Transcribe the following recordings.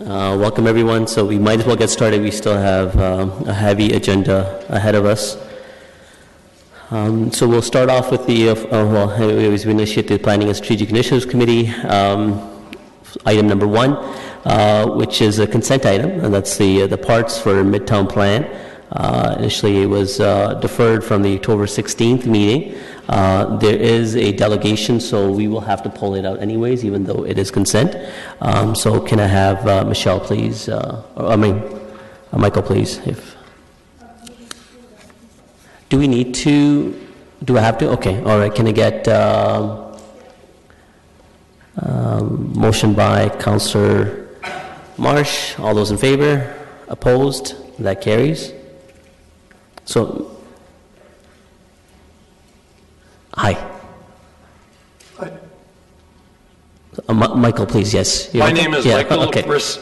Welcome everyone. So we might as well get started. We still have a heavy agenda ahead of us. So we'll start off with the, we initiate the Planning and Strategic Initiatives Committee, item number 1, which is a consent item, and that's the parts for Midtown Plan. Initially it was deferred from the October 16th meeting. There is a delegation, so we will have to pull it out anyways, even though it is consent. So can I have Michelle, please? Michael, please. Do we need to? Do I have to? Okay. All right. Can I get motion by Councillor Marsh? All those in favor? Opposed? That carries. So. Hi. Michael, please, yes. My name is Michael Brisson.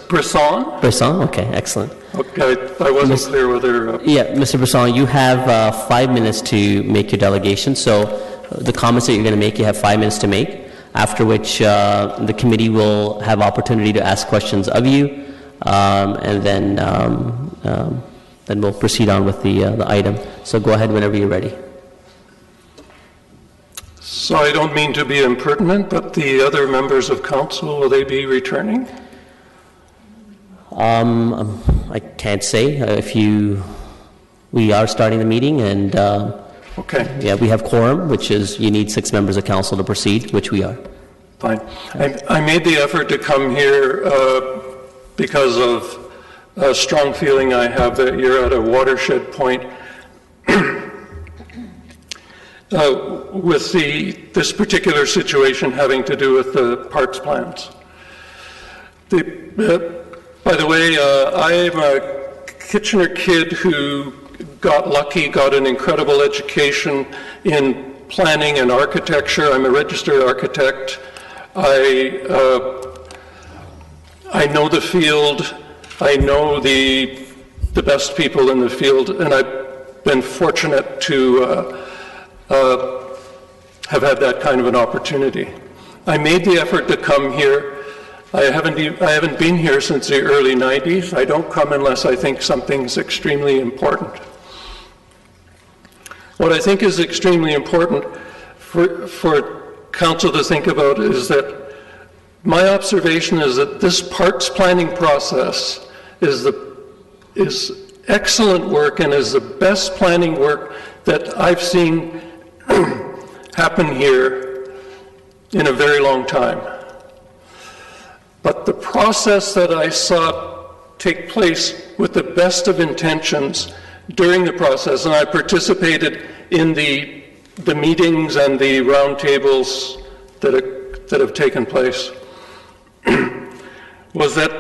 Brisson, okay, excellent. Okay, I wasn't clear whether... Yeah, Mr. Brisson, you have 5 minutes to make your delegation. So the comments that you're going to make, you have 5 minutes to make, after which the committee will have opportunity to ask questions of you, and then we'll proceed on with the item. So go ahead whenever you're ready. So I don't mean to be impertinent, but the other members of council, will they be returning? I can't say. We are starting the meeting, and okay. Yeah, we have quorum, which is you need 6 members of council to proceed, which we are. Fine. I made the effort to come here because of a strong feeling I have that you're at a watershed point with this particular situation having to do with the parks plans. By the way, I'm a Kitchener kid who got lucky, got an incredible education in planning and architecture. I'm a registered architect. I know the field. I know the best people in the field, and I've been fortunate to have had that kind of an opportunity. I made the effort to come here. I haven't been here since the early 90s. I don't come unless I think something's extremely important. What I think is extremely important for council to think about is that my observation is that this parks planning process is excellent work and is the best planning work that I've seen happen here in a very long time. But the process that I saw take place with the best of intentions during the process, and I participated in the meetings and the roundtables that have taken place, was that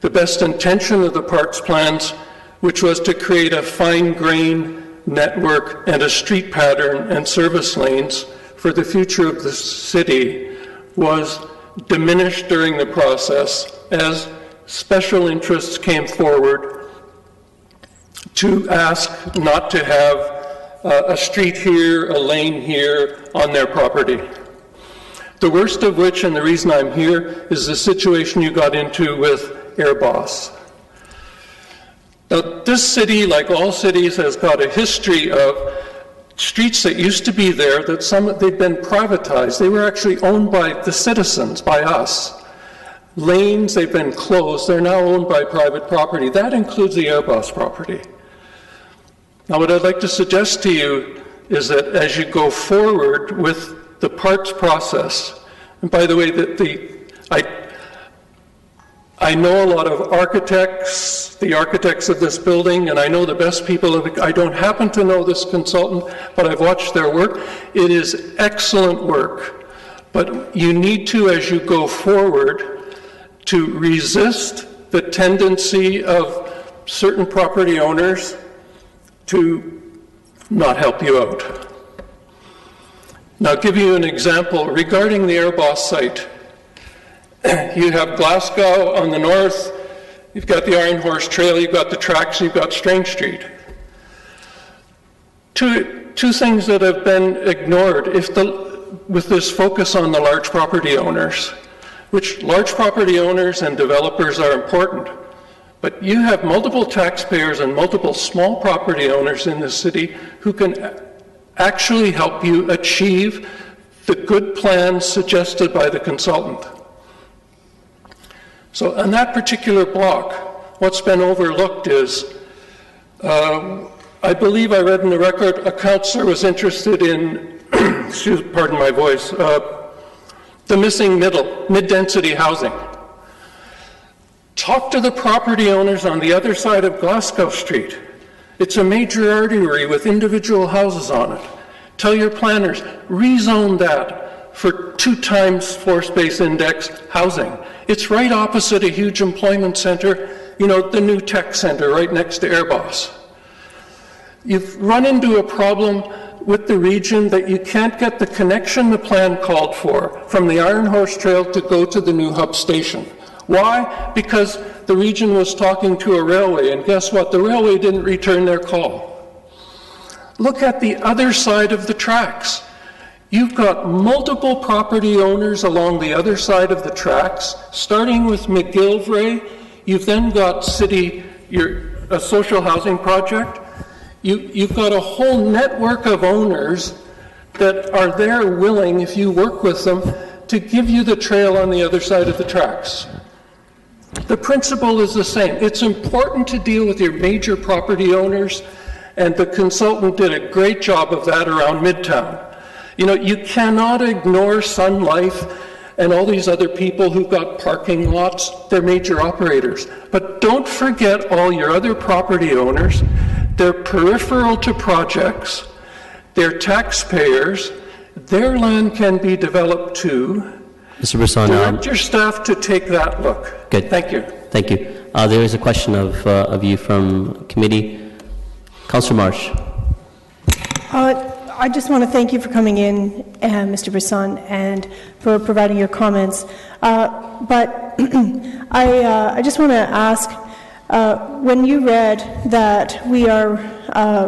the best intention of the parks plans, which was to create a fine-grained network and a street pattern and service lanes for the future of the city, was diminished during the process as special interests came forward to ask not to have a street here, a lane here on their property. The worst of which, and the reason I'm here, is the situation you got into with Airbus. Now, this city, like all cities, has got a history of streets that used to be there that they've been privatized. They were actually owned by the citizens, by us. Lanes, they've been closed. They're now owned by private property. That includes the Airbus property. Now, what I'd like to suggest to you is that as you go forward with the parks process, and by the way, I know a lot of architects, the architects of this building, and I know the best people. I don't happen to know this consultant, but I've watched their work. It is excellent work. But you need to, as you go forward, to resist the tendency of certain property owners to not help you out. Now, I'll give you an example regarding the Airbus site. You have Glasgow on the north, you've got the Iron Horse Trail, you've got the tracks, you've got Strange Street. Two things that have been ignored with this focus on the large property owners. which large property owners and developers are important. But you have multiple taxpayers and multiple small property owners in the city who can actually help you achieve the good plans suggested by the consultant. So on that particular block, what's been overlooked is, I believe I read in the record, a councillor was interested in, pardon my voice, the missing mid-density housing. Talk to the property owners on the other side of Glasgow Street. It's a major artery with individual houses on it. Tell your planners, rezone that for 2 times floor space index housing. It's right opposite a huge employment center, you know, the new tech center right next to Airbus. You've run into a problem with the region that you can't get the connection the plan called for from the Iron Horse Trail to go to the new hub station. Why? Because the region was talking to a railway, and guess what? The railway didn't return their call. Look at the other side of the tracks. You've got multiple property owners along the other side of the tracks, starting with McGillivray. You've then got a social housing project. You've got a whole network of owners that are there willing, if you work with them, to give you the trail on the other side of the tracks. The principle is the same. It's important to deal with your major property owners, and the consultant did a great job of that around Midtown. You know, you cannot ignore Sun Life and all these other people who've got parking lots. They're major operators. But don't forget all your other property owners. They're peripheral to projects. They're taxpayers. Their land can be developed too. Mr. Brisson, direct your staff to take that look. Good. Thank you. Thank you. There is a question of you from committee. Councillor Marsh. I just want to thank you for coming in, Mr. Brisson, and for providing your comments. But I just want to ask, when you read that we are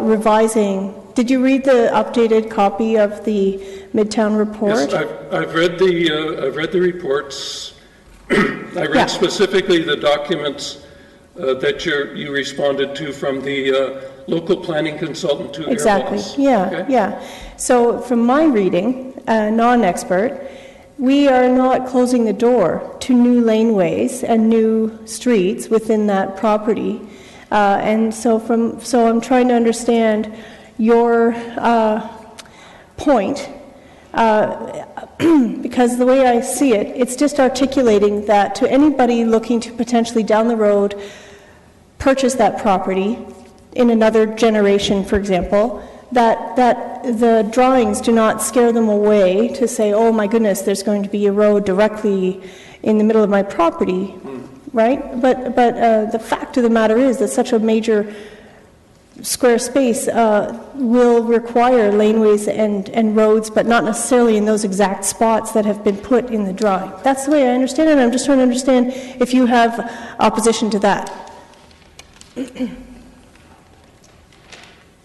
revising, did you read the updated copy of the Midtown report? Yes, I've read the reports. I read specifically the documents that you responded to from the local planning consultant to Exactly. Airbus. Yeah, okay? yeah. So from my reading, non-expert, we are not closing the door to new laneways and new streets within that property. And so I'm trying to understand your point, because the way I see it, it's just articulating that to anybody looking to potentially down the road purchase that property in another generation, for example, that the drawings do not scare them away to say, oh my goodness, there's going to be a road directly in the middle of my property, right? But the fact of the matter is that such a major square space will require laneways and roads, but not necessarily in those exact spots that have been put in the drawing. That's the way I understand it, and I'm just trying to understand if you have opposition to that.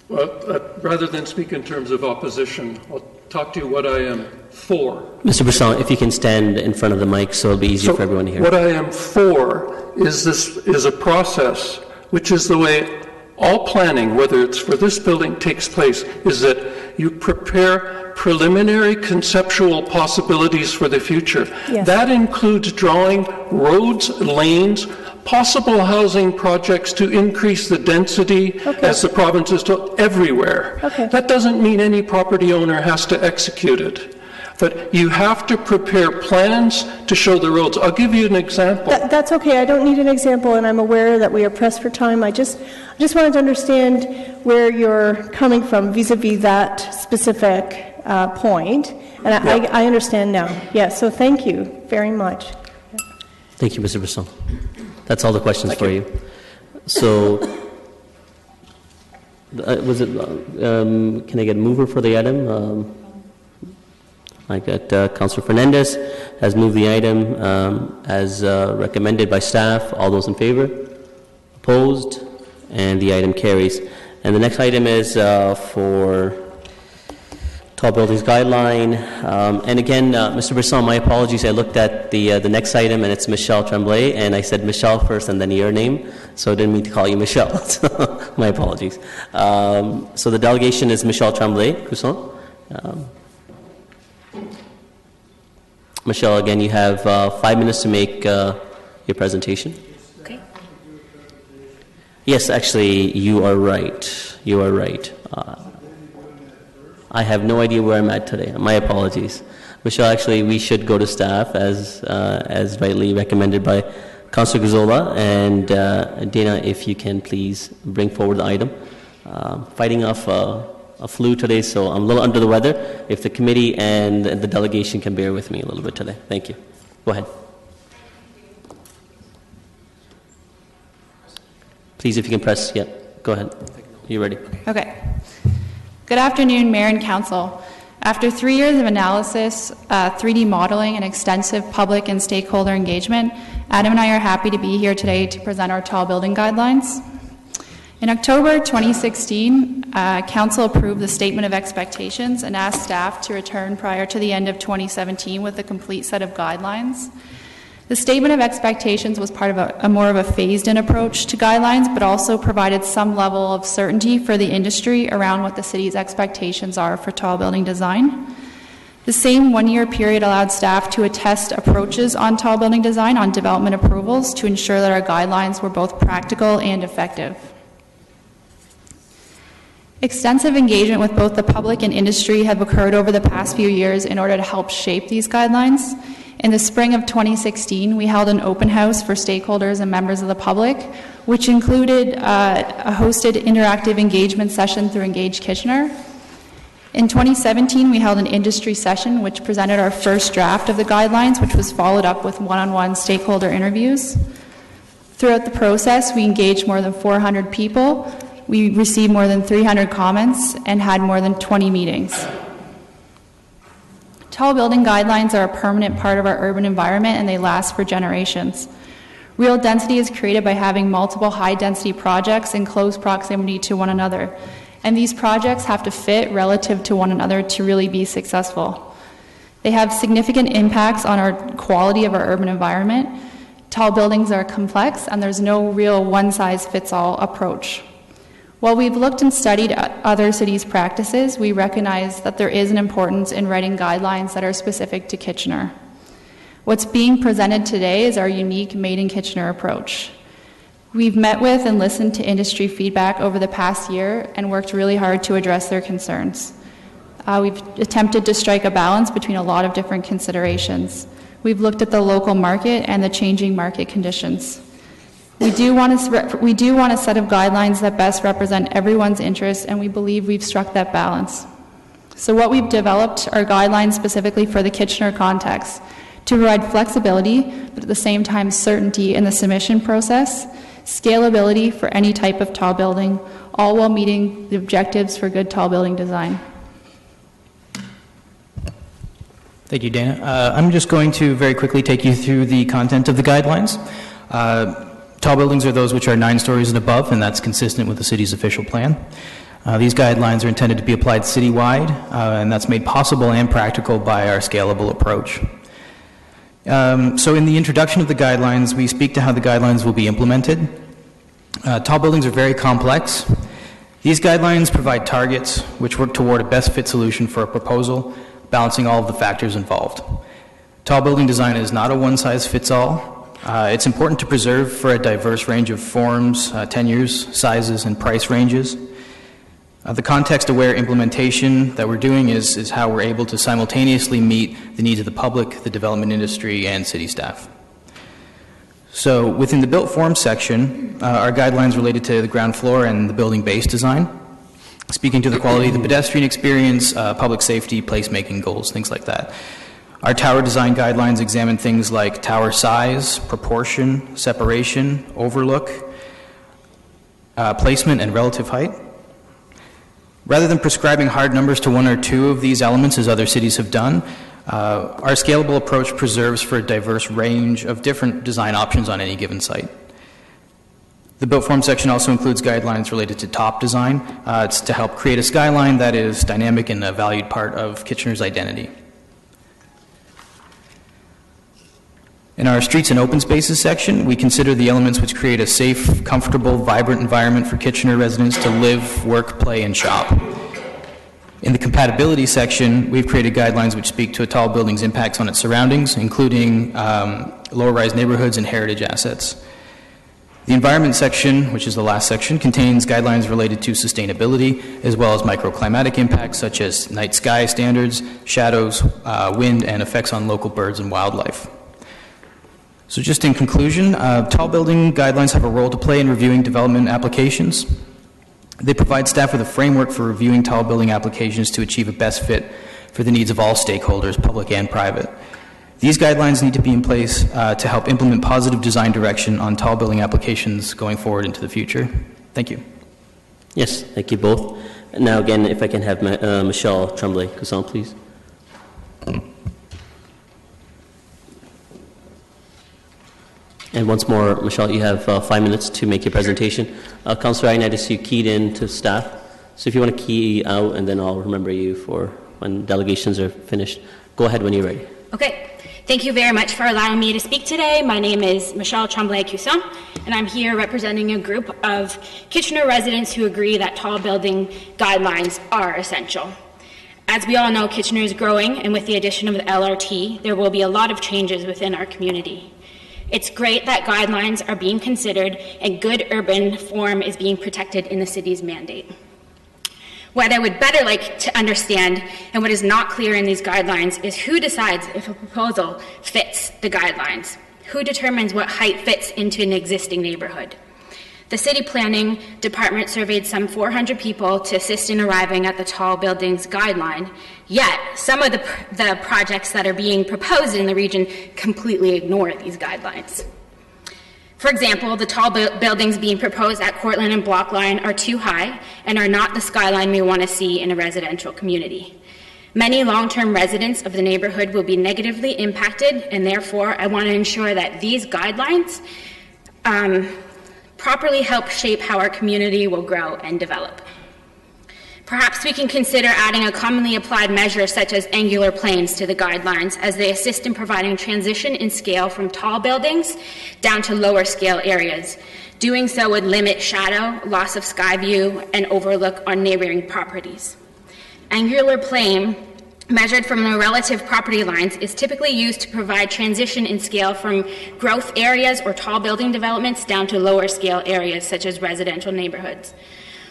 Well, rather than speak in terms of opposition, I'll talk to you what I am for. Mr. Brisson, if you can stand in front of the mic so it'll be easier for everyone to hear. What I am for is a process, which is the way all planning, whether it's for this building, takes place, is that you prepare preliminary conceptual possibilities for the future. Yes. That includes drawing roads, lanes, possible housing projects to increase the density, as the province is told, everywhere. That doesn't mean any property owner has to execute it. But you have to prepare plans to show the roads. I'll give you an example. That's okay. I don't need an example, and I'm aware that we are pressed for time. I just wanted to understand where you're coming from vis-a-vis that specific point, and I understand now. Yes, so thank you very much. Thank you, Mr. Brisson. That's all the questions for you. So, can I get a mover for the item? I got Councillor Fernandez has moved the item as recommended by staff. All those in favor? Opposed? And the item carries. And the next item is for tall buildings guideline. And again, Mr. Brisson, my apologies. I looked at the next item, and it's Michelle Tremblay, and I said Michelle first and then your name, so I didn't mean to call you Michelle. So my apologies. So the delegation is Michelle Tremblay, Cusson. Michelle, again, you have 5 minutes to make your presentation. Okay. Yes, actually, you are right. You are right. I have no idea where I'm at today. My apologies. Michelle, actually, we should go to staff as rightly recommended by Councilor Gazzola. And Dana, if you can please bring forward the item. Fighting off a flu today, so I'm a little under the weather. If the committee and the delegation can bear with me a little bit today. Thank you. Go ahead. Please, if you can press, yeah, go ahead. You ready? Okay. Good afternoon, Mayor and Council. After 3 years of analysis, 3D modeling, and extensive public and stakeholder engagement, Adam and I are happy to be here today to present our tall building guidelines. In October 2016, Council approved the Statement of Expectations and asked staff to return prior to the end of 2017 with a complete set of guidelines. The Statement of Expectations was part of a more of a phased-in approach to guidelines, but also provided some level of certainty for the industry around what the city's expectations are for tall building design. The same one-year period allowed staff to attest approaches on tall building design on development approvals to ensure that our guidelines were both practical and effective. Extensive engagement with both the public and industry have occurred over the past few years in order to help shape these guidelines. In the spring of 2016, we held an open house for stakeholders and members of the public, which included a hosted interactive engagement session through Engage Kitchener. In 2017, we held an industry session which presented our first draft of the guidelines, which was followed up with one-on-one stakeholder interviews. Throughout the process, we engaged more than 400 people. We received more than 300 comments and had more than 20 meetings. Tall building guidelines are a permanent part of our urban environment, and they last for generations. Real density is created by having multiple high-density projects in close proximity to one another, and these projects have to fit relative to one another to really be successful. They have significant impacts on our quality of our urban environment. Tall buildings are complex, and there's no real one-size-fits-all approach. While we've looked and studied other cities' practices, we recognize that there is an importance in writing guidelines that are specific to Kitchener. What's being presented today is our unique Made in Kitchener approach. We've met with and listened to industry feedback over the past year and worked really hard to address their concerns. We've attempted to strike a balance between a lot of different considerations. We've looked at the local market and the changing market conditions. We do want a set of guidelines that best represent everyone's interests, and we believe we've struck that balance. So what we've developed are guidelines specifically for the Kitchener context to provide flexibility, but at the same time certainty in the submission process, scalability for any type of tall building, all while meeting the objectives for good tall building design. Thank you, Dana. I'm just going to very quickly take you through the content of the guidelines. Tall buildings are those which are 9 stories and above, and that's consistent with the city's official plan. These guidelines are intended to be applied citywide, and that's made possible and practical by our scalable approach. So in the introduction of the guidelines, we speak to how the guidelines will be implemented. Tall buildings are very complex. These guidelines provide targets which work toward a best fit solution for a proposal, balancing all of the factors involved. Tall building design is not a one-size-fits-all. It's important to preserve for a diverse range of forms, tenures, sizes, and price ranges. The context-aware implementation that we're doing is how we're able to simultaneously meet the needs of the public, the development industry, and city staff. So within the built form section, our guidelines related to the ground floor and the building base design, speaking to the quality of the pedestrian experience, public safety, placemaking goals, things like that. Our tower design guidelines examine things like tower size, proportion, separation, overlook, placement, and relative height. Rather than prescribing hard numbers to 1 or 2 of these elements, as other cities have done, our scalable approach preserves for a diverse range of different design options on any given site. The built form section also includes guidelines related to top design. It's to help create a skyline that is dynamic and a valued part of Kitchener's identity. In our streets and open spaces section, we consider the elements which create a safe, comfortable, vibrant environment for Kitchener residents to live, work, play, and shop. In the compatibility section, we've created guidelines which speak to a tall building's impacts on its surroundings, including lower-rise neighborhoods and heritage assets. The environment section, which is the last section, contains guidelines related to sustainability, as well as microclimatic impacts such as night sky standards, shadows, wind, and effects on local birds and wildlife. So just in conclusion, tall building guidelines have a role to play in reviewing development applications. They provide staff with a framework for reviewing tall building applications to achieve a best fit for the needs of all stakeholders, public and private. These guidelines need to be in place to help implement positive design direction on tall building applications going forward into the future. Thank you. Yes, thank you both. Now again, if I can have Michelle Tremblay-Cousson, please. And once more, Michelle, you have 5 minutes to make your presentation. Councillor Ioannidis, I see you keyed in to staff. So if you want to key out, and then I'll remember you for when delegations are finished. Go ahead when you're ready. Okay. Thank you very much for allowing me to speak today. My name is Michelle Tremblay-Cousson, and I'm here representing a group of Kitchener residents who agree that tall building guidelines are essential. As we all know, Kitchener is growing, and with the addition of the LRT, there will be a lot of changes within our community. It's great that guidelines are being considered and good urban form is being protected in the city's mandate. What I would better like to understand, and what is not clear in these guidelines, is who decides if a proposal fits the guidelines. Who determines what height fits into an existing neighborhood? The City Planning Department surveyed some 400 people to assist in arriving at the tall buildings guideline, yet some of the projects that are being proposed in the region completely ignore these guidelines. For example, the tall buildings being proposed at Cortland and Blockline are too high and are not the skyline we want to see in a residential community. Many long-term residents of the neighborhood will be negatively impacted, and therefore I want to ensure that these guidelines properly help shape how our community will grow and develop. Perhaps we can consider adding a commonly applied measure such as angular planes to the guidelines, as they assist in providing transition in scale from tall buildings down to lower scale areas. Doing so would limit shadow, loss of sky view, and overlook on neighboring properties. Angular plane, measured from the relative property lines, is typically used to provide transition in scale from growth areas or tall building developments down to lower scale areas such as residential neighborhoods.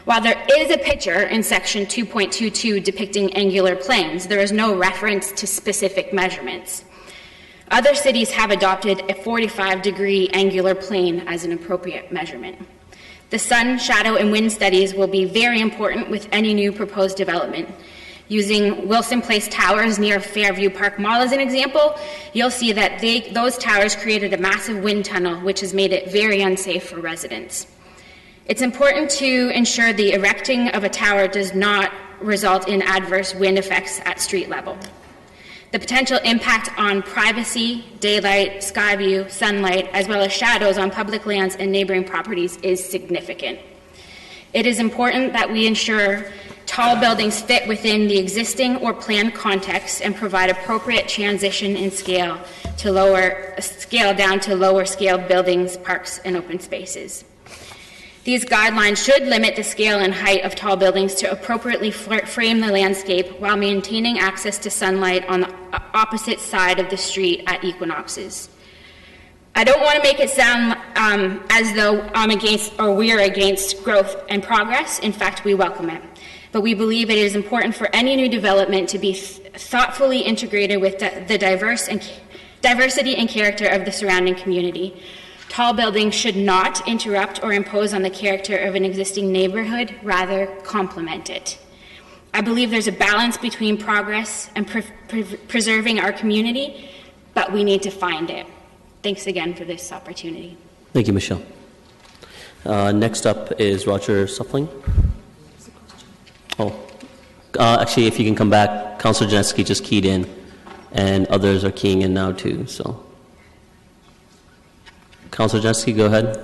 While there is a picture in section 2.22 depicting angular planes, there is no reference to specific measurements. Other cities have adopted a 45-degree angular plane as an appropriate measurement. The sun, shadow, and wind studies will be very important with any new proposed development. Using Wilson Place Towers near Fairview Park Mall as an example, you'll see that those towers created a massive wind tunnel, which has made it very unsafe for residents. It's important to ensure the erecting of a tower does not result in adverse wind effects at street level. The potential impact on privacy, daylight, sky view, sunlight, as well as shadows on public lands and neighboring properties is significant. It is important that we ensure tall buildings fit within the existing or planned context and provide appropriate transition in scale down to lower scale buildings, parks, and open spaces. These guidelines should limit the scale and height of tall buildings to appropriately frame the landscape while maintaining access to sunlight on the opposite side of the street at equinoxes. I don't want to make it sound as though I'm against or we're against growth and progress. In fact, we welcome it. But we believe it is important for any new development to be thoughtfully integrated with the diversity and character of the surrounding community. Tall buildings should not interrupt or impose on the character of an existing neighborhood, rather complement it. I believe there's a balance between progress and preserving our community, but we need to find it. Thanks again for this opportunity. Thank you, Michelle. Next up is Roger Suffling. Actually, if you can come back, Councillor Janeski just keyed in, and others are keying in now too. So, Councillor Janeski, go ahead.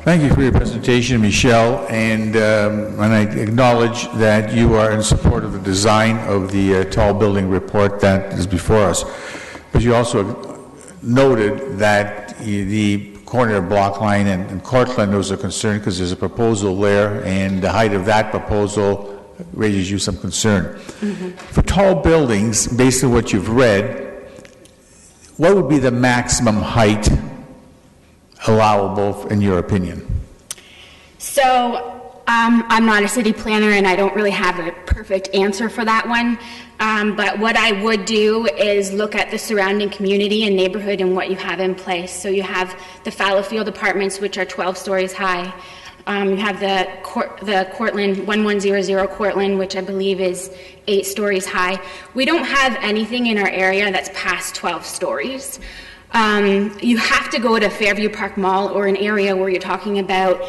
Thank you for your presentation, Michelle, and I acknowledge that you are in support of the design of the tall building report that is before us. But you also noted that the corner block line and Cortland was a concern because there's a proposal there, and the height of that proposal raises you some concern. For tall buildings, based on what you've read, what would be the maximum height allowable in your opinion? So I'm not a city planner and I don't really have a perfect answer for that one. But what I would do is look at the surrounding community and neighborhood and what you have in place. So you have the Fallowfield apartments, which are 12 stories high. You have the Cortland, 1100 Cortland, which I believe is 8 stories high. We don't have anything in our area that's past 12 stories. You have to go to Fairview Park Mall or an area where you're talking about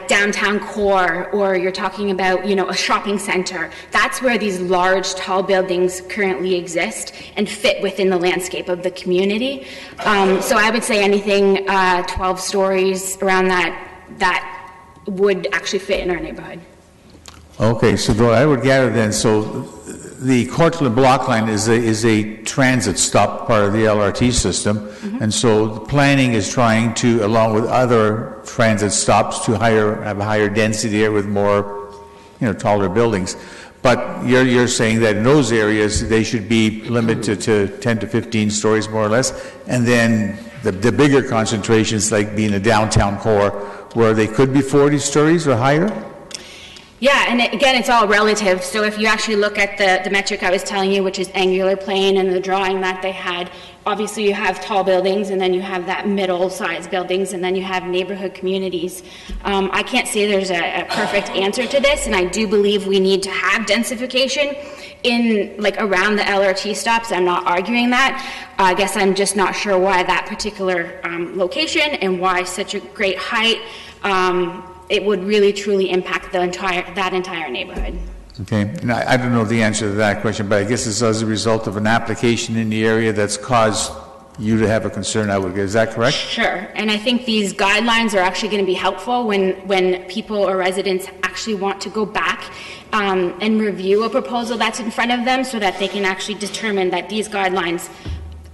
downtown core, or you're talking about, you know, a shopping center. That's where these large, tall buildings currently exist and fit within the landscape of the community. So I would say anything 12 stories around that would actually fit in our neighborhood. Okay, so though I would gather then, so the Cortland block line is a transit stop part of the LRT system, and so the planning is trying to, along with other transit stops, to have a higher density there with more, you know, taller buildings. But you're saying that in those areas they should be limited to 10 to 15 stories more or less, and then the bigger concentrations, like being a downtown core, where they could be 40 stories or higher? Yeah, and again, it's all relative. So if you actually look at the metric I was telling you, which is angular plane, and the drawing that they had, obviously you have tall buildings, and then you have that middle-sized buildings, and then you have neighborhood communities. I can't say there's a perfect answer to this, and I do believe we need to have densification in, like, around the LRT stops. I'm not arguing that. I guess I'm just not sure why that particular location and why such a great height. It would really truly impact that entire neighborhood. Okay, and I don't know the answer to that question, but I guess it's as a result of an application in the area that's caused you to have a concern, I would guess. Is that correct? Sure, and I think these guidelines are actually going to be helpful when people or residents actually want to go back and review a proposal that's in front of them, so that they can actually determine that these guidelines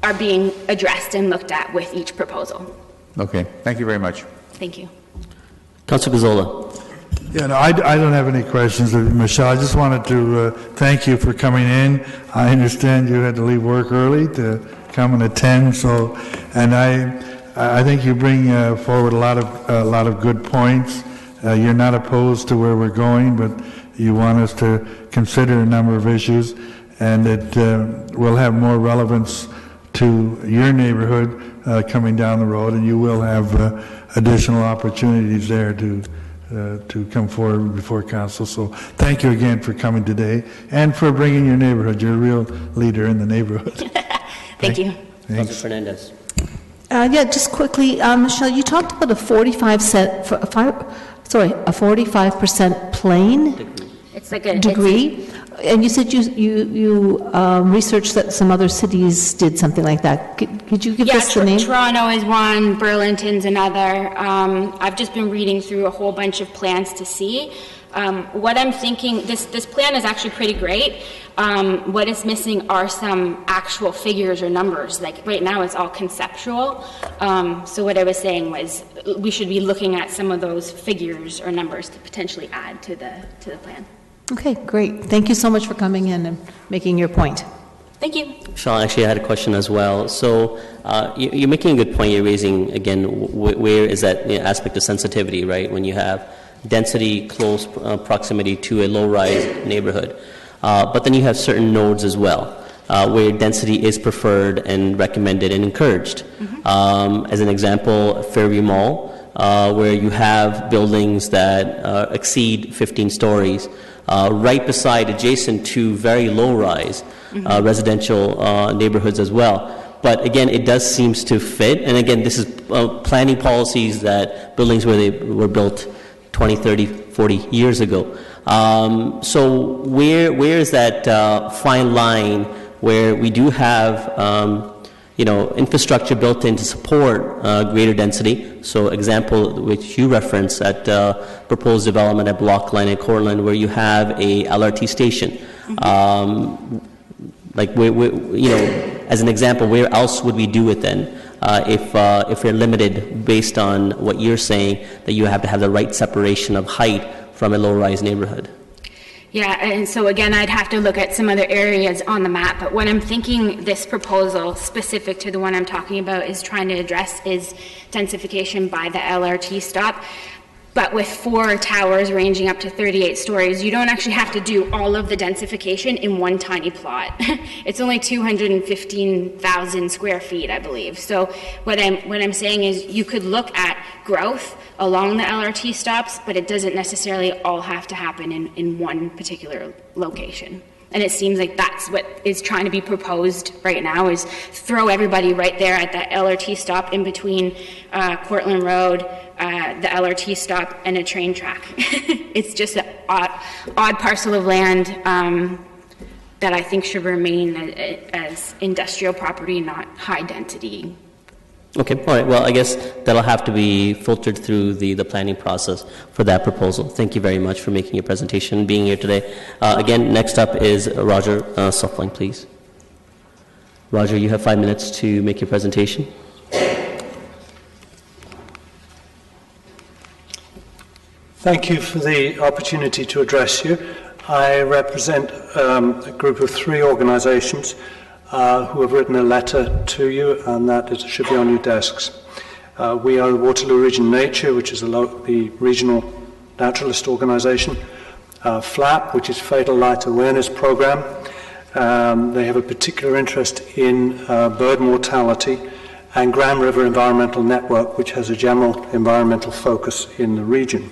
are being addressed and looked at with each proposal. Okay, thank you very much. Thank you. Councilor Gazzola. Yeah, no, I don't have any questions, Michelle. I just wanted to thank you for coming in. I understand you had to leave work early to come and attend, so, and I think you bring forward a lot of good points. You're not opposed to where we're going, but you want us to consider a number of issues, and it will have more relevance to your neighborhood coming down the road, and you will have additional opportunities there to come forward before council. So thank you again for coming today and for bringing your neighborhood. You're a real leader in the neighborhood. Thank you. Councilor Fernandez. Yeah, just quickly, Michelle, you talked about a 45% plane It's like a degree, and you said you researched that some other cities did something like that. Could you give us the name? Toronto is one, Burlington's another. I've just been reading through a whole bunch of plans to see. What I'm thinking, this plan is actually pretty great. What is missing are some actual figures or numbers. Like right now it's all conceptual. So what I was saying was we should be looking at some of those figures or numbers to potentially add to the plan. Okay, great. Thank you so much for coming in and making your point. Thank you. Sean, actually, I had a question as well. So you're making a good point. You're raising, again, where is that aspect of sensitivity, right? When you have density, close proximity to a low-rise neighborhood. But then you have certain nodes as well, where density is preferred and recommended and encouraged. As an example, Fairview Mall, where you have buildings that exceed 15 stories, right beside, adjacent to very low-rise residential neighborhoods as well. But again, it does seems to fit. And again, this is planning policies that buildings where they were built 20, 30, 40 years ago. So where is that fine line where we do have infrastructure built in to support greater density. So example which you referenced at proposed development at Block Line in Cortland, where you have a LRT station. As an example, where else would we do it then? If we're limited based on what you're saying, that you have to have the right separation of height from a low-rise neighborhood. Yeah, and so again, I'd have to look at some other areas on the map, but what I'm thinking this proposal, specific to the one I'm talking about, is trying to address is densification by the LRT stop. But with 4 towers ranging up to 38 stories, you don't actually have to do all of the densification in one tiny plot. It's only 215,000 square feet, I believe. So what I'm saying is you could look at growth along the LRT stops, but it doesn't necessarily all have to happen in one particular location. And it seems like that's what is trying to be proposed right now, is throw everybody right there at that LRT stop in between Cortland Road, the LRT stop, and a train track. It's just an odd parcel of land that I think should remain as industrial property, not high density. Okay, all right. Well, I guess that'll have to be filtered through the planning process for that proposal. Thank you very much for making your presentation and being here today. Again, next up is Roger Suffling, please. Roger, you have 5 minutes to make your presentation. Thank you for the opportunity to address you. I represent a group of 3 organizations who have written a letter to you, and that should be on your desks. We are the Waterloo Region Nature, which is the regional naturalist organization. FLAP, which is Fatal Light Awareness Program. They have a particular interest in bird mortality. And Grand River Environmental Network, which has a general environmental focus in the region.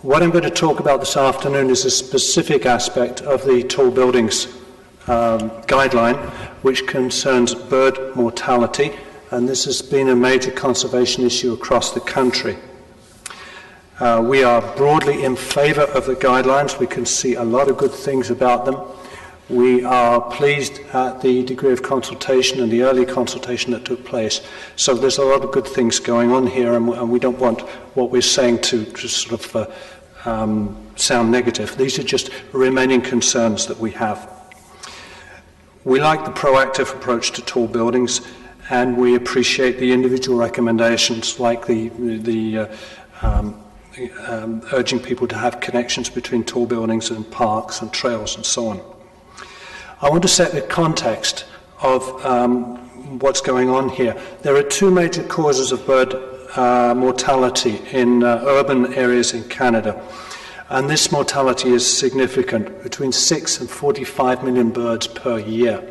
What I'm going to talk about this afternoon is a specific aspect of the tall buildings guideline, which concerns bird mortality, and this has been a major conservation issue across the country. We are broadly in favour of the guidelines. We can see a lot of good things about them. We are pleased at the degree of consultation and the early consultation that took place. So there's a lot of good things going on here, and we don't want what we're saying to just sort of sound negative. These are just remaining concerns that we have. We like the proactive approach to tall buildings, and we appreciate the individual recommendations, like the urging people to have connections between tall buildings and parks and trails and so on. I want to set the context of what's going on here. There are 2 major causes of bird mortality in urban areas in Canada. And this mortality is significant, between 6 and 45 million birds per year.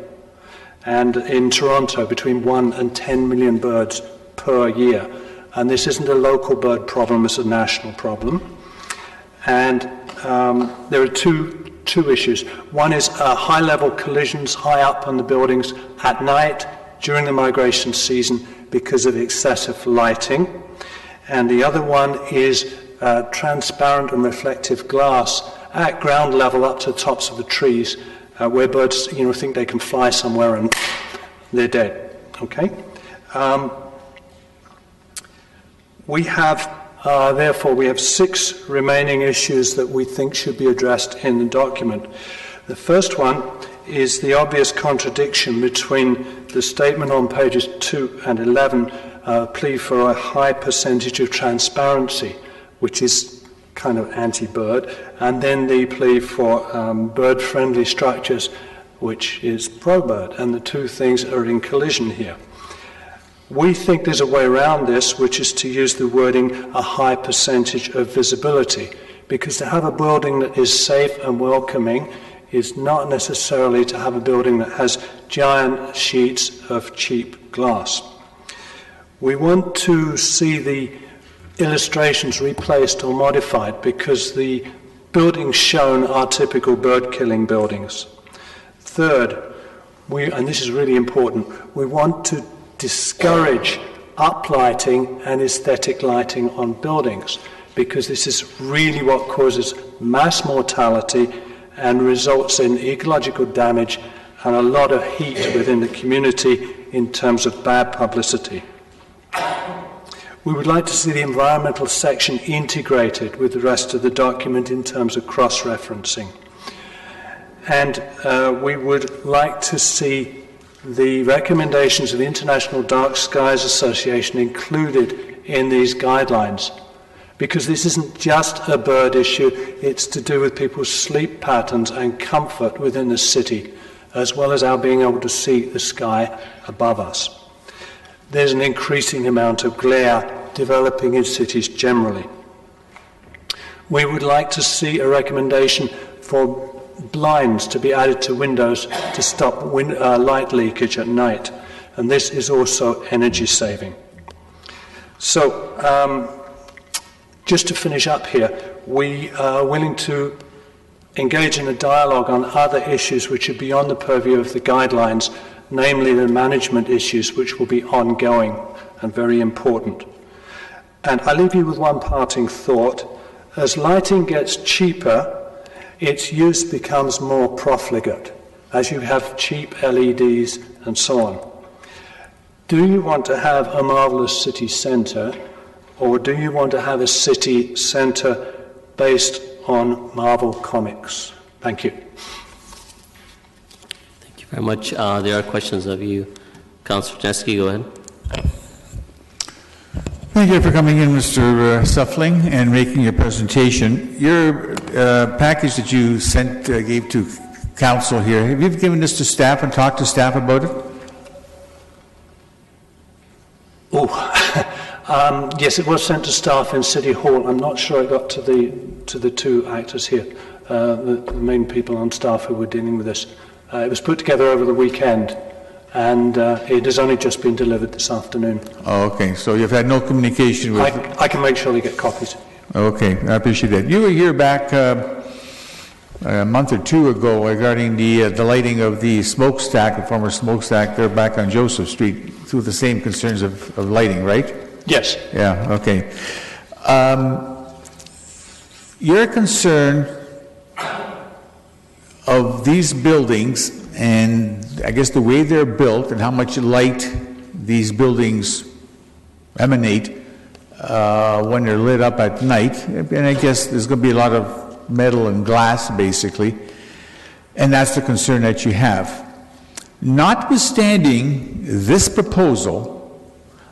And in Toronto, between 1 and 10 million birds per year. And this isn't a local bird problem, it's a national problem. And there are two issues. One is high-level collisions high up on the buildings at night during the migration season because of excessive lighting. And the other one is transparent and reflective glass at ground level up to the tops of the trees, where birds think they can fly somewhere and they're dead. Okay? Therefore, we have 6 remaining issues that we think should be addressed in the document. The first one is the obvious contradiction between the statement on pages 2 and 11, plea for a high percentage of transparency, which is kind of anti-bird, and then the plea for bird-friendly structures, which is pro-bird, and the 2 things are in collision here. We think there's a way around this, which is to use the wording a high percentage of visibility, because to have a building that is safe and welcoming is not necessarily to have a building that has giant sheets of cheap glass. We want to see the illustrations replaced or modified because the buildings shown are typical bird-killing buildings. Third, and this is really important, we want to discourage uplighting and aesthetic lighting on buildings, because this is really what causes mass mortality and results in ecological damage and a lot of heat within the community in terms of bad publicity. We would like to see the environmental section integrated with the rest of the document in terms of cross-referencing. And we would like to see the recommendations of the International Dark Skies Association included in these guidelines, because this isn't just a bird issue, it's to do with people's sleep patterns and comfort within the city, as well as our being able to see the sky above us. There's an increasing amount of glare developing in cities generally. We would like to see a recommendation for blinds to be added to windows to stop light leakage at night, and this is also energy saving. So, just to finish up here, we are willing to engage in a dialogue on other issues which are beyond the purview of the guidelines, namely the management issues, which will be ongoing and very important. And I leave you with one parting thought. As lighting gets cheaper, its use becomes more profligate, as you have cheap LEDs and so on. Do you want to have a marvelous city centre, or do you want to have a city centre based on Marvel Comics? Thank you. Thank you very much. There are questions of you. Councillor Janeski, go ahead. Thank you for coming in, Mr. Suffling, and making your presentation. Your package that you gave to council here, have you given this to staff and talked to staff about it? Yes, it was sent to staff in City Hall. I'm not sure it got to the two actors here, the main people on staff who were dealing with this. It was put together over the weekend, and it has only just been delivered this afternoon. Oh, okay. So you've had no communication with... I can make sure they get copies. Okay, I appreciate that. You were here back a month or two ago regarding the lighting of the smokestack, the former smokestack there back on Joseph Street, through the same concerns of lighting, right? Yes. Yeah, okay. Your concern of these buildings and I guess the way they're built and how much light these buildings emanate when they're lit up at night, and I guess there's going to be a lot of metal and glass basically, and that's the concern that you have. Notwithstanding this proposal,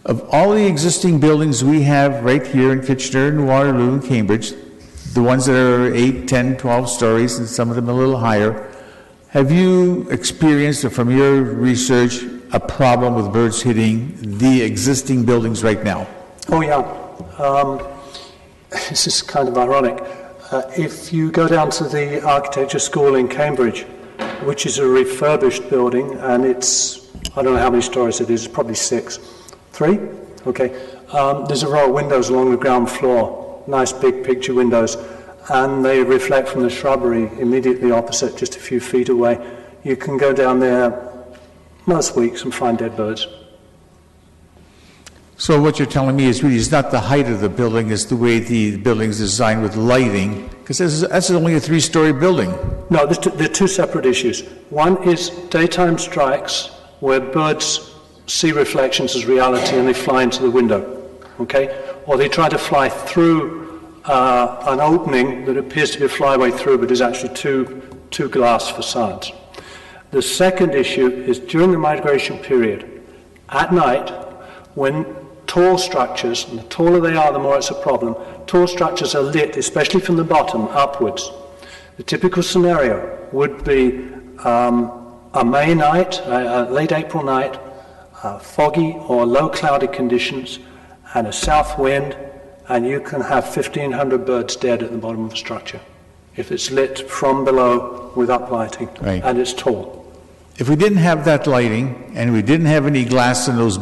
of all the existing buildings we have right here in Kitchener and Waterloo and Cambridge, the ones that are 8, 10, 12 stories, and some of them a little higher, have you experienced, or from your research, a problem with birds hitting the existing buildings right now? Oh yeah. This is kind of ironic. If you go down to the architecture school in Cambridge, which is a refurbished building, and it's, I don't know how many stories it is, probably 6. 3? Okay. There's a row of windows along the ground floor, nice big picture windows, and they reflect from the shrubbery immediately opposite, just a few feet away. You can go down there most weeks and find dead birds. So what you're telling me is really it's not the height of the building, it's the way the building's designed with lighting, because that's only a 3-story building. No, there are 2 separate issues. One is daytime strikes, where birds see reflections as reality and they fly into the window, okay? Or they try to fly through an opening that appears to be a flyway through, but is actually two glass facades. The second issue is during the migration period, at night, when tall structures, and the taller they are, the more it's a problem, tall structures are lit, especially from the bottom upwards. The typical scenario would be a May night, a late April night, foggy or low cloudy conditions, and a south wind, and you can have 1,500 birds dead at the bottom of a structure if it's lit from below with uplighting, right, and it's tall. If we didn't have that lighting and we didn't have any glass in those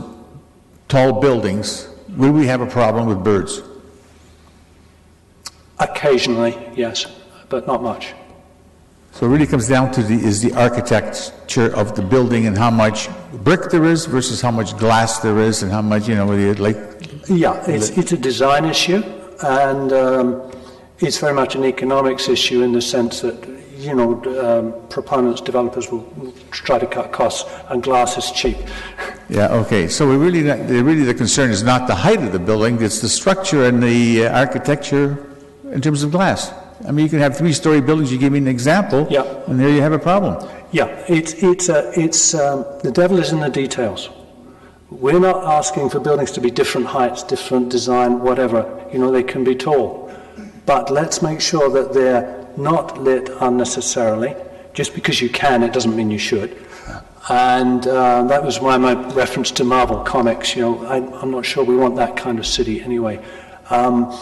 tall buildings, would we have a problem with birds? Occasionally, yes, but not much. So it really comes down to the architecture of the building and how much brick there is versus how much glass there is and how much, Yeah, it's a design issue, and it's very much an economics issue in the sense that, proponents, developers will try to cut costs, and glass is cheap. Yeah, okay, so really the concern is not the height of the building, it's the structure and the architecture in terms of glass. I mean, you can have three-story buildings, you give me an example, Yeah. and there you have a problem. Yeah, the devil is in the details. We're not asking for buildings to be different heights, different design, whatever. You know, they can be tall. But let's make sure that they're not lit unnecessarily. Just because you can, it doesn't mean you should. And that was why my reference to Marvel Comics. You know, I'm not sure we want that kind of city anyway. And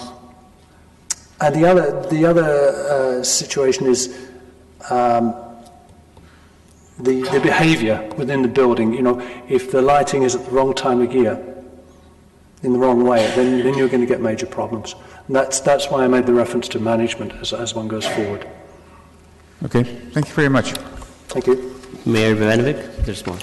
the other situation is the behaviour within the building. You know, if the lighting is at the wrong time of year, in the wrong way, then you're going to get major problems. And that's why I made the reference to management as one goes forward. Okay, thank you very much. Thank you. Mayor Ivanovic, there's more.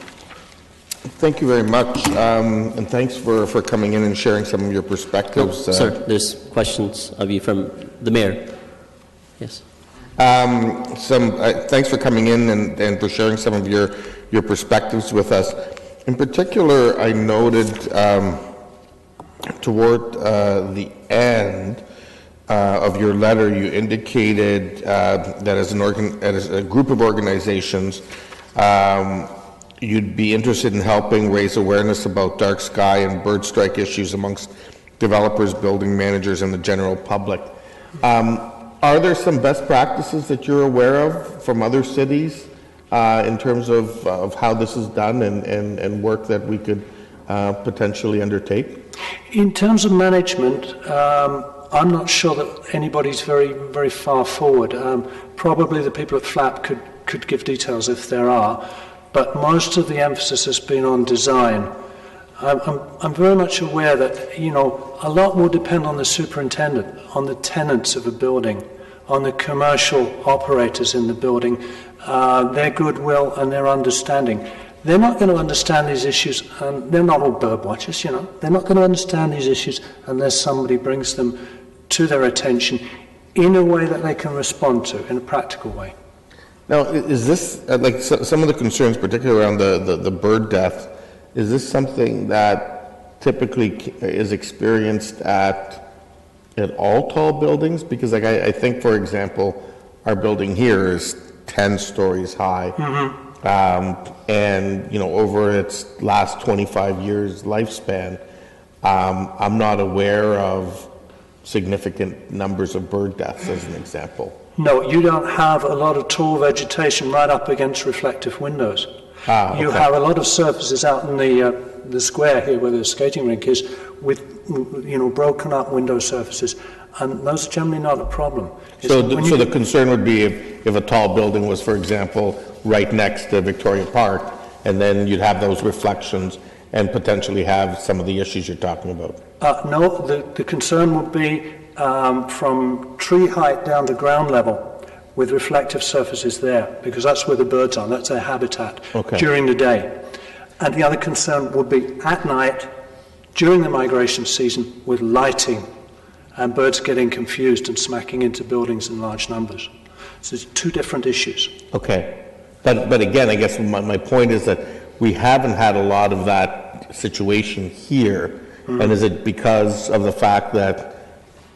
Thank you very much, and thanks for coming in and sharing some of your perspectives. Sir, there's questions of you from the mayor. Yes. Thanks for coming in and for sharing some of your perspectives with us. In particular, I noted toward the end of your letter, you indicated that as a group of organizations, you'd be interested in helping raise awareness about dark sky and bird strike issues amongst developers, building managers, and the general public. Are there some best practices that you're aware of from other cities in terms of how this is done and work that we could potentially undertake? In terms of management, I'm not sure that anybody's very, very far forward. Probably the people at FLAP could give details if there are, but most of the emphasis has been on design. I'm very much aware that, you know, a lot will depend on the superintendent, on the tenants of a building, on the commercial operators in the building, their goodwill and their understanding. They're not going to understand these issues, and they're not all bird watchers, you know. They're not going to understand these issues unless somebody brings them to their attention in a way that they can respond to, in a practical way. Now, is this, like some of the concerns, particularly around the bird death, is this something that typically is experienced at all tall buildings? Because like I think, for example, our building here is 10 stories high. Mm-hmm. And, you know, over its last 25 years lifespan, I'm not aware of significant numbers of bird deaths, as an example. No, you don't have a lot of tall vegetation right up against reflective windows. Okay. You have a lot of surfaces out in the square here where the skating rink is with, you know, broken up window surfaces, and those are generally not a problem. So the concern would be if a tall building was, for example, right next to Victoria Park, and then you'd have those reflections and potentially have some of the issues you're talking about. No, the concern would be from tree height down to ground level with reflective surfaces there, because that's where the birds are, that's their habitat during the day. And the other concern would be at night, during the migration season, with lighting and birds getting confused and smacking into buildings in large numbers. So it's two different issues. Okay. But again, I guess my point is that we haven't had a lot of that situation here. Mm. And is it because of the fact that,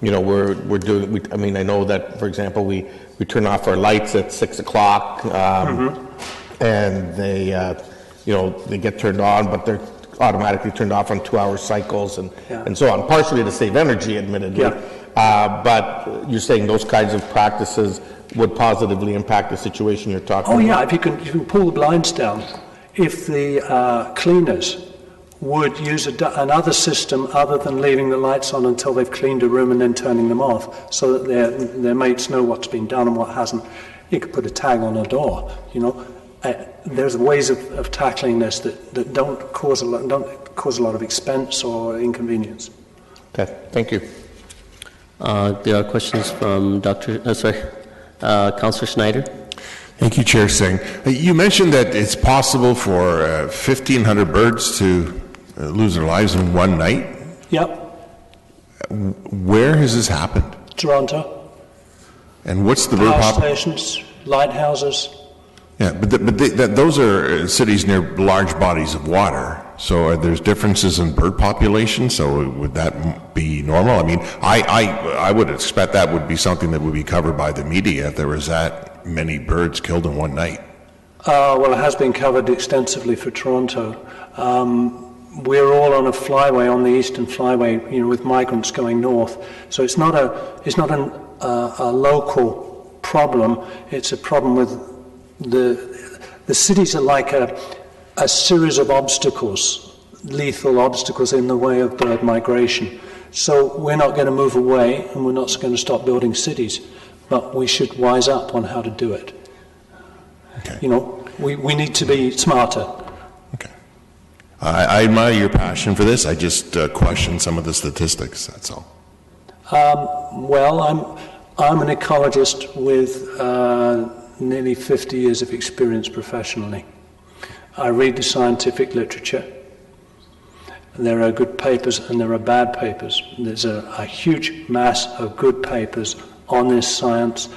you know, we're doing, I mean, I know that, for example, we turn off our lights at 6 o'clock, and they, you know, they get turned on, but they're automatically turned off on 2-hour cycles and so on, partially to save energy, admittedly. Yeah. But you're saying those kinds of practices would positively impact the situation you're talking about? Oh yeah, if you can pull the blinds down, if the cleaners would use another system other than leaving the lights on until they've cleaned a room and then turning them off, so that their mates know what's been done and what hasn't. You could put a tag on a door, you know. There's ways of tackling this that don't cause a lot of expense or inconvenience. Okay, thank you. There are questions from Councillor Schneider. Thank you, Chair Singh. You mentioned that it's possible for 1,500 birds to lose their lives in one night. Yep. Where has this happened? Toronto. And what's the bird power stations, lighthouses. Yeah, but those are cities near large bodies of water. So are there differences in bird population? So would that be normal? I mean, I would expect that would be something that would be covered by the media if there was that many birds killed in one night. Well, it has been covered extensively for Toronto. We're all on a flyway, on the Eastern Flyway, with migrants going north. So it's not a local problem. It's a problem with the cities are like a series of obstacles, lethal obstacles in the way of bird migration. So we're not going to move away, and we're not going to stop building cities, but we should wise up on how to do it. Okay. We need to be smarter. Okay. I admire your passion for this. I just question some of the statistics, that's all. Well, I'm an ecologist with nearly 50 years of experience professionally. I read the scientific literature. There are good papers and there are bad papers. There's a huge mass of good papers on this science.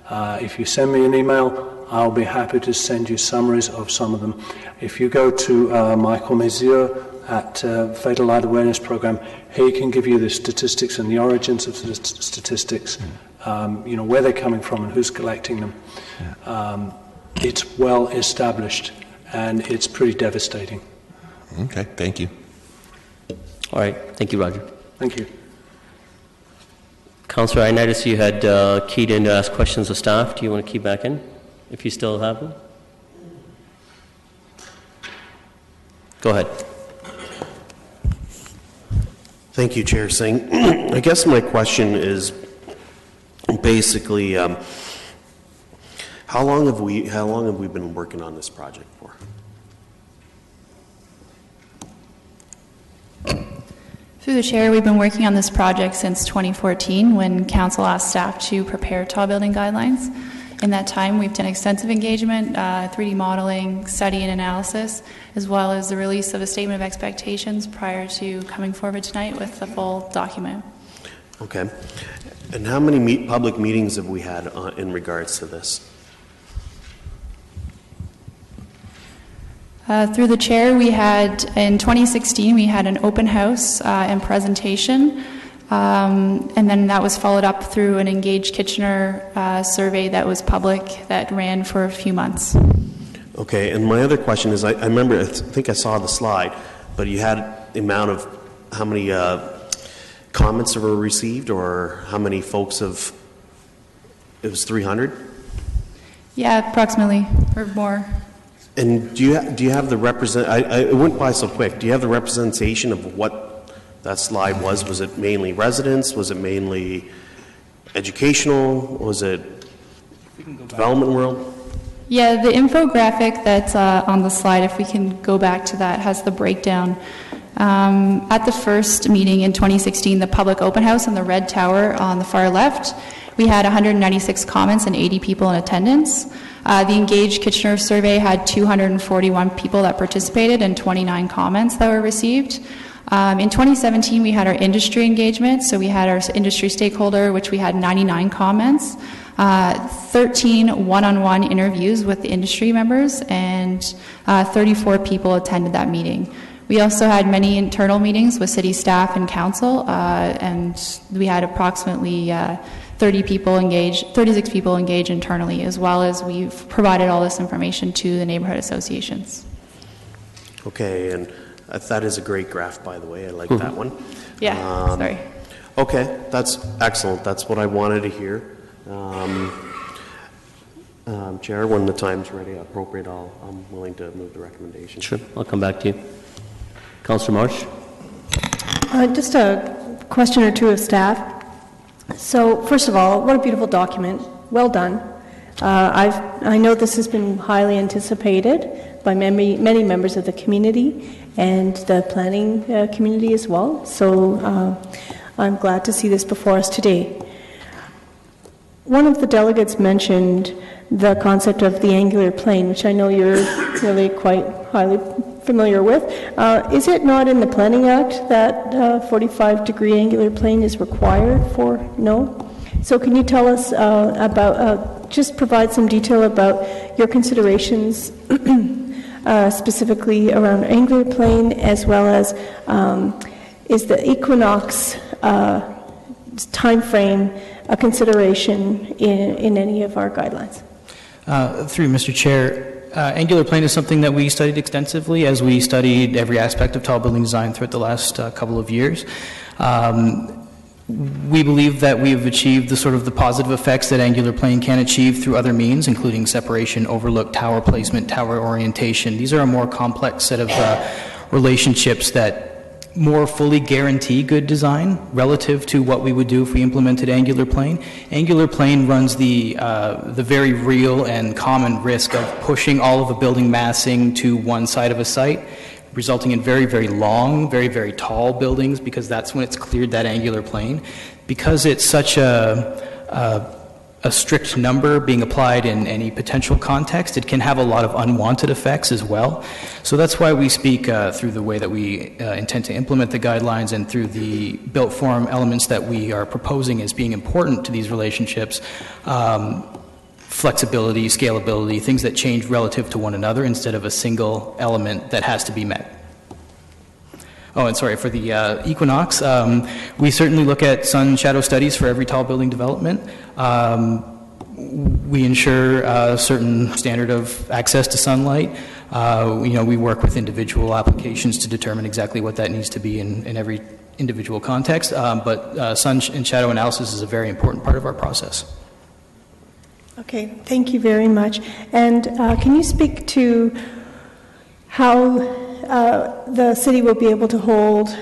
If you send me an email, I'll be happy to send you summaries of some of them. If you go to Michael Messier at Fatal Light Awareness Program, he can give you the statistics and the origins of the statistics, where they're coming from and who's collecting them. It's well established and it's pretty devastating. Okay, thank you. All right, thank you, Roger. Thank you. Councillor, I noticed you had keyed in to ask questions of staff. Do you want to key back in, if you still have them? Go ahead. Thank you, Chair Singh. I guess my question is basically, how long have we been working on this project for? Through the chair, we've been working on this project since 2014 when council asked staff to prepare tall building guidelines. In that time, we've done extensive engagement, 3D modeling, study and analysis, as well as the release of a statement of expectations prior to coming forward tonight with the full document. Okay. And how many public meetings have we had in regards to this? Through the chair, we had, in 2016, we had an open house and presentation, and then that was followed up through an Engage Kitchener survey that was public that ran for a few months. Okay, and my other question is, I remember, I think I saw the slide, but you had the amount of how many comments that were received, or how many folks have, it was 300? Yeah, approximately, or more. And do you have the it went by so quick. Do you have the representation of what that slide was? Was it mainly residents? Was it mainly educational? Was it development world? Yeah, the infographic that's on the slide, if we can go back to that, has the breakdown. At the first meeting in 2016, the public open house on the Red Tower on the far left, we had 196 comments and 80 people in attendance. The Engage Kitchener survey had 241 people that participated and 29 comments that were received. In 2017, we had our industry engagement, so we had our industry stakeholder, which we had 99 comments, 13 one-on-one interviews with the industry members, and 34 people attended that meeting. We also had many internal meetings with city staff and council, and we had approximately 36 people engaged internally, as well as we've provided all this information to the neighborhood associations. Okay, and that is a great graph, by the way. I like that one. Yeah, sorry. Okay, that's excellent. That's what I wanted to hear. Chair, when the time's ready, appropriate, I'm willing to move the recommendation. Sure, I'll come back to you. Councillor Marsh? Just a question or two of staff. So, first of all, what a beautiful document. Well done. I know this has been highly anticipated by many members of the community and the planning community as well. So I'm glad to see this before us today. One of the delegates mentioned the concept of the angular plane, which I know you're really quite highly familiar with. Is it not in the Planning Act that 45-degree angular plane is required for? No? So can you tell us about just provide some detail about your considerations, specifically around Angular Plane, as well as is the equinox timeframe a consideration in any of our guidelines? Through Mr. Chair, Angular Plane is something that we studied extensively as we studied every aspect of tall building design throughout the last couple of years. We believe that we've achieved the positive effects that Angular Plane can achieve through other means, including separation, overlook, tower placement, tower orientation. These are a more complex set of relationships that more fully guarantee good design relative to what we would do if we implemented Angular Plane. Angular Plane runs the very real and common risk of pushing all of the building massing to one side of a site, resulting in very, very long, very, very tall buildings, because that's when it's cleared that Angular Plane. Because it's such a strict number being applied in any potential context, it can have a lot of unwanted effects as well. So that's why we speak through the way that we intend to implement the guidelines and through the built form elements that we are proposing as being important to these relationships. Flexibility, scalability, things that change relative to one another instead of a single element that has to be met. Oh, and sorry, for the equinox, we certainly look at sun shadow studies for every tall building development. We ensure a certain standard of access to sunlight. We work with individual applications to determine exactly what that needs to be in every individual context, but sun and shadow analysis is a very important part of our process. Okay, thank you very much. And can you speak to how the city will be able to hold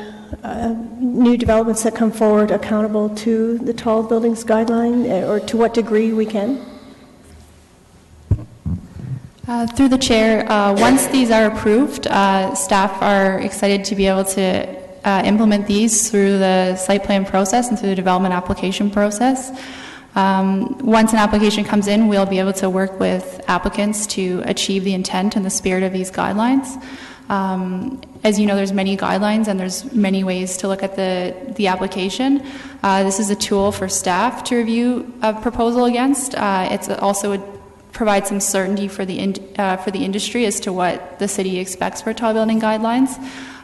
new developments that come forward accountable to the tall buildings guideline, or to what degree we can? Through the chair, once these are approved, staff are excited to be able to implement these through the site plan process and through the development application process. Once an application comes in, we'll be able to work with applicants to achieve the intent and the spirit of these guidelines. As you know, there's many guidelines and there's many ways to look at the application. This is a tool for staff to review a proposal against. It's also provide some certainty for the industry as to what the city expects for tall building guidelines.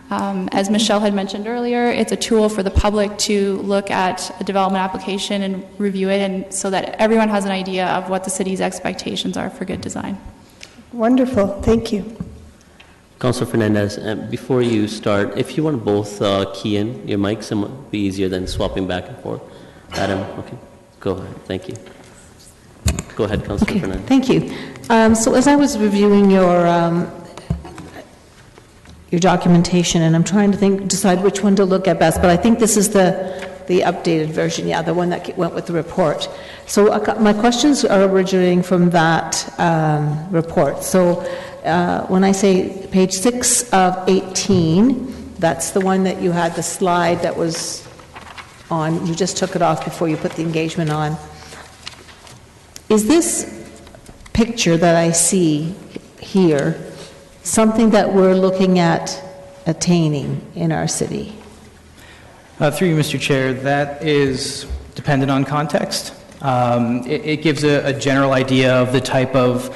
As Michelle had mentioned earlier, it's a tool for the public to look at a development application and review it, and so that everyone has an idea of what the city's expectations are for good design. Wonderful, thank you. Councilor Fernandez, before you start, if you want to both key in your mics, it might be easier than swapping back and forth. Adam, okay, go ahead, thank you. Go ahead, Councilor Fernandez. Thank you. So as I was reviewing your documentation, and I'm trying to decide which one to look at best, but I think this is the updated version, the one that went with the report. So my questions are originating from that report. So when I say page 6 of 18, that's the one that you had the slide that was on, you just took it off before you put the engagement on. Is this picture that I see here something that we're looking at attaining in our city? Through you, Mr. Chair, that is dependent on context. It gives a general idea of the type of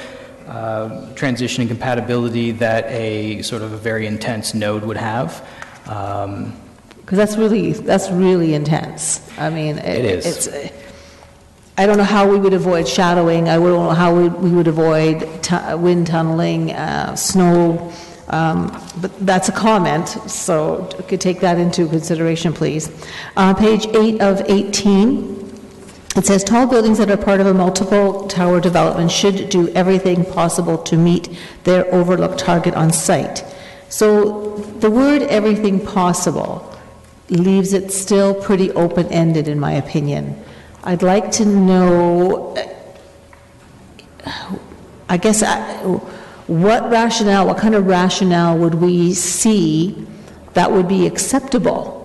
transition and compatibility that a sort of a very intense node would have. Because that's really intense. I mean, it is. I don't know how we would avoid shadowing. I don't know how we would avoid wind tunneling, snow. But that's a comment, so you could take that into consideration, please. Page 8 of 18, it says, tall buildings that are part of a multiple tower development should do everything possible to meet their overlook target on site. So the word everything possible leaves it still pretty open-ended, in my opinion. I'd like to know, I guess, what kind of rationale would we see that would be acceptable?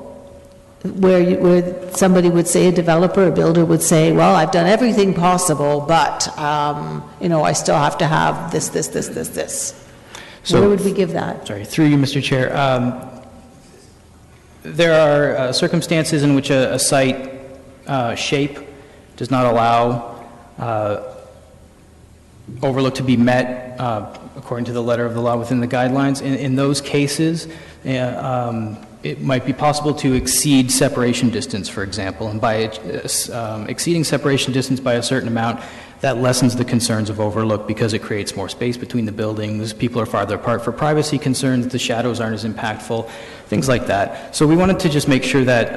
Where somebody would say, a developer, a builder would say, well, I've done everything possible, but, I still have to have this. So, where would we give that? Sorry, through you, Mr. Chair. There are circumstances in which a site shape does not allow overlook to be met according to the letter of the law within the guidelines. In those cases, it might be possible to exceed separation distance, for example, and by exceeding separation distance by a certain amount, that lessens the concerns of overlook because it creates more space between the buildings, people are farther apart for privacy concerns, the shadows aren't as impactful, things like that. So we wanted to just make sure that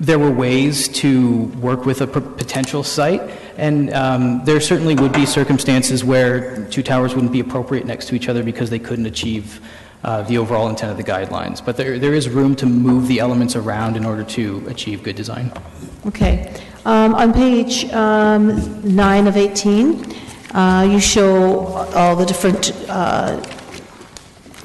there were ways to work with a potential site, and there certainly would be circumstances where two towers wouldn't be appropriate next to each other because they couldn't achieve the overall intent of the guidelines. But there is room to move the elements around in order to achieve good design. Okay. On page 9 of 18, you show all the different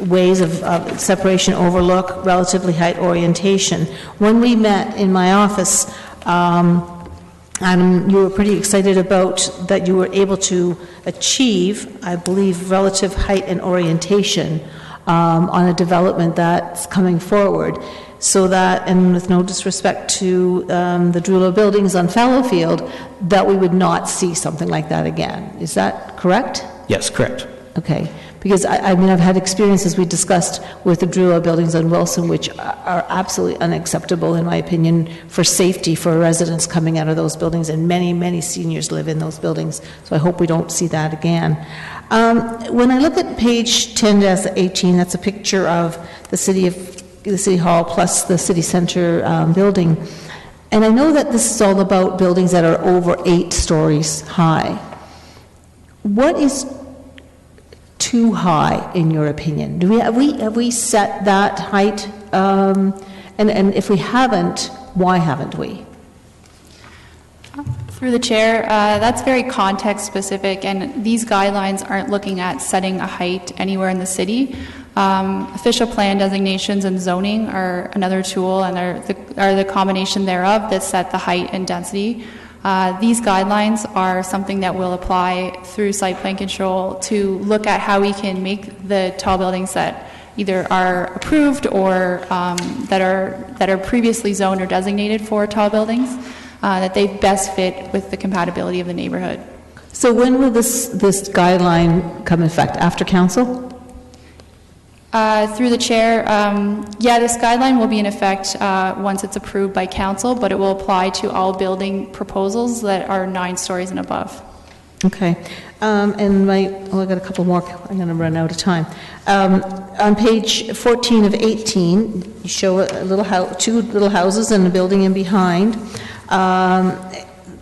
ways of separation, overlook, relatively height, orientation. When we met in my office, and you were pretty excited about that you were able to achieve, I believe, relative height and orientation on a development that's coming forward. So that, and with no disrespect to the Drulo buildings on Fallowfield, that we would not see something like that again. Is that correct? Yes, correct. Okay. Because, I mean, I've had experiences we discussed with the Drulo buildings on Wilson, which are absolutely unacceptable, in my opinion, for safety for residents coming out of those buildings, and many, many seniors live in those buildings. So I hope we don't see that again. When I look at page 10-18, that's a picture of the City Hall plus the City Center building. And I know that this is all about buildings that are over 8 stories high. What is too high, in your opinion? Have we set that height? And if we haven't, why haven't we? Through the chair, that's very context specific, and these guidelines aren't looking at setting a height anywhere in the city. Official plan designations and zoning are another tool, and are the combination thereof that set the height and density. These guidelines are something that will apply through site plan control to look at how we can make the tall buildings that either are approved or that are previously zoned or designated for tall buildings, that they best fit with the compatibility of the neighborhood. So when will this guideline come in effect? After council? Through the chair, this guideline will be in effect once it's approved by council, but it will apply to all building proposals that are 9 stories and above. Okay. And I got a couple more. I'm going to run out of time. On page 14 of 18, you show a little 2 little houses and a building in behind.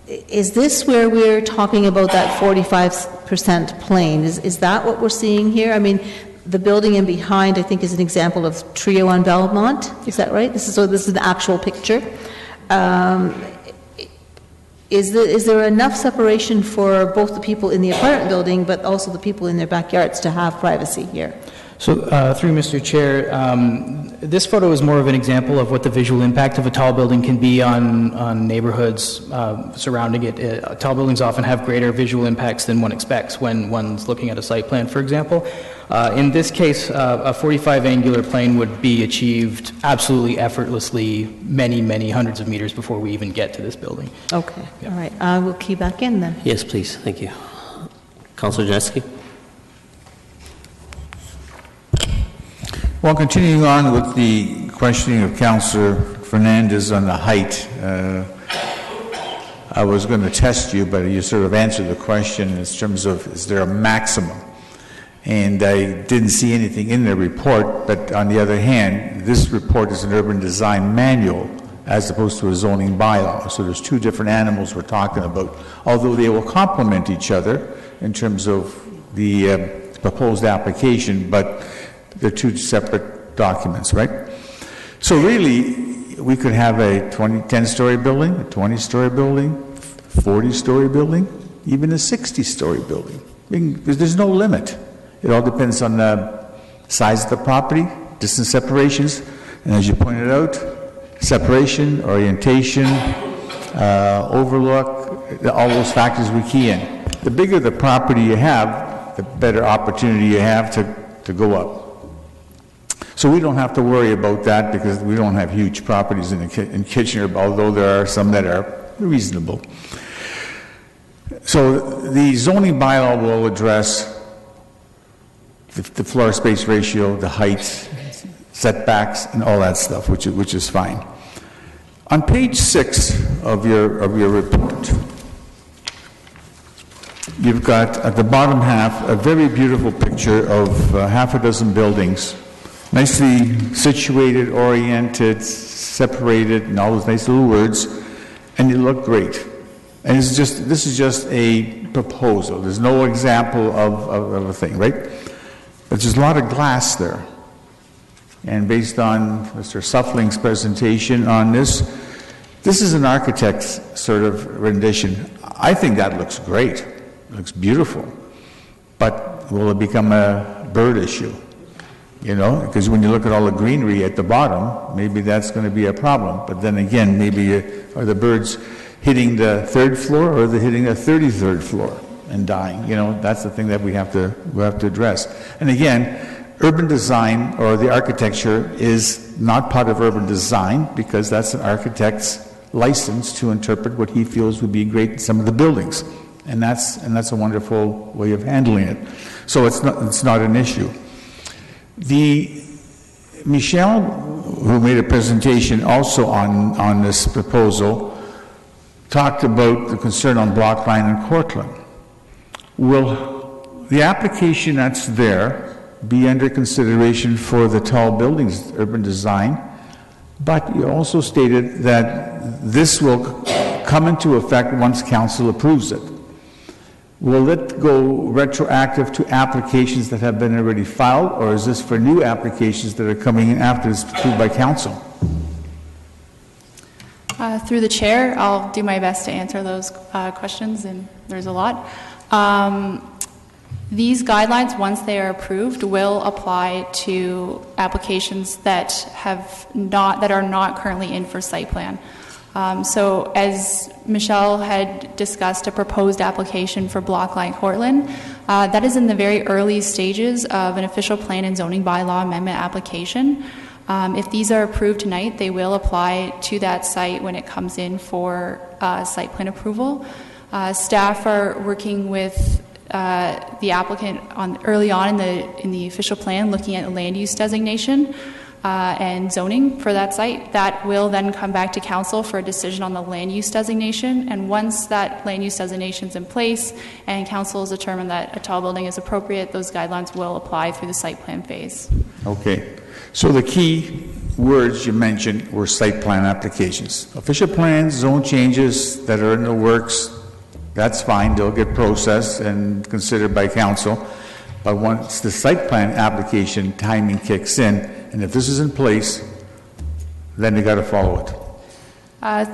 Is this where we're talking about that 45% plane? Is that what we're seeing here? I mean, the building in behind, I think, is an example of Trio on Belmont. Is that right? This is an actual picture. Is there enough separation for both the people in the apartment building, but also the people in their backyards to have privacy here? So, through Mr. Chair, this photo is more of an example of what the visual impact of a tall building can be on neighborhoods surrounding it. Tall buildings often have greater visual impacts than one expects when one's looking at a site plan, for example. In this case, a 45 angular plane would be achieved absolutely effortlessly many, many hundreds of meters before we even get to this building. Okay, yeah. All right. I will key back in then. Yes, please. Thank you. Councillor Janeski. Well, continuing on with the questioning of Councillor Fernandez on the height, I was going to test you, but you sort of answered the question in terms of, is there a maximum? And I didn't see anything in the report, but on the other hand, this report is an urban design manual as opposed to a zoning bylaw. So there's 2 different animals we're talking about, although they will complement each other in terms of the proposed application, but they're 2 separate documents, right? So really, we could have a 10-story building, a 20-story building, 40-story building, even a 60-story building. There's no limit. It all depends on the size of the property, distance separations, and as you pointed out, separation, orientation, overlook, all those factors we key in. The bigger the property you have, the better opportunity you have to go up. So we don't have to worry about that because we don't have huge properties in Kitchener, although there are some that are reasonable. So the zoning bylaw will address the floor space ratio, the height, setbacks, and all that stuff, which is fine. On page 6 of your report, you've got at the bottom half a very beautiful picture of half a dozen buildings, nicely situated, oriented, separated, and all those nice little words, and they look great. And this is just a proposal. There's no example of a thing, right? But there's a lot of glass there. And based on Mr. Suffling's presentation on this is an architect's sort of rendition. I think that looks great. It looks beautiful. But will it become a bird issue? You know, because when you look at all the greenery at the bottom, maybe that's going to be a problem. But then again, maybe are the birds hitting the 3rd floor or are they hitting the 33rd floor and dying? You know, that's the thing that we have to address. And again, urban design or the architecture is not part of urban design because that's an architect's license to interpret what he feels would be great in some of the buildings. And that's a wonderful way of handling it. So it's not an issue. Michelle, who made a presentation also on this proposal, talked about the concern on Blockline and Cortland. Will the application that's there be under consideration for the tall buildings urban design? But you also stated that this will come into effect once council approves it. Will it go retroactive to applications that have been already filed, or is this for new applications that are coming in after it's approved by council? Through the chair, I'll do my best to answer those questions, and there's a lot. These guidelines, once they are approved, will apply to applications that are not currently in for site plan. So as Michelle had discussed, a proposed application for Blockline Cortland, that is in the very early stages of an official plan and zoning bylaw amendment application. If these are approved tonight, they will apply to that site when it comes in for site plan approval. Staff are working with the applicant early on in the official plan, looking at land use designation and zoning for that site. That will then come back to council for a decision on the land use designation. And once that land use designation is in place and council has determined that a tall building is appropriate, those guidelines will apply through the site plan phase. Okay. So the key words you mentioned were site plan applications. Official plans, zone changes that are in the works, that's fine. They'll get processed and considered by council. But once the site plan application timing kicks in, and if this is in place, then they got to follow it.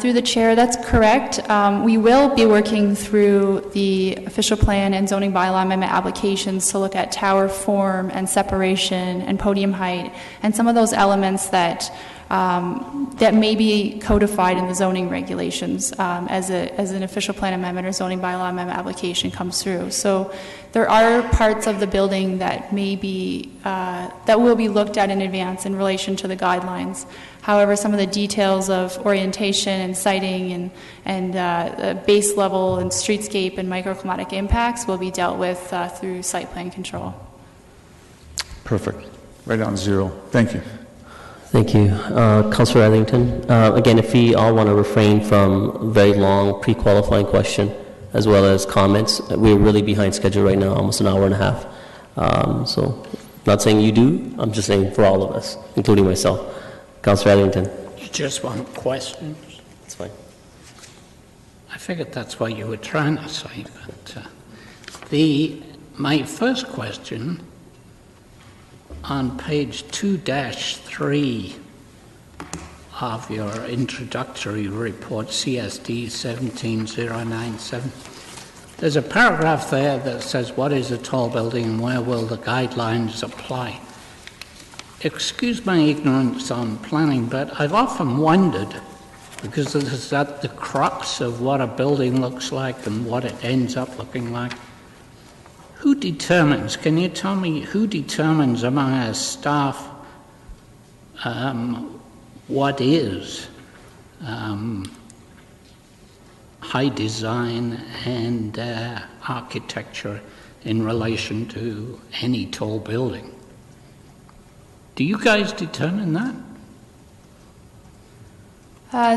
Through the chair, that's correct. We will be working through the official plan and zoning bylaw amendment applications to look at tower form and separation and podium height and some of those elements that may be codified in the zoning regulations as an official plan amendment or zoning bylaw amendment application comes through. So there are parts of the building that may be that will be looked at in advance in relation to the guidelines. However, some of the details of orientation and siting and base level and streetscape and microclimatic impacts will be dealt with through site plan control. Perfect. Right on zero. Thank you. Thank you. Councillor Arlington, again, if we all want to refrain from very long pre-qualifying question as well as comments, we're really behind schedule right now, almost an hour and a half. So, not saying you do, I'm just saying for all of us, including myself. Councillor Arlington. You just want questions? That's fine. I figured that's what you were trying to say, but my first question on page 2-3 of your introductory report, CSD 17097, there's a paragraph there that says, what is a tall building and where will the guidelines apply? Excuse my ignorance on planning, but I've often wondered, because it's at the crux of what a building looks like and what it ends up looking like. Who determines, can you tell me who determines among our staff what is high design and architecture in relation to any tall building. Do you guys determine that?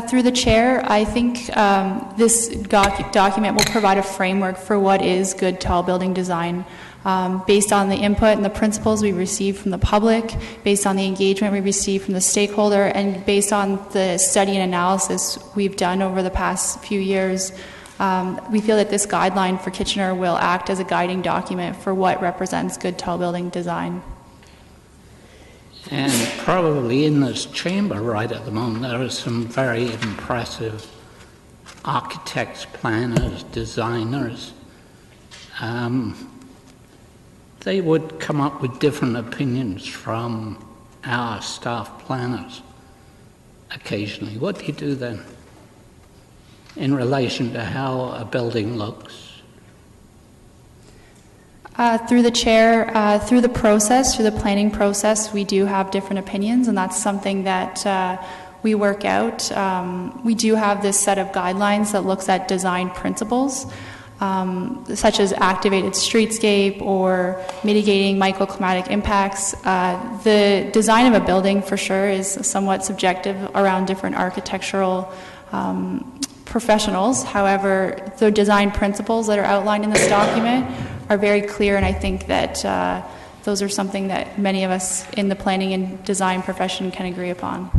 Through the chair, I think this document will provide a framework for what is good tall building design. Based on the input and the principles we received from the public, based on the engagement we received from the stakeholder, and based on the study and analysis we've done over the past few years, we feel that this guideline for Kitchener will act as a guiding document for what represents good tall building design. And probably in this chamber right at the moment, there are some very impressive architects, planners, designers. They would come up with different opinions from our staff planners occasionally. What do you do then in relation to how a building looks? Through the chair, through the planning process, we do have different opinions, and that's something that we work out. We do have this set of guidelines that looks at design principles, such as activated streetscape or mitigating microclimatic impacts. The design of a building, for sure, is somewhat subjective around different architectural professionals. However, the design principles that are outlined in this document are very clear, and I think that those are something that many of us in the planning and design profession can agree upon.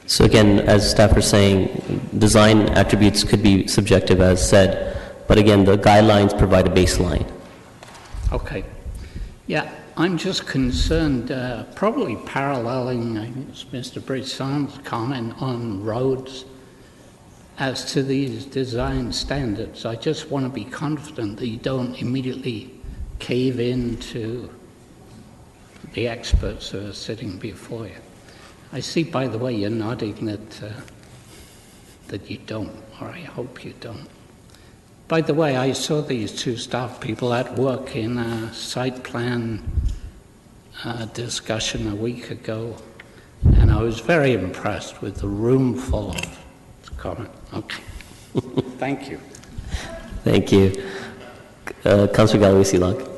So again, as staff are saying, design attributes could be subjective as said, but again, the guidelines provide a baseline. Okay. Yeah, I'm just concerned, probably paralleling Mr. Brisson's comment on roads as to these design standards. I just want to be confident that you don't immediately cave into the experts who are sitting before you. I see, by the way, you're nodding that you don't, or I hope you don't. By the way, I saw these two staff people at work in a site plan discussion a week ago, and I was very impressed with the room full of comment. Okay. Thank you. Thank you. Councillor Galway-Seelock.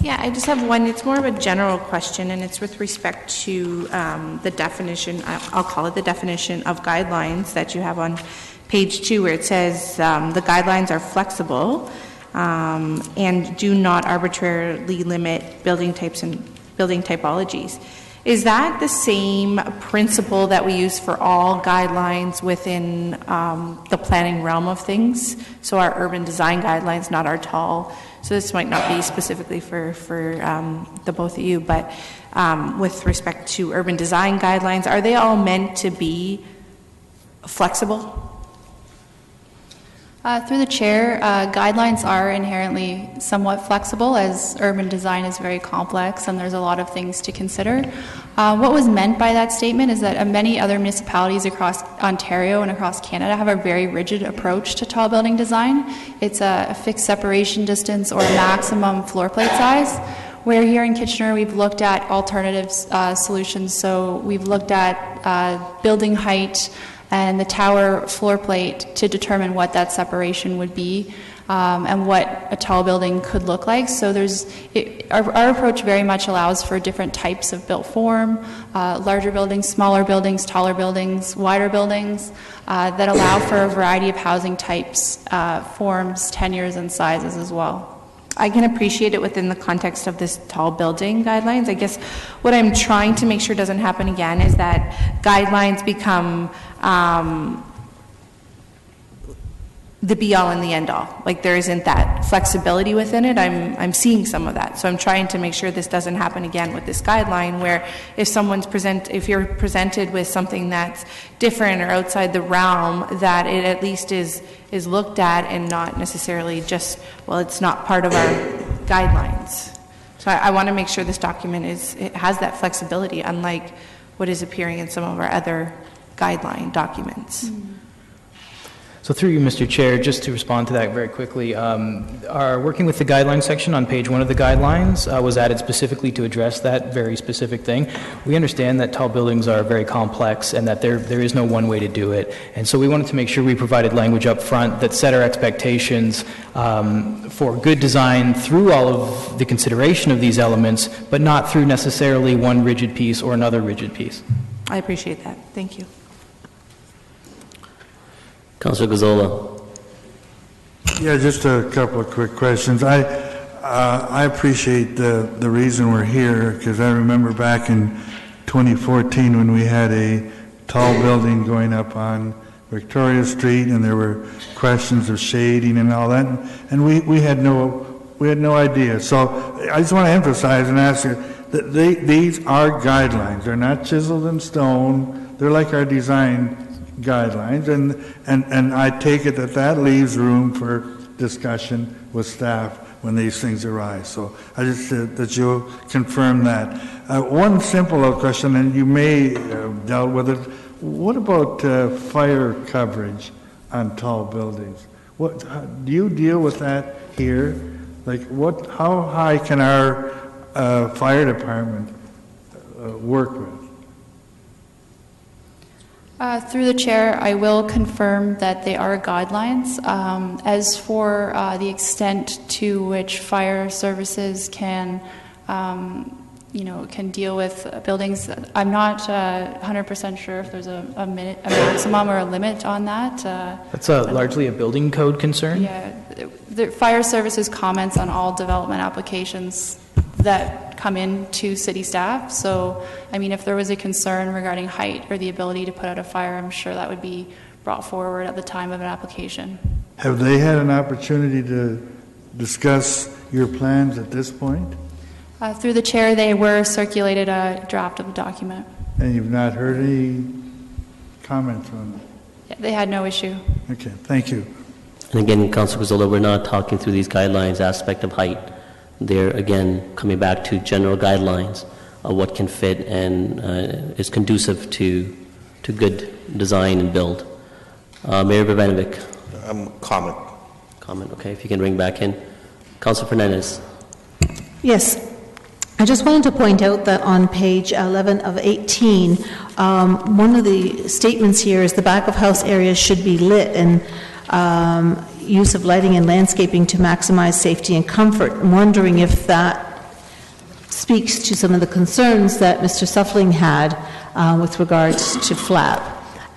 Yeah, I just have one. It's more of a general question, and it's with respect to the definition, I'll call it the definition of guidelines that you have on page 2, where it says the guidelines are flexible and do not arbitrarily limit building types and building typologies. Is that the same principle that we use for all guidelines within the planning realm of things? So our urban design guidelines, not our tall. So this might not be specifically for the both of you, but with respect to urban design guidelines, are they all meant to be flexible? Through the chair, guidelines are inherently somewhat flexible, as urban design is very complex and there's a lot of things to consider. What was meant by that statement is that many other municipalities across Ontario and across Canada have a very rigid approach to tall building design. It's a fixed separation distance or a maximum floor plate size, where here in Kitchener we've looked at alternative solutions. So we've looked at building height and the tower floor plate to determine what that separation would be and what a tall building could look like. So our approach very much allows for different types of built form, larger buildings, smaller buildings, taller buildings, wider buildings that allow for a variety of housing types, forms, tenures, and sizes as well. I can appreciate it within the context of this tall building guidelines. I guess what I'm trying to make sure doesn't happen again is that guidelines become the be-all and the end-all. Like there isn't that flexibility within it. I'm seeing some of that. So I'm trying to make sure this doesn't happen again with this guideline, where if you're presented with something that's different or outside the realm, that it at least is looked at and not necessarily just, well, it's not part of our guidelines. So I want to make sure this document it has that flexibility, unlike what is appearing in some of our other guideline documents. So through you, Mr. Chair, just to respond to that very quickly, our working with the guidelines section on page 1 of the guidelines was added specifically to address that very specific thing. We understand that tall buildings are very complex and that there is no one way to do it. And so we wanted to make sure we provided language up front that set our expectations for good design through all of the consideration of these elements, but not through necessarily one rigid piece or another rigid piece. I appreciate that. Thank you. Councillor Gazzola. Yeah, just a couple of quick questions. I appreciate the reason we're here, because I remember back in 2014 when we had a tall building going up on Victoria Street, and there were questions of shading and all that, and we had no idea. So I just want to emphasize and ask you that these are guidelines. They're not chiseled in stone. They're like our design guidelines, and I take it that leaves room for discussion with staff when these things arise. So I just that you'll confirm that. One simple question, and you may have dealt with it. What about fire coverage on tall buildings? Do you deal with that here? Like, how high can our fire department work with? Through the chair, I will confirm that they are guidelines. As for the extent to which fire services can, can deal with buildings, I'm not 100% sure if there's a maximum or a limit on that. That's largely a building code concern? Yeah. The fire services comments on all development applications that come in to city staff. So, I mean, if there was a concern regarding height or the ability to put out a fire, I'm sure that would be brought forward at the time of an application. Have they had an opportunity to discuss your plans at this point? Through the chair, they were circulated a draft of the document. And you've not heard any comments on it? Yeah, they had no issue. Okay, thank you. And again, Councillor Gazzola, we're not talking through these guidelines aspect of height. They're, again, coming back to general guidelines of what can fit and is conducive to good design and build. Mayor Brbanovic. Comment. Comment, okay, if you can ring back in. Councillor Fernandez. Yes. I just wanted to point out that on page 11 of 18, one of the statements here is the back of house areas should be lit, and use of lighting and landscaping to maximize safety and comfort. I'm wondering if that speaks to some of the concerns that Mr. Suffling had with regards to FLAP.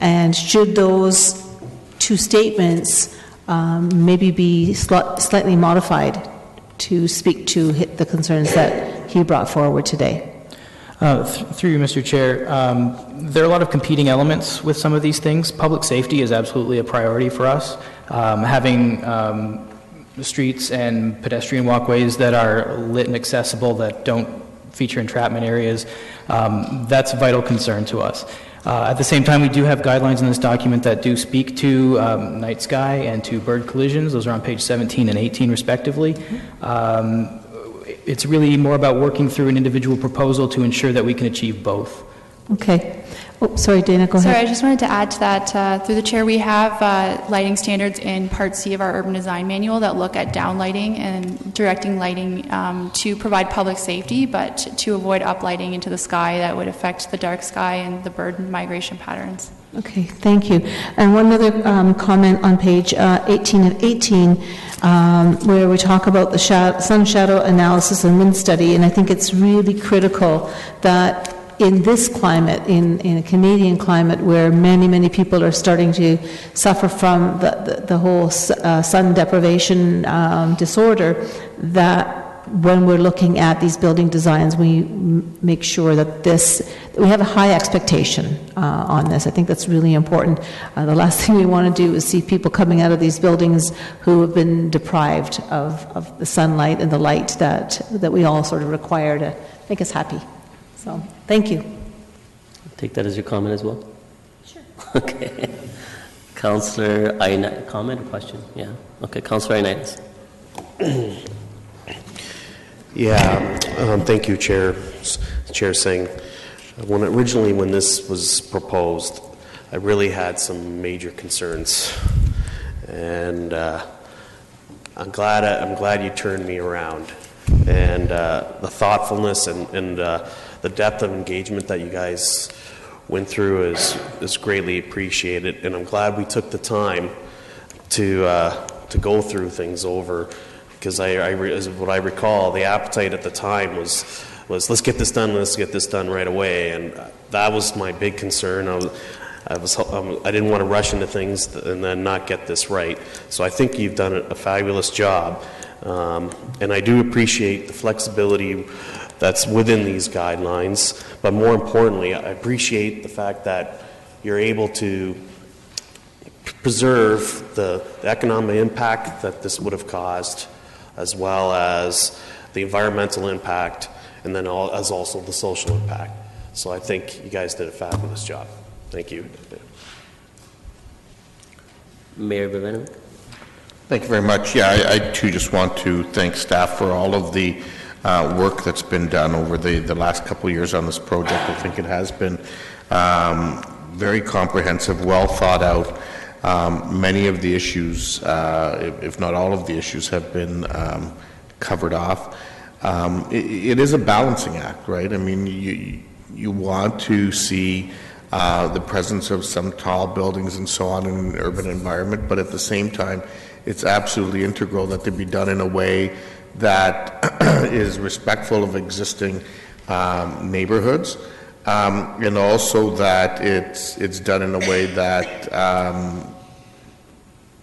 And should those two statements maybe be slightly modified to speak to the concerns that he brought forward today? Through you, Mr. Chair, there are a lot of competing elements with some of these things. Public safety is absolutely a priority for us. Having streets and pedestrian walkways that are lit and accessible, that don't feature entrapment areas, that's a vital concern to us. At the same time, we do have guidelines in this document that do speak to night sky and to bird collisions. Those are on page 17 and 18 respectively. It's really more about working through an individual proposal to ensure that we can achieve both. Okay. Oh, sorry, Dana, go ahead. Sorry, I just wanted to add to that. Through the chair, we have lighting standards in Part C of our urban design manual that look at downlighting and directing lighting to provide public safety, but to avoid uplighting into the sky that would affect the dark sky and the bird migration patterns. Okay, thank you. And one other comment on page 18 of 18, where we talk about the sun shadow analysis and wind study, and I think it's really critical that in this climate, in a Canadian climate where many people are starting to suffer from the whole sun deprivation disorder, that when we're looking at these building designs, we make sure that we have a high expectation on this. I think that's really important. The last thing we want to do is see people coming out of these buildings who have been deprived of the sunlight and the light that we all sort of require to make us happy. So, thank you. Take that as your comment as well? Sure. Okay. Councillor Ioannidis, comment or question? Yeah. Okay, Councillor Ioannidis. Thank you, Chair. Chair Singh. When this was proposed, I really had some major concerns. And I'm glad you turned me around. And the thoughtfulness and the depth of engagement that you guys went through is greatly appreciated. And I'm glad we took the time to go through things over, because as what I recall, the appetite at the time was let's get this done right away. And that was my big concern. I didn't want to rush into things and then not get this right. So I think you've done a fabulous job. And I do appreciate the flexibility that's within these guidelines. But more importantly, I appreciate the fact that you're able to preserve the economic impact that this would have caused, as well as the environmental impact, and then as also the social impact. So I think you guys did a fabulous job. Thank you. Mayor Beveno. Thank you very much. Yeah, I too just want to thank staff for all of the work that's been done over the last couple of years on this project. I think it has been very comprehensive, well thought out. Many of the issues, if not all of the issues, have been covered off. It is a balancing act, right? I mean, you want to see the presence of some tall buildings and so on in an urban environment, but at the same time, it's absolutely integral that they be done in a way that is respectful of existing neighborhoods, and also that it's done in a way that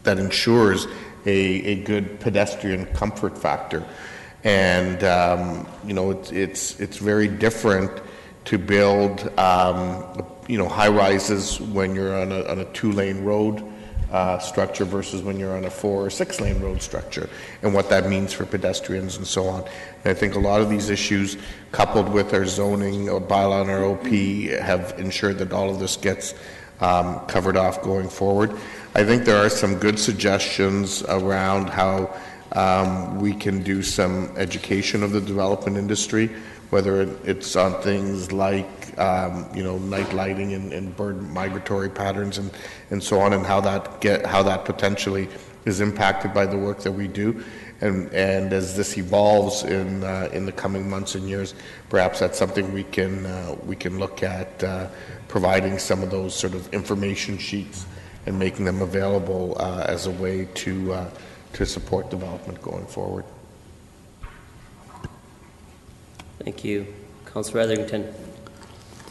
that ensures a good pedestrian comfort factor. And you know, it's very different to build high rises when you're on a 2-lane road structure versus when you're on a 4 or 6 lane road structure, and what that means for pedestrians and so on. And I think a lot of these issues, coupled with our zoning or bylaw and our OP, have ensured that all of this gets covered off going forward. I think there are some good suggestions around how we can do some education of the development industry, whether it's on things like night lighting and bird migratory patterns and so on, and how that potentially is impacted by the work that we do. And as this evolves in the coming months and years, perhaps that's something we can look at providing some of those sort of information sheets and making them available as a way to support development going forward. Thank you. Councillor Etherington.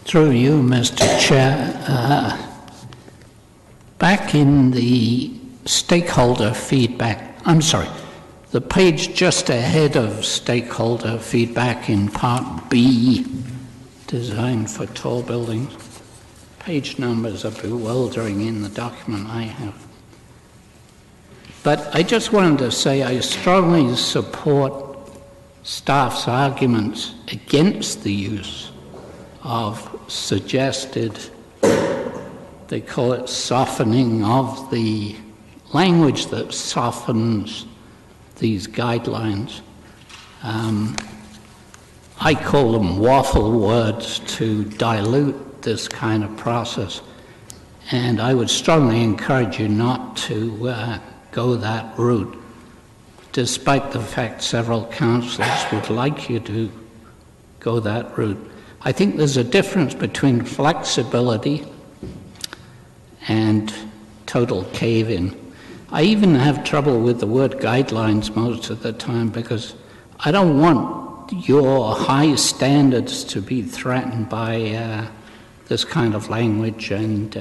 Through you, Mr. Chair, back in the stakeholder feedback, the page just ahead of stakeholder feedback in Part B, Design for Tall Buildings, page numbers are bewildering in the document I have. But I just wanted to say I strongly support staff's arguments against the use of suggested, they call it softening of the language that softens these guidelines. I call them waffle words to dilute this kind of process, and I would strongly encourage you not to go that route, despite the fact several councillors would like you to go that route. I think there's a difference between flexibility and total cave-in. I even have trouble with the word guidelines most of the time, because I don't want your high standards to be threatened by this kind of language and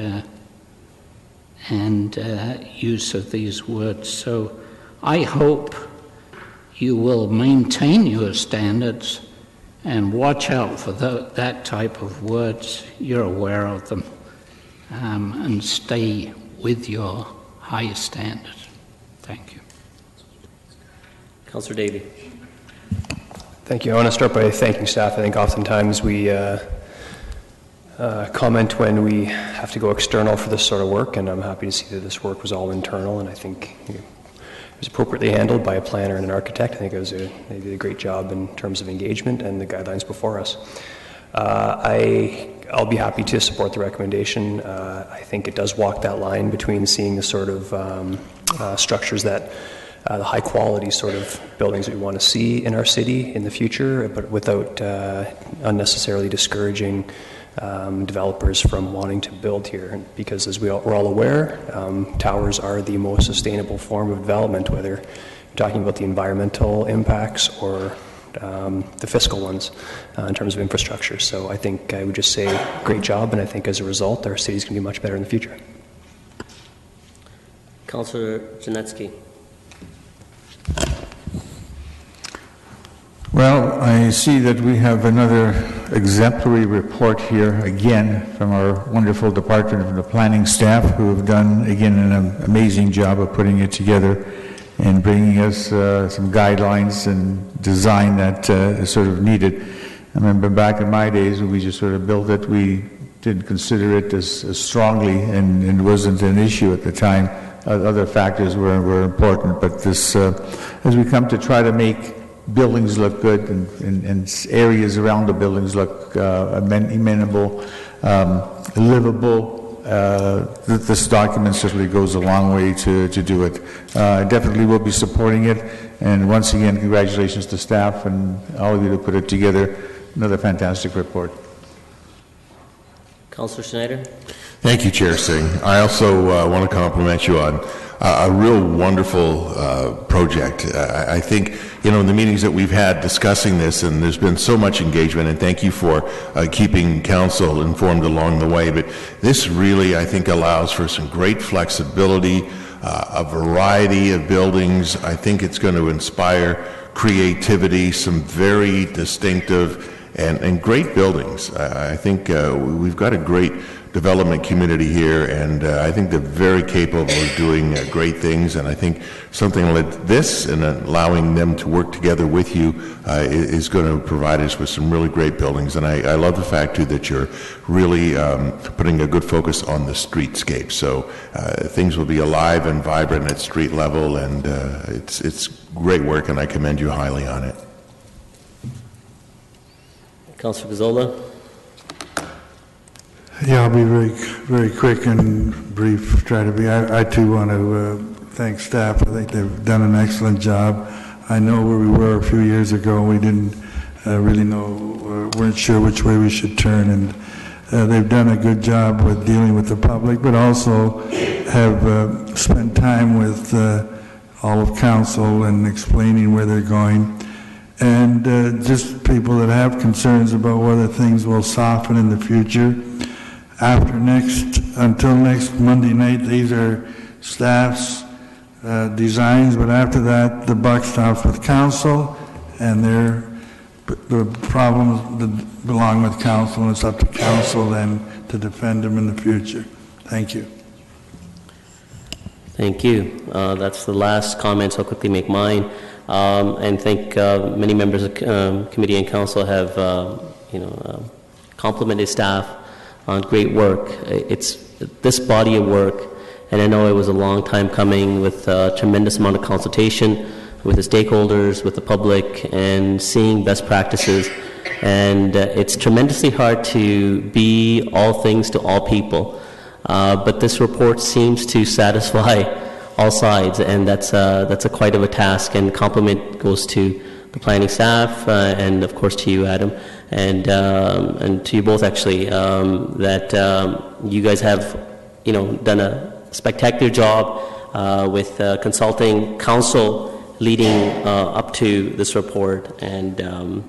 use of these words. So I hope you will maintain your standards and watch out for that type of words. You're aware of them, and stay with your high standards. Thank you. Councillor Davey. Thank you. I want to start by thanking staff. I think oftentimes we comment when we have to go external for this sort of work, and I'm happy to see that this work was all internal, and I think it was appropriately handled by a planner and an architect. I think they did a great job in terms of engagement and the guidelines before us. I'll be happy to support the recommendation. I think it does walk that line between seeing the sort of structures that the high-quality sort of buildings we want to see in our city in the future, but without unnecessarily discouraging developers from wanting to build here. And because as we're all aware, towers are the most sustainable form of development, whether you're talking about the environmental impacts or the fiscal ones in terms of infrastructure. So I think I would just say great job, and I think as a result, our city's going to be much better in the future. Councillor Janetsky. Well, I see that we have another exemplary report here again from our wonderful Department of the Planning staff, who have done again an amazing job of putting it together and bringing us some guidelines and design that is sort of needed. I remember back in my days when we just sort of built it, we didn't consider it as strongly, and it wasn't an issue at the time. Other factors were important, but this, as we come to try to make buildings look good and areas around the buildings look amenable, livable, this document certainly goes a long way to do it. I definitely will be supporting it, and once again, congratulations to staff and all of you to put it together. Another fantastic report. Councillor Schneider. Thank you, Chair Singh. I also want to compliment you on a real wonderful project. I think, in the meetings that we've had discussing this, and there's been so much engagement, and thank you for keeping council informed along the way, but this really, I think, allows for some great flexibility, a variety of buildings. I think it's going to inspire creativity, some very distinctive and great buildings. I think we've got a great development community here, and I think they're very capable of doing great things, and I think something like this and allowing them to work together with you is going to provide us with some really great buildings. And I love the fact too that you're really putting a good focus on the streetscape, so things will be alive and vibrant at street level, and it's great work, and I commend you highly on it. Councillor Gazzola. Yeah, I'll be very quick and brief. Try to be. I too want to thank staff. I think they've done an excellent job. I know where we were a few years ago. We didn't really know, weren't sure which way we should turn, and they've done a good job with dealing with the public, but also have spent time with all of council and explaining where they're going. And just people that have concerns about whether things will soften in the future. Until next Monday night, these are staff's designs, but after that, the buck stops with council, and the problems that belong with council, and it's up to council then to defend them in the future. Thank you. Thank you. That's the last comment, so I'll quickly make mine. And think many members of committee and council have, complimented staff on great work. It's this body of work, and I know it was a long time coming with a tremendous amount of consultation with the stakeholders, with the public, and seeing best practices. And it's tremendously hard to be all things to all people. But this report seems to satisfy all sides, and that's a quite of a task, and compliment goes to the planning staff and of course to you, Adam, and to you both actually, that you guys have done a spectacular job with consulting council leading up to this report. And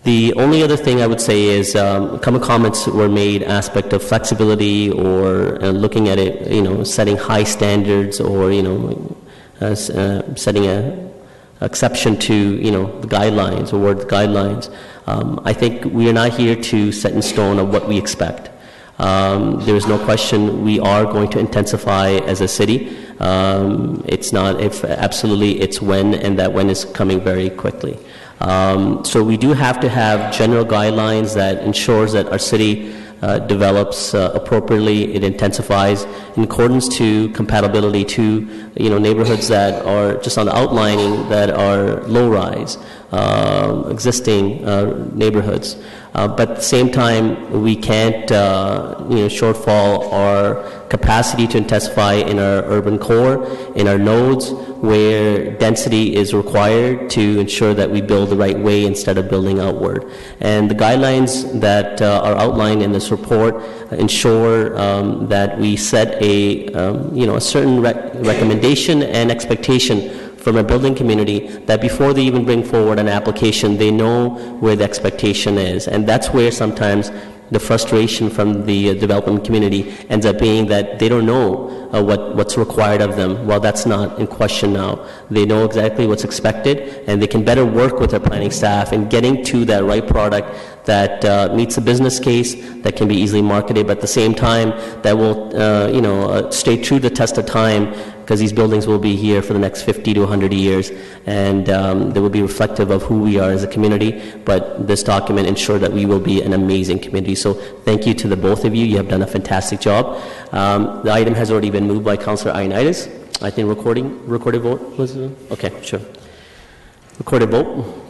the only other thing I would say is some comments were made aspect of flexibility or looking at it, setting high standards or, setting a exception to, the guidelines or word guidelines. I think we are not here to set in stone of what we expect. There is no question we are going to intensify as a city. It's not if, absolutely, it's when, and that when is coming very quickly. So we do have to have general guidelines that ensures that our city develops appropriately. It intensifies in accordance to compatibility to neighborhoods that are just on the outlining that are low-rise, existing neighborhoods. But at the same time, we can't, shortfall our capacity to intensify in our urban core, in our nodes, where density is required to ensure that we build the right way instead of building outward. And the guidelines that are outlined in this report ensure that we set a certain recommendation and expectation from a building community, that before they even bring forward an application, they know where the expectation is. And that's where sometimes the frustration from the development community ends up being, that they don't know what's required of them. Well, that's not in question now. They know exactly what's expected, and they can better work with their planning staff in getting to that right product that meets the business case, that can be easily marketed, but at the same time that will stay true to the test of time, because these buildings will be here for the next 50 to 100 years, and they will be reflective of who we are as a community. But this document ensures that we will be an amazing community. So thank you to the both of you. You have done a fantastic job. The item has already been moved by Councillor Ioannidis. I think recorded vote was okay. Sure. Recorded vote.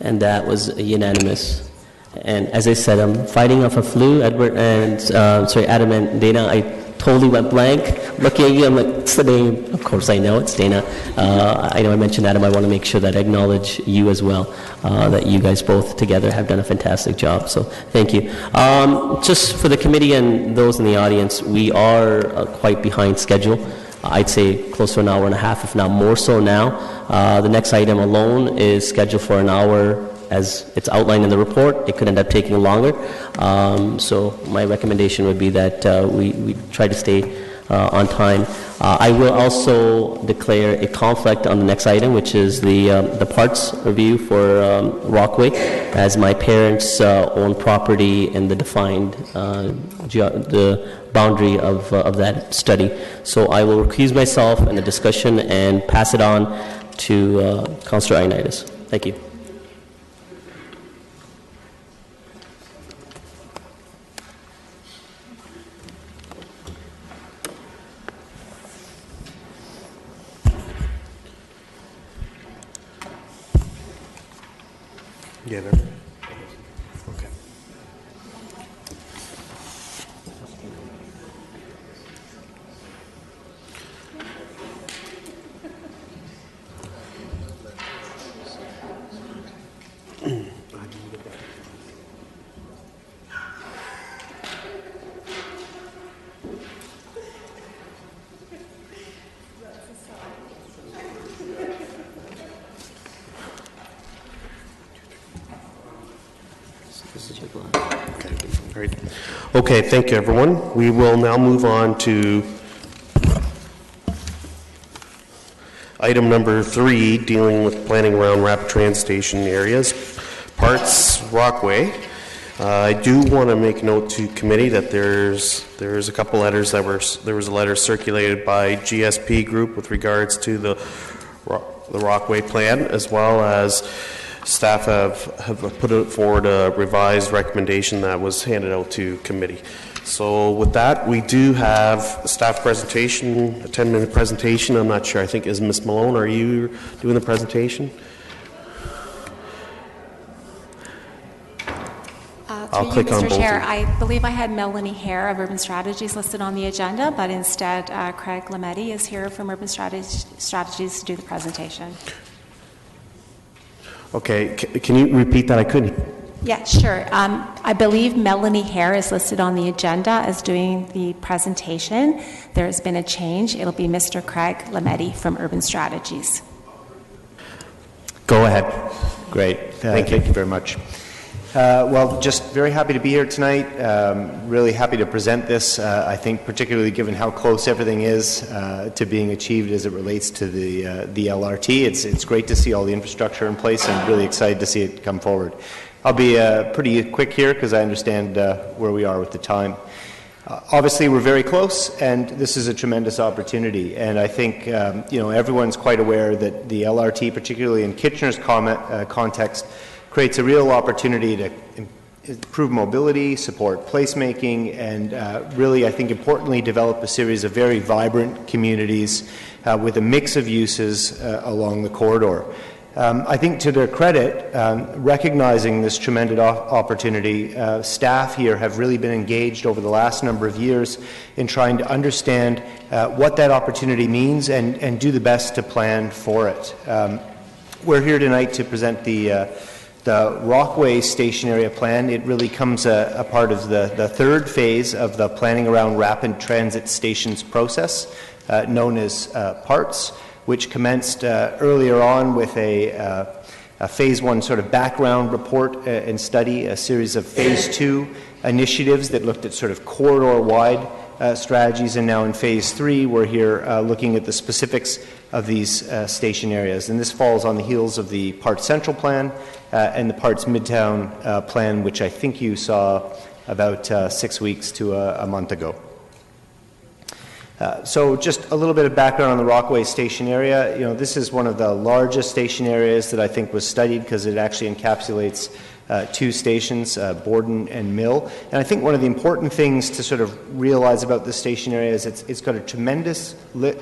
And that was unanimous. And as I said, I'm fighting off a flu. Adam and Dana, I totally went blank. Looking at you, I'm like, what's the name? Of course I know, it's Dana. I know I mentioned Adam. I want to make sure that I acknowledge you as well, that you guys both together have done a fantastic job. So thank you. Just for the committee and those in the audience, we are quite behind schedule. I'd say close to an hour and a half, if not more so now. The next item alone is scheduled for an hour, as it's outlined in the report. It could end up taking longer. So my recommendation would be that we try to stay on time. I will also declare a conflict on the next item, which is the parts review for Rockway, as my parents own property in the defined the boundary of that study. So I will recuse myself in the discussion and pass it on to Councillor Ioannidis. Thank you. Yeah, there. Okay. Okay, thank you, everyone. We will now move on to item number 3, dealing with planning around rapid transit station areas, parts Rockway. I do want to make note to committee that there's a couple letters there was a letter circulated by GSP Group with regards to the Rockway plan, as well as staff have put forward a revised recommendation that was handed out to committee. So with that, we do have a staff presentation, a 10-minute presentation. I'm not sure. I think, is Ms. Malone, are you doing the presentation? I'll click on both. Mr. Chair, I believe I had Melanie Hare of Urban Strategies listed on the agenda, but instead Craig Lametti is here from Urban Strategies to do the presentation. Okay, can you repeat that? I couldn't. Yeah, sure. I believe Melanie Hare is listed on the agenda as doing the presentation. There has been a change. It'll be Mr. Craig Lametti from Urban Strategies. Go ahead. Great. Thank you. Thank you very much. Well, just very happy to be here tonight. Really happy to present this. I think particularly given how close everything is to being achieved as it relates to the LRT, it's great to see all the infrastructure in place, and really excited to see it come forward. I'll be pretty quick here because I understand where we are with the time. Obviously, we're very close, and this is a tremendous opportunity. And I think everyone's quite aware that the LRT, particularly in Kitchener's context, creates a real opportunity to improve mobility, support placemaking, and really, I think, importantly, develop a series of very vibrant communities with a mix of uses along the corridor. I think to their credit, recognizing this tremendous opportunity, staff here have really been engaged over the last number of years in trying to understand what that opportunity means and do the best to plan for it. We're here tonight to present the Rockway Station Area Plan. It really comes a part of the third phase of the Planning Around Rapid Transit Stations process, known as PARTS, which commenced earlier on with a Phase 1 sort of background report and study, a series of Phase 2 initiatives that looked at sort of corridor-wide strategies, and now in Phase 3 we're here looking at the specifics of these station areas. And this falls on the heels of the Parts Central Plan and the Parts Midtown Plan, which I think you saw about 6 weeks to a month ago. So just a little bit of background on the Rockway Station area. This is one of the largest station areas that I think was studied because it actually encapsulates two stations, Borden and Mill. And I think one of the important things to sort of realize about this station area is it's got a tremendous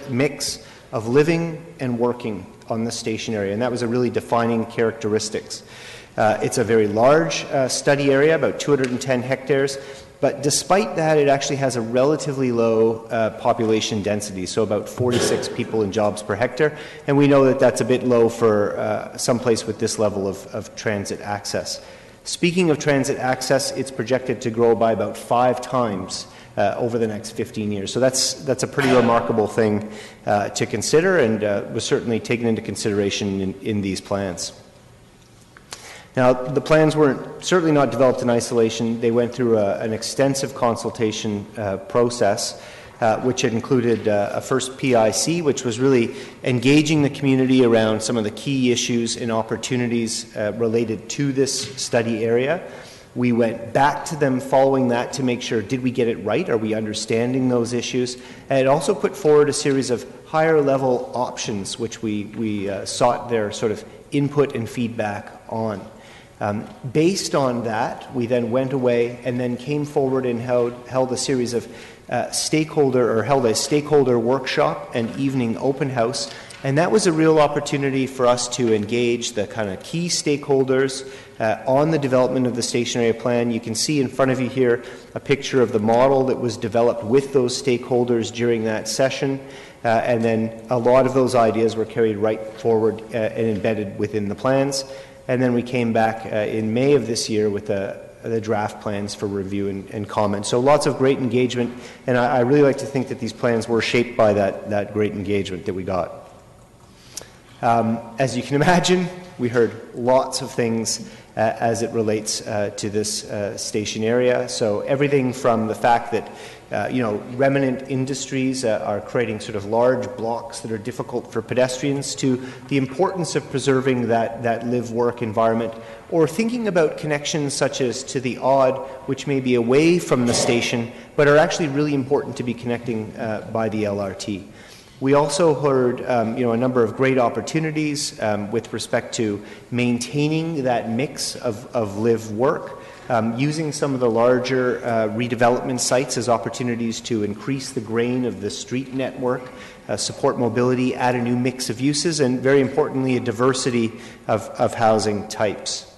mix of living and working on the station area, and that was a really defining characteristics. It's a very large study area, about 210 hectares. But despite that, it actually has a relatively low population density, so about 46 people and jobs per hectare. And we know that that's a bit low for some place with this level of transit access. Speaking of transit access, it's projected to grow by about 5 times over the next 15 years. So that's a pretty remarkable thing to consider, and was certainly taken into consideration in these plans. Now, the plans were certainly not developed in isolation. They went through an extensive consultation process, which had included a first PIC, which was really engaging the community around some of the key issues and opportunities related to this study area. We went back to them following that to make sure, did we get it right? Are we understanding those issues? And it also put forward a series of higher level options, which we sought their sort of input and feedback on. Based on that, we then went away and then came forward and held a series of held a stakeholder workshop and evening open house. And that was a real opportunity for us to engage the kind of key stakeholders on the development of the station area plan. You can see in front of you here a picture of the model that was developed with those stakeholders during that session. And then a lot of those ideas were carried right forward and embedded within the plans. And then we came back in May of this year with the draft plans for review and comment. So lots of great engagement, and I really like to think that these plans were shaped by that great engagement that we got. As you can imagine, we heard lots of things as it relates to this station area. So everything from the fact that remnant industries are creating sort of large blocks that are difficult for pedestrians, to the importance of preserving that live-work environment, or thinking about connections such as to the Odd, which may be away from the station, but are actually really important to be connecting by the LRT. We also heard a number of great opportunities with respect to maintaining that mix of live-work, using some of the larger redevelopment sites as opportunities to increase the grain of the street network, support mobility, add a new mix of uses, and very importantly, a diversity of housing types.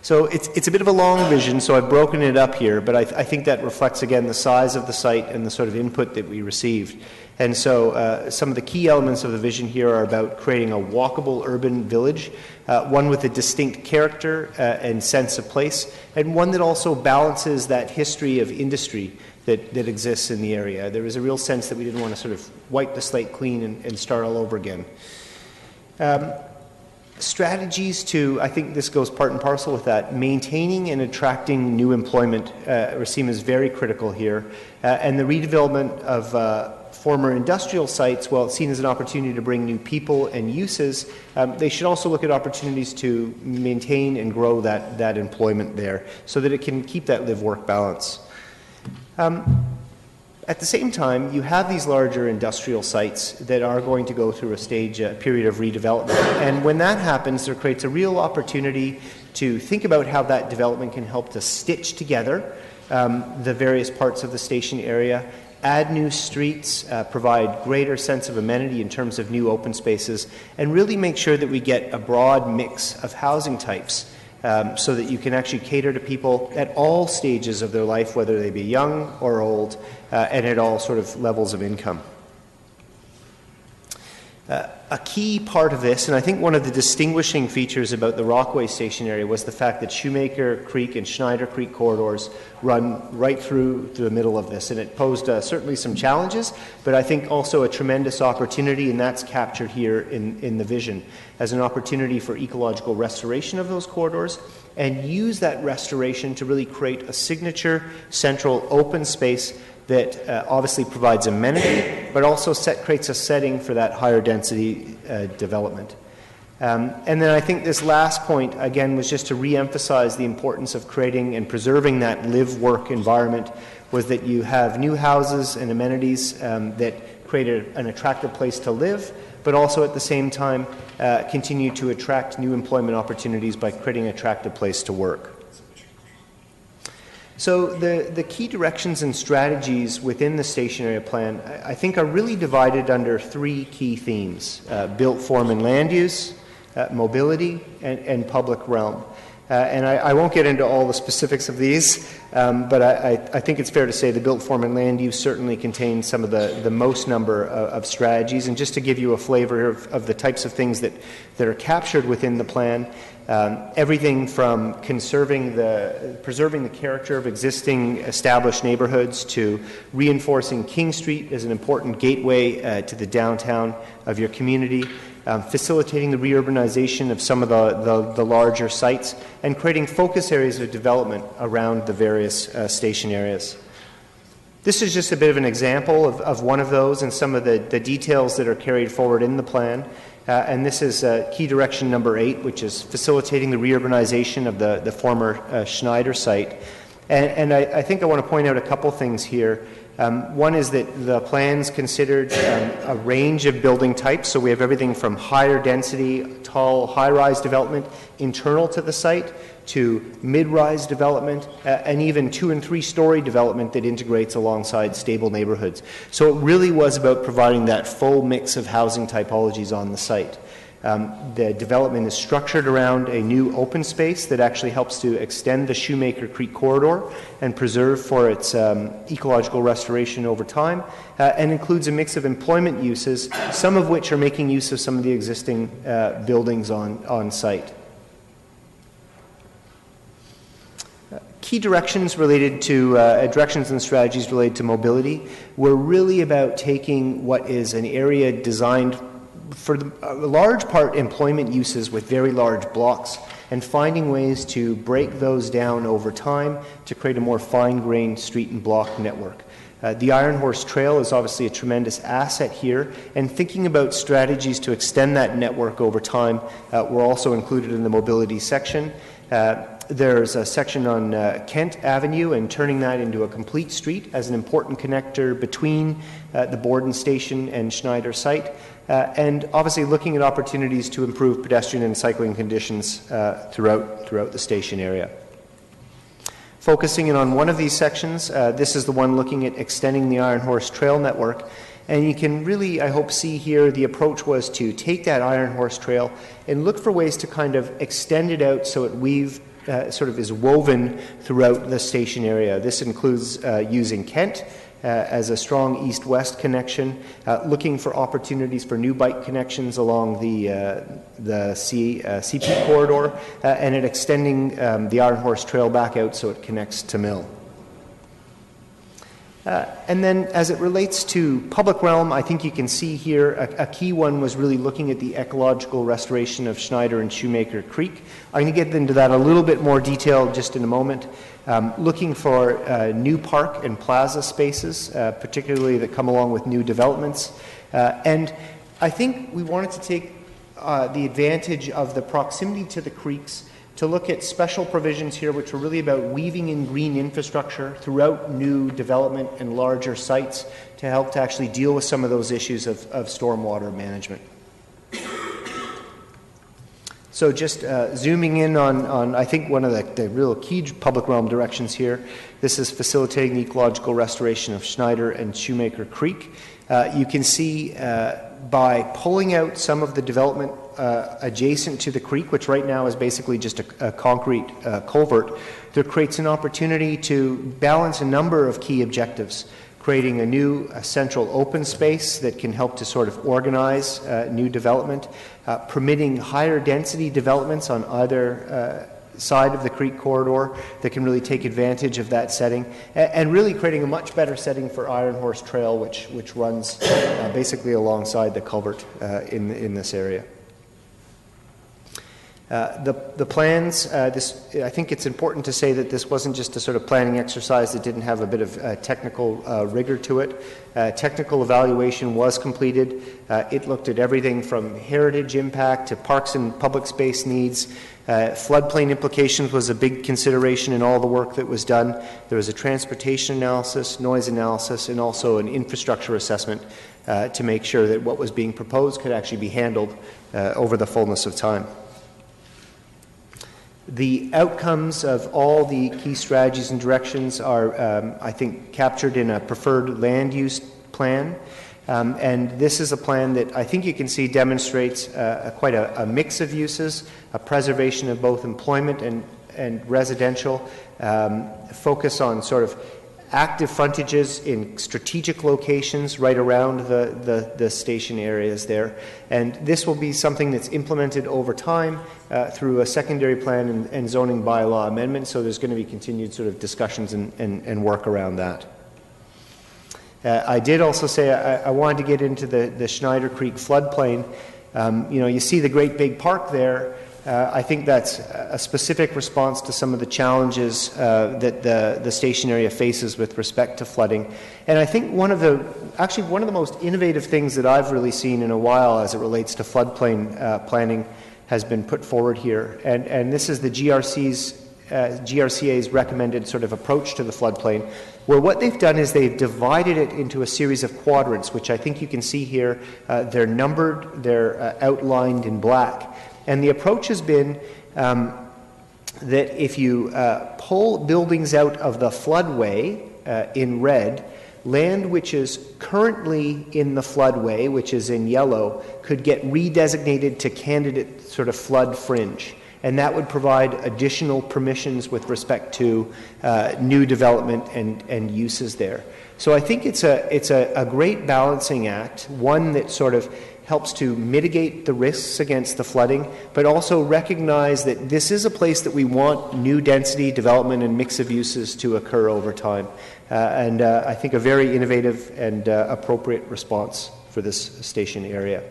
So it's a bit of a long vision, so I've broken it up here, but I think that reflects, again, the size of the site and the sort of input that we received. And so some of the key elements of the vision here are about creating a walkable urban village, one with a distinct character and sense of place, and one that also balances that history of industry that exists in the area. There was a real sense that we didn't want to sort of wipe the slate clean and start all over again. Strategies to, I think this goes part and parcel with that, maintaining and attracting new employment are seen as very critical here. And the redevelopment of former industrial sites, while it's seen as an opportunity to bring new people and uses, they should also look at opportunities to maintain and grow that employment there so that it can keep that live-work balance. At the same time, you have these larger industrial sites that are going to go through a period of redevelopment. And when that happens, there creates a real opportunity to think about how that development can help to stitch together the various parts of the station area, add new streets, provide greater sense of amenity in terms of new open spaces, and really make sure that we get a broad mix of housing types so that you can actually cater to people at all stages of their life, whether they be young or old, and at all sort of levels of income. A key part of this, and I think one of the distinguishing features about the Rockaway Station area, was the fact that Shoemaker Creek and Schneider Creek corridors run right through the middle of this, and it posed certainly some challenges, but I think also a tremendous opportunity, and that's captured here in the vision, as an opportunity for ecological restoration of those corridors, and use that restoration to really create a signature central open space that obviously provides amenity, but also creates a setting for that higher density development. And then I think this last point, again, was just to re-emphasize the importance of creating and preserving that live-work environment, was that you have new houses and amenities that create an attractive place to live, but also at the same time continue to attract new employment opportunities by creating an attractive place to work. So the key directions and strategies within the station area plan, I think, are really divided under three key themes: built form and land use, mobility, and public realm. And I won't get into all the specifics of these, but I think it's fair to say the built form and land use certainly contains some of the most number of strategies. And just to give you a flavor of the types of things that are captured within the plan, everything from preserving the character of existing established neighborhoods to reinforcing King Street as an important gateway to the downtown of your community, facilitating the reurbanization of some of the larger sites, and creating focus areas of development around the various station areas. This is just a bit of an example of one of those and some of the details that are carried forward in the plan. And this is key direction number 8, which is facilitating the reurbanization of the former Schneider site. And I think I want to point out a couple things here. One is that the plans considered a range of building types. So we have everything from higher density, tall, high-rise development internal to the site to mid-rise development and even 2- and 3-story development that integrates alongside stable neighborhoods. So it really was about providing that full mix of housing typologies on the site. The development is structured around a new open space that actually helps to extend the Shoemaker Creek corridor and preserve for its ecological restoration over time, and includes a mix of employment uses, some of which are making use of some of the existing buildings on site. Key directions related to directions and strategies related to mobility were really about taking what is an area designed for a large part employment uses with very large blocks and finding ways to break those down over time to create a more fine-grained street and block network. The Iron Horse Trail is obviously a tremendous asset here, and thinking about strategies to extend that network over time were also included in the mobility section. There's a section on Kent Avenue and turning that into a complete street as an important connector between the Borden Station and Schneider site, and obviously looking at opportunities to improve pedestrian and cycling conditions throughout the station area. Focusing in on one of these sections, this is the one looking at extending the Iron Horse Trail network. And you can really, I hope, see here the approach was to take that Iron Horse Trail and look for ways to kind of extend it out so it sort of is woven throughout the station area. This includes using Kent as a strong east-west connection, looking for opportunities for new bike connections along the CP corridor, and at extending the Iron Horse Trail back out so it connects to Mill. And then as it relates to public realm, I think you can see here a key one was really looking at the ecological restoration of Schneider and Shoemaker Creek. I'm going to get into that a little bit more detail just in a moment. Looking for new park and plaza spaces, particularly that come along with new developments. And I think we wanted to take the advantage of the proximity to the creeks to look at special provisions here, which are really about weaving in green infrastructure throughout new development and larger sites to help to actually deal with some of those issues of stormwater management. So just zooming in on, I think, one of the real key public realm directions here, this is facilitating the ecological restoration of Schneider and Shoemaker Creek. You can see by pulling out some of the development adjacent to the creek, which right now is basically just a concrete culvert, there creates an opportunity to balance a number of key objectives, creating a new central open space that can help to sort of organize new development, permitting higher density developments on either side of the creek corridor that can really take advantage of that setting, and really creating a much better setting for Iron Horse Trail, which runs basically alongside the culvert in this area. The plans, I think it's important to say that this wasn't just a sort of planning exercise that didn't have a bit of technical rigor to it. Technical evaluation was completed. It looked at everything from heritage impact to parks and public space needs. Floodplain implications was a big consideration in all the work that was done. There was a transportation analysis, noise analysis, and also an infrastructure assessment to make sure that what was being proposed could actually be handled over the fullness of time. The outcomes of all the key strategies and directions are, I think, captured in a preferred land use plan. And this is a plan that I think you can see demonstrates quite a mix of uses, a preservation of both employment and residential, focus on sort of active frontages in strategic locations right around the station areas there. And this will be something that's implemented over time through a secondary plan and zoning bylaw amendment, so there's going to be continued sort of discussions and work around that. I did also say I wanted to get into the Schneider Creek floodplain. You see the great big park there. I think that's a specific response to some of the challenges that the station area faces with respect to flooding. And I think one of the most innovative things that I've really seen in a while as it relates to floodplain planning has been put forward here. And this is the GRCA's recommended sort of approach to the floodplain, where what they've done is they've divided it into a series of quadrants, which I think you can see here. They're numbered, they're outlined in black. And the approach has been that if you pull buildings out of the floodway in red, land which is currently in the floodway, which is in yellow, could get redesignated to candidate sort of flood fringe. And that would provide additional permissions with respect to new development and uses there. So I think it's a great balancing act, one that sort of helps to mitigate the risks against the flooding, but also recognize that this is a place that we want new density development and mix of uses to occur over time. And I think a very innovative and appropriate response for this station area.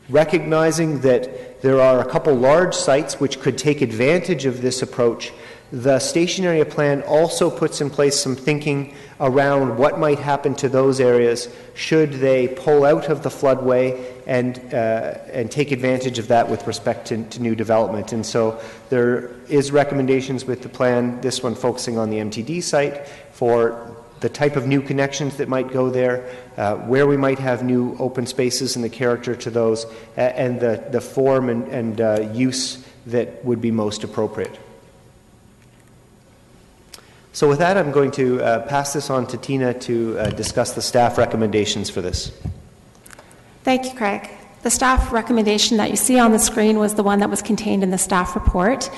Recognizing that there are a couple large sites which could take advantage of this approach, the station area plan also puts in place some thinking around what might happen to those areas should they pull out of the floodway and take advantage of that with respect to new development. And so there is recommendations with the plan, this one focusing on the MTD site, for the type of new connections that might go there, where we might have new open spaces and the character to those, and the form and use that would be most appropriate. So with that, I'm going to pass this on to Tina to discuss the staff recommendations for this. Thank you, Craig. The staff recommendation that you see on the screen was the one that was contained in the staff report.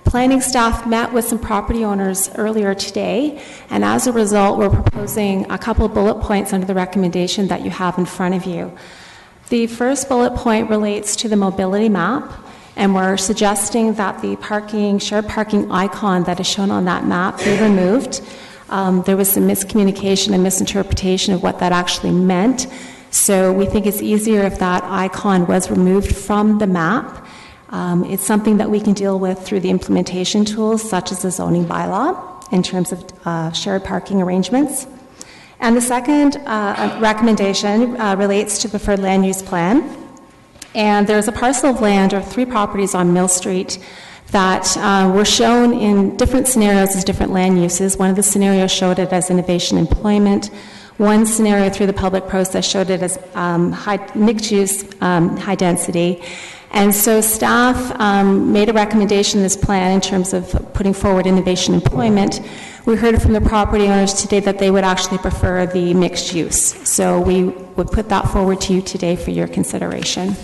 Planning staff met with some property owners earlier today, and as a result, we're proposing a couple of bullet points under the recommendation that you have in front of you. The first bullet point relates to the mobility map, and we're suggesting that the shared parking icon that is shown on that map be removed. There was some miscommunication and misinterpretation of what that actually meant, so we think it's easier if that icon was removed from the map. It's something that we can deal with through the implementation tools, such as the zoning bylaw, in terms of shared parking arrangements. And the second recommendation relates to the preferred land use plan. And there's a parcel of land or 3 properties on Mill Street that were shown in different scenarios as different land uses. One of the scenarios showed it as innovation employment. One scenario through the public process showed it as mixed use, high density. And so staff made a recommendation in this plan in terms of putting forward innovation employment. We heard from the property owners today that they would actually prefer the mixed use. So we would put that forward to you today for your consideration.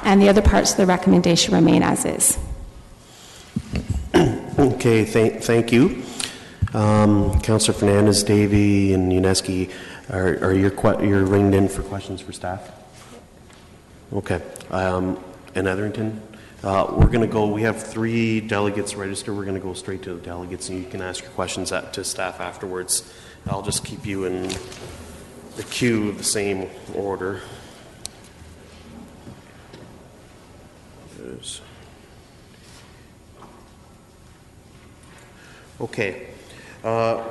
And the other parts of the recommendation remain as is. Okay, thank you. Councillor Fernandez, Davey, and Unesky, you're ringed in for questions for staff? Okay. And Etherington? We're going to go, we have 3 delegates registered. We're going to go straight to the delegates, and you can ask your questions to staff afterwards. I'll just keep you in the queue of the same order. Okay.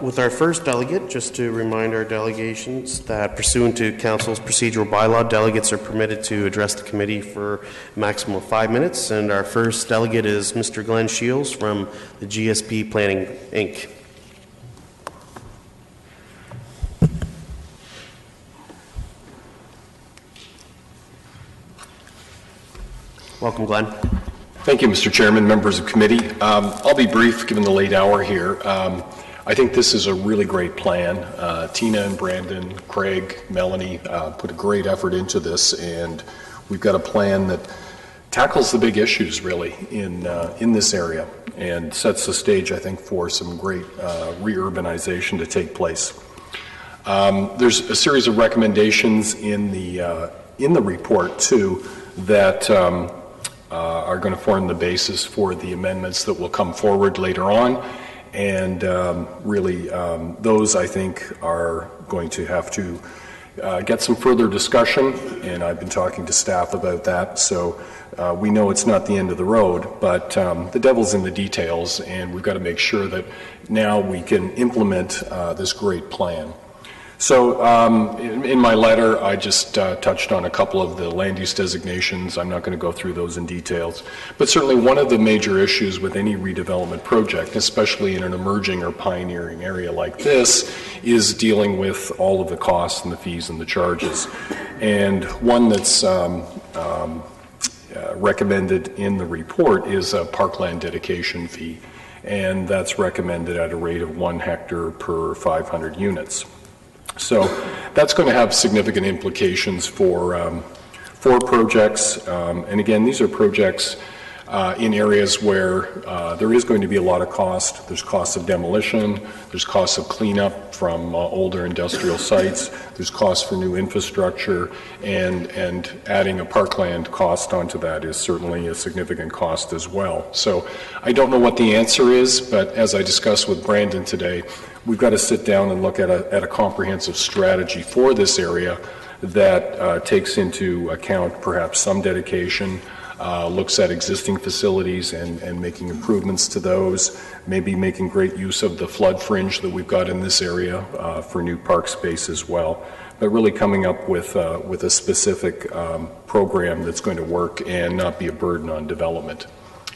With our first delegate, just to remind our delegations that pursuant to Council's procedural bylaw, delegates are permitted to address the committee for a maximum of 5 minutes. And our first delegate is Mr. Glenn Shields from the GSP Planning, Inc. Welcome, Glenn. Thank you, Mr. Chairman, members of committee. I'll be brief given the late hour here. I think this is a really great plan. Tina and Brandon, Craig, Melanie put a great effort into this, and we've got a plan that tackles the big issues really in this area and sets the stage, I think, for some great re-urbanization to take place. There's a series of recommendations in the report too that are going to form the basis for the amendments that will come forward later on. And really, those, I think, are going to have to get some further discussion, and I've been talking to staff about that. So we know it's not the end of the road, but the devil's in the details, and we've got to make sure that now we can implement this great plan. So in my letter, I just touched on a couple of the land use designations. I'm not going to go through those in details. But certainly one of the major issues with any redevelopment project, especially in an emerging or pioneering area like this, is dealing with all of the costs and the fees and the charges. And one that's recommended in the report is a parkland dedication fee. And that's recommended at a rate of 1 hectare per 500 units. So that's going to have significant implications for projects. And again, these are projects in areas where there is going to be a lot of cost. There's costs of demolition. There's costs of cleanup from older industrial sites. There's costs for new infrastructure. And adding a parkland cost onto that is certainly a significant cost as well. So I don't know what the answer is, but as I discussed with Brandon today, we've got to sit down and look at a comprehensive strategy for this area that takes into account perhaps some dedication, looks at existing facilities and making improvements to those, maybe making great use of the flood fringe that we've got in this area for new park space as well. But really coming up with a specific program that's going to work and not be a burden on development.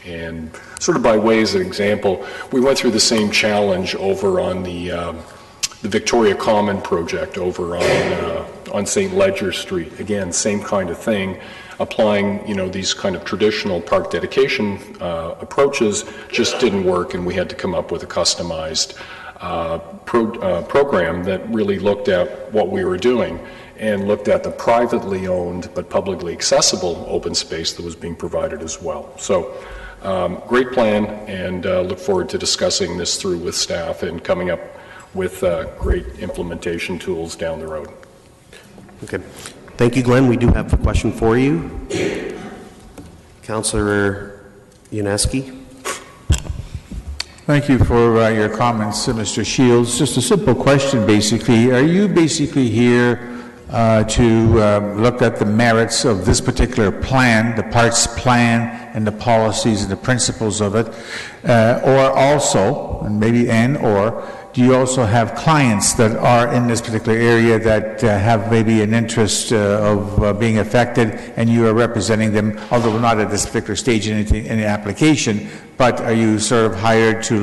And sort of by way as an example, we went through the same challenge over on the Victoria Common project over on St. Ledger Street. Again, same kind of thing, applying these kind of traditional park dedication approaches just didn't work, and we had to come up with a customized program that really looked at what we were doing and looked at the privately owned but publicly accessible open space that was being provided as well. So. Great plan, and look forward to discussing this through with staff and coming up with great implementation tools down the road. Okay. Thank you, Glenn. We do have a question for you. Councillor Unesky. Thank you for your comments, Mr. Shields. Just a simple question, basically. Are you basically here to look at the merits of this particular plan, the parts plan, and the policies and the principles of it, or also, and maybe or do you also have clients that are in this particular area that have maybe an interest of being affected, and you are representing them, although not at this particular stage in the application, but are you sort of hired to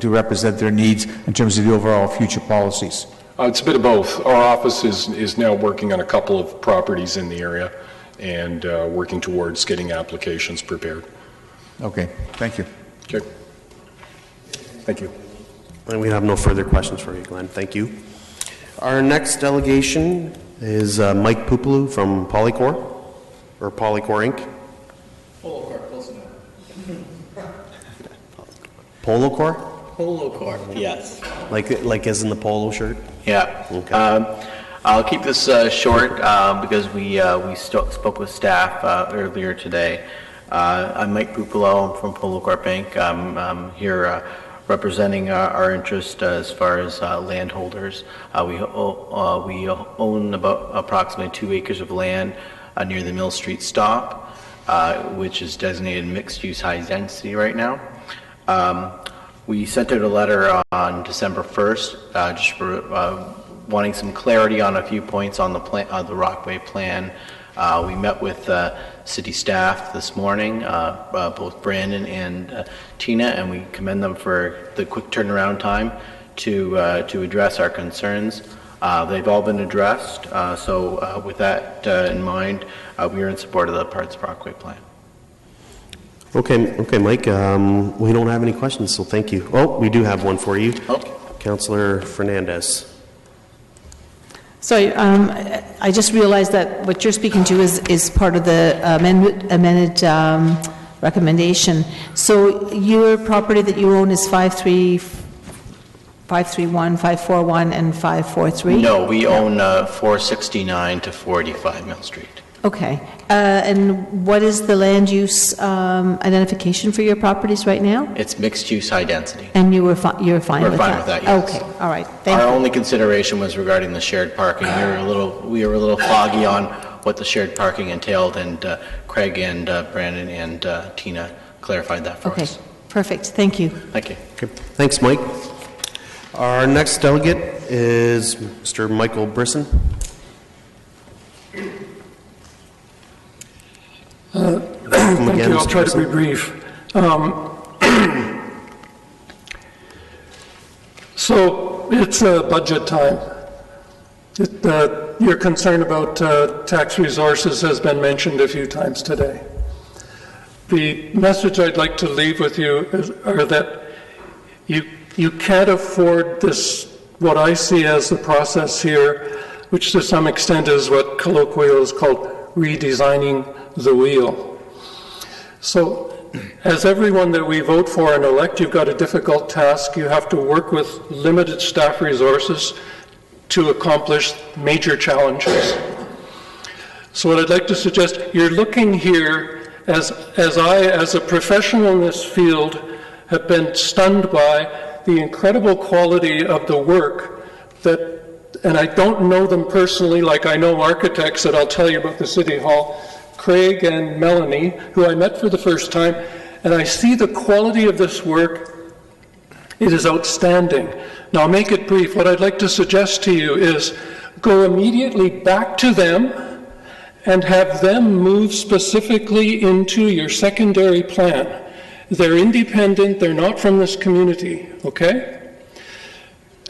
represent their needs in terms of the overall future policies? It's a bit of both. Our office is now working on a couple of properties in the area and working towards getting applications prepared. Okay, thank you. Okay. Thank you. And we have no further questions for you, Glenn. Thank you. Our next delegation is Mike Pupulu from Polycor, or Polycor Inc. Polocor, close enough. Polocor? Polocor, yes. Like as in the polo shirt? Yeah. Okay. I'll keep this short because we spoke with staff earlier today. I'm Mike Pupulu. I'm from Polocor Inc. I'm here representing our interest as far as landholders. We own about approximately 2 acres of land near the Mill Street stop, which is designated mixed-use high density right now. We sent out a letter on December 1st, just for wanting some clarity on a few points on the Rockway plan. We met with city staff this morning, both Brandon and Tina, and we commend them for the quick turnaround time to address our concerns. They've all been addressed, so with that in mind, we are in support of the Parts Rockway plan. Okay, Mike. We don't have any questions, so thank you. Oh, we do have one for you. Okay. Councillor Fernandez. Sorry, I just realized that what you're speaking to is part of the amended recommendation. So your property that you own is 531, 541, and 543? No, we own 469 to 485 Mill Street. Okay. And what is the land use identification for your properties right now? It's mixed-use high density. And you're fine with that? We're fine with that, yes. Okay, all right. Thank you. Our only consideration was regarding the shared parking. We were a little foggy on what the shared parking entailed, and Craig and Brandon and Tina clarified that for us. Okay, perfect. Thank you. Thank you. Okay. Thanks, Mike. Our next delegate is Mr. Michael Brisson. Thank you. I'll try to be brief. So it's budget time. Your concern about tax resources has been mentioned a few times today. The message I'd like to leave with you are that you can't afford this, what I see as the process here, which to some extent is what colloquially is called redesigning the wheel. So as everyone that we vote for and elect, you've got a difficult task. You have to work with limited staff resources to accomplish major challenges. So what I'd like to suggest, you're looking here as I, as a professional in this field, have been stunned by the incredible quality of the work that, and I don't know them personally like I know architects that I'll tell you about the City Hall, Craig and Melanie, who I met for the first time, and I see the quality of this work. It is outstanding. Now, I'll make it brief. What I'd like to suggest to you is go immediately back to them and have them move specifically into your secondary plan. They're independent. They're not from this community, okay?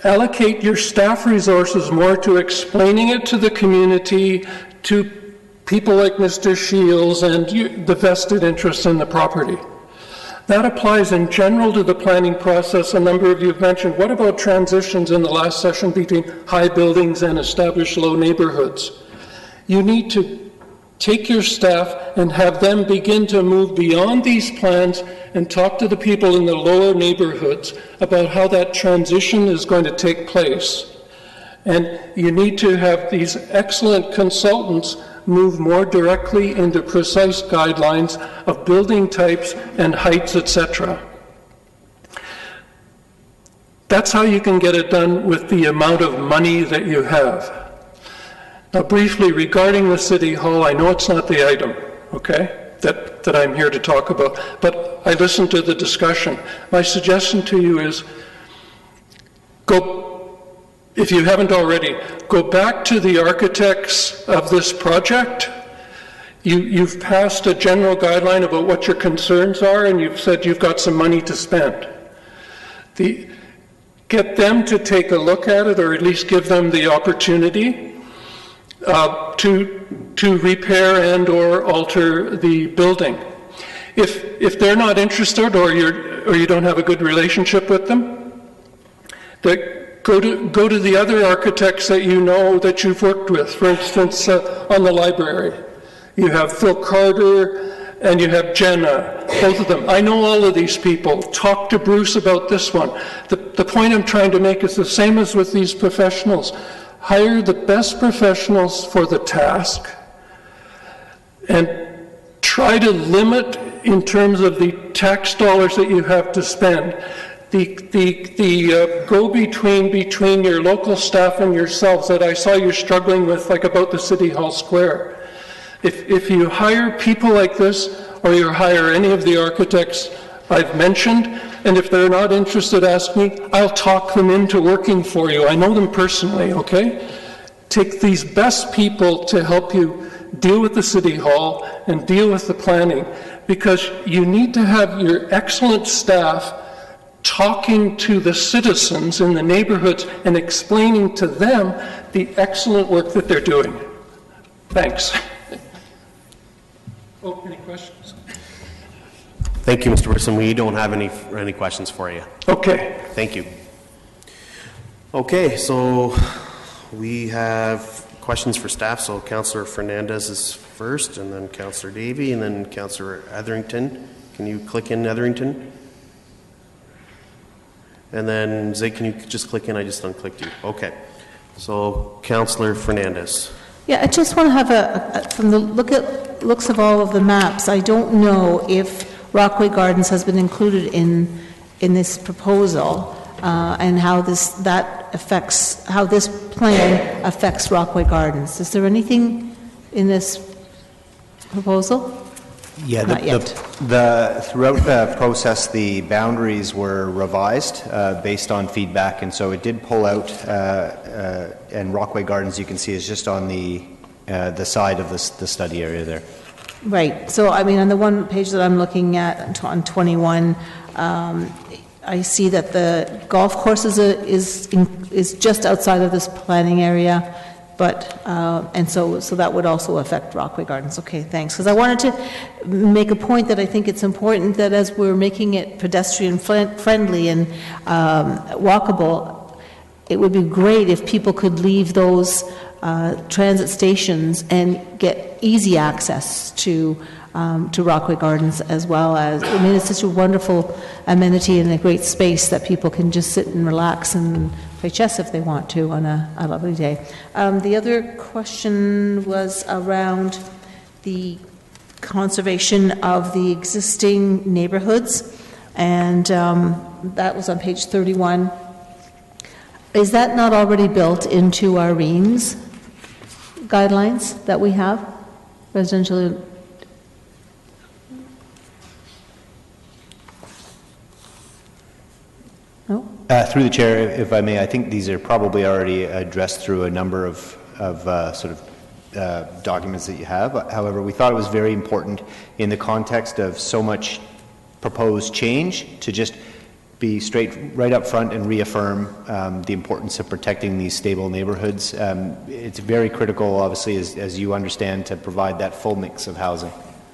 Allocate your staff resources more to explaining it to the community, to people like Mr. Shields and the vested interests in the property. That applies in general to the planning process. A number of you have mentioned, what about transitions in the last session between high buildings and established low neighborhoods? You need to take your staff and have them begin to move beyond these plans and talk to the people in the lower neighborhoods about how that transition is going to take place. And you need to have these excellent consultants move more directly into precise guidelines of building types and heights, etc. That's how you can get it done with the amount of money that you have. Now, briefly, regarding the City Hall, I know it's not the item, okay, that I'm here to talk about, but I listened to the discussion. My suggestion to you is if you haven't already, go back to the architects of this project. You've passed a general guideline about what your concerns are, and you've said you've got some money to spend. Get them to take a look at it, or at least give them the opportunity to repair and or alter the building. If they're not interested, or you don't have a good relationship with them, go to the other architects that you know that you've worked with. For instance, on the library, you have Phil Carter and you have Jenna, both of them. I know all of these people. Talk to Bruce about this one. The point I'm trying to make is the same as with these professionals. Hire the best professionals for the task and try to limit, in terms of the tax dollars that you have to spend, the go-between between your local staff and yourselves that I saw you struggling with, like about the City Hall Square. If you hire people like this, or you hire any of the architects I've mentioned, and if they're not interested, ask me, I'll talk them into working for you. I know them personally, okay? Take these best people to help you deal with the City Hall and deal with the planning, because you need to have your excellent staff talking to the citizens in the neighborhoods and explaining to them the excellent work that they're doing. Thanks. Oh, any questions? Thank you, Mr. Wilson. We don't have any questions for you. Okay. Thank you. Okay, so we have questions for staff. So Councillor Fernandez is first, and then Councillor Davey, and then Councillor Etherington. Can you click in Etherington? And then Zay, can you just click in? I just unclicked you. Okay. So Councillor Fernandez. Yeah, I just want to have from the looks of all of the maps, I don't know if Rockaway Gardens has been included in this proposal, and how this plan affects Rockaway Gardens. Is there anything in this proposal? Yeah, Not yet. throughout the process, the boundaries were revised based on feedback, and so it did pull out, and Rockaway Gardens, you can see, is just on the side of the study area there. Right. So, I mean, on the one page that I'm looking at, on 21, I see that the golf course is just outside of this planning area, but and so that would also affect Rockaway Gardens. Okay, thanks. Because I wanted to make a point that I think it's important that as we're making it pedestrian friendly and walkable, it would be great if people could leave those transit stations and get easy access to Rockaway Gardens, as well as, I mean, it's such a wonderful amenity and a great space that people can just sit and relax and play chess if they want to on a lovely day. The other question was around the conservation of the existing neighborhoods, and that was on page 31. Is that not already built into our REAMS guidelines that we have? Residential. No? Through the chair, if I may, I think these are probably already addressed through a number of documents that you have. However, we thought it was very important in the context of so much proposed change to just be right up front and reaffirm the importance of protecting these stable neighborhoods. It's very critical, obviously, as you understand, to provide that full mix of housing.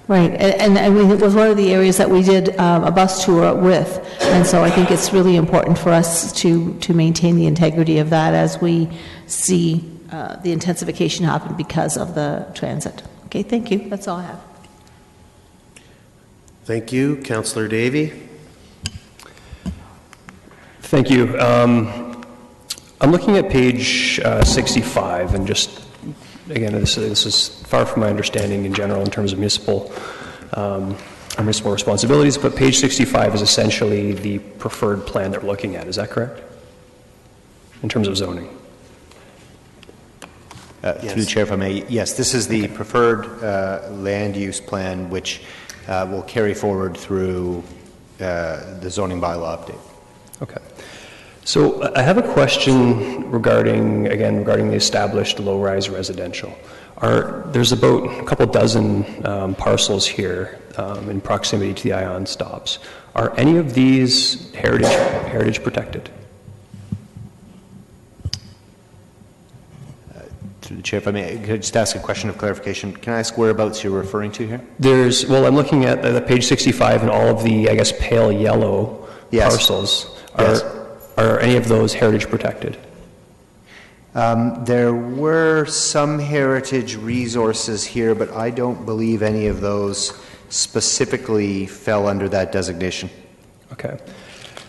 Right, and it was one of the areas that we did a bus tour with, and so I think it's really important for us to maintain the integrity of that as we see the intensification happen because of the transit. Okay, thank you. That's all I have. Thank you. Councillor Davey. Thank you. I'm looking at page 65, and just, again, this is far from my understanding in general in terms of municipal responsibilities, but page 65 is essentially the preferred plan that we're looking at. Is that correct? In terms of zoning? Yes. Through the chair, if I may, yes, this is the preferred land use plan, which will carry forward through the zoning bylaw update. Okay. So I have a question regarding the established low-rise residential. There's about a couple dozen parcels here in proximity to the ion stops. Are any of these heritage protected? Through the chair, if I may, could I just ask a question of clarification? Can I ask whereabouts you're referring to here? I'm looking at the page 65 and all of the, I guess, pale yellow parcels. Are any of those heritage protected? There were some heritage resources here, but I don't believe any of those specifically fell under that designation. Okay.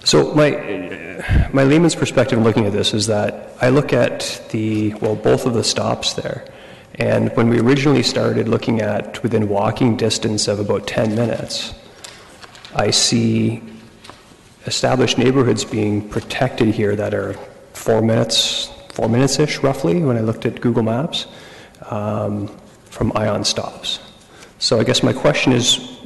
So my layman's perspective in looking at this is that I look at both of the stops there, and when we originally started looking at within walking distance of about 10 minutes, I see established neighborhoods being protected here that are 4 minutes-ish roughly when I looked at Google Maps from ion stops. So I guess my question is,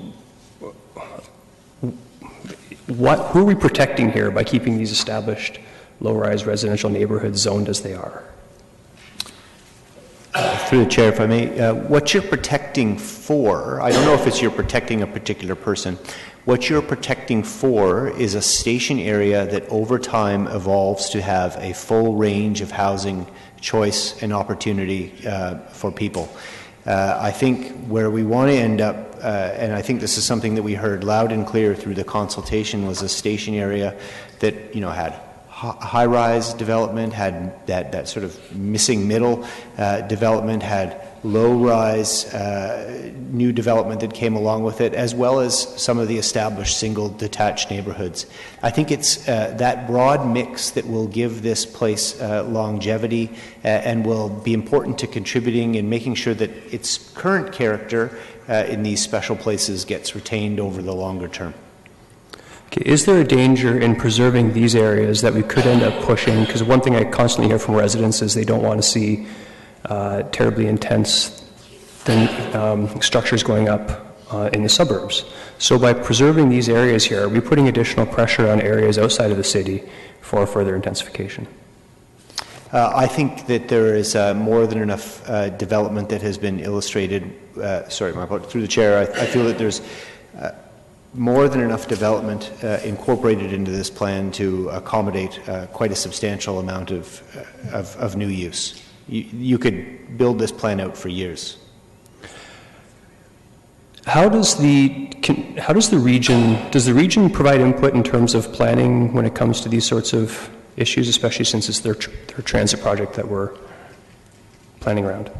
who are we protecting here by keeping these established low-rise residential neighborhoods zoned as they are? Through the chair, if I may, what you're protecting for, I don't know if it's you're protecting a particular person, what you're protecting for is a station area that over time evolves to have a full range of housing choice and opportunity for people. I think where we want to end up, and I think this is something that we heard loud and clear through the consultation, was a station area that had high-rise development, had that sort of missing middle development, had low-rise new development that came along with it, as well as some of the established single detached neighborhoods. I think it's that broad mix that will give this place longevity and will be important to contributing and making sure that its current character in these special places gets retained over the longer term. Okay, is there a danger in preserving these areas that we could end up pushing? Because one thing I constantly hear from residents is they don't want to see terribly intense structures going up in the suburbs. So by preserving these areas here, are we putting additional pressure on areas outside of the city for further intensification? I think that there is more than enough development that has been illustrated. Through the chair, I feel that there's more than enough development incorporated into this plan to accommodate quite a substantial amount of new use. You could build this plan out for years. Does the region provide input in terms of planning when it comes to these sorts of issues, especially since it's their transit project that we're planning around?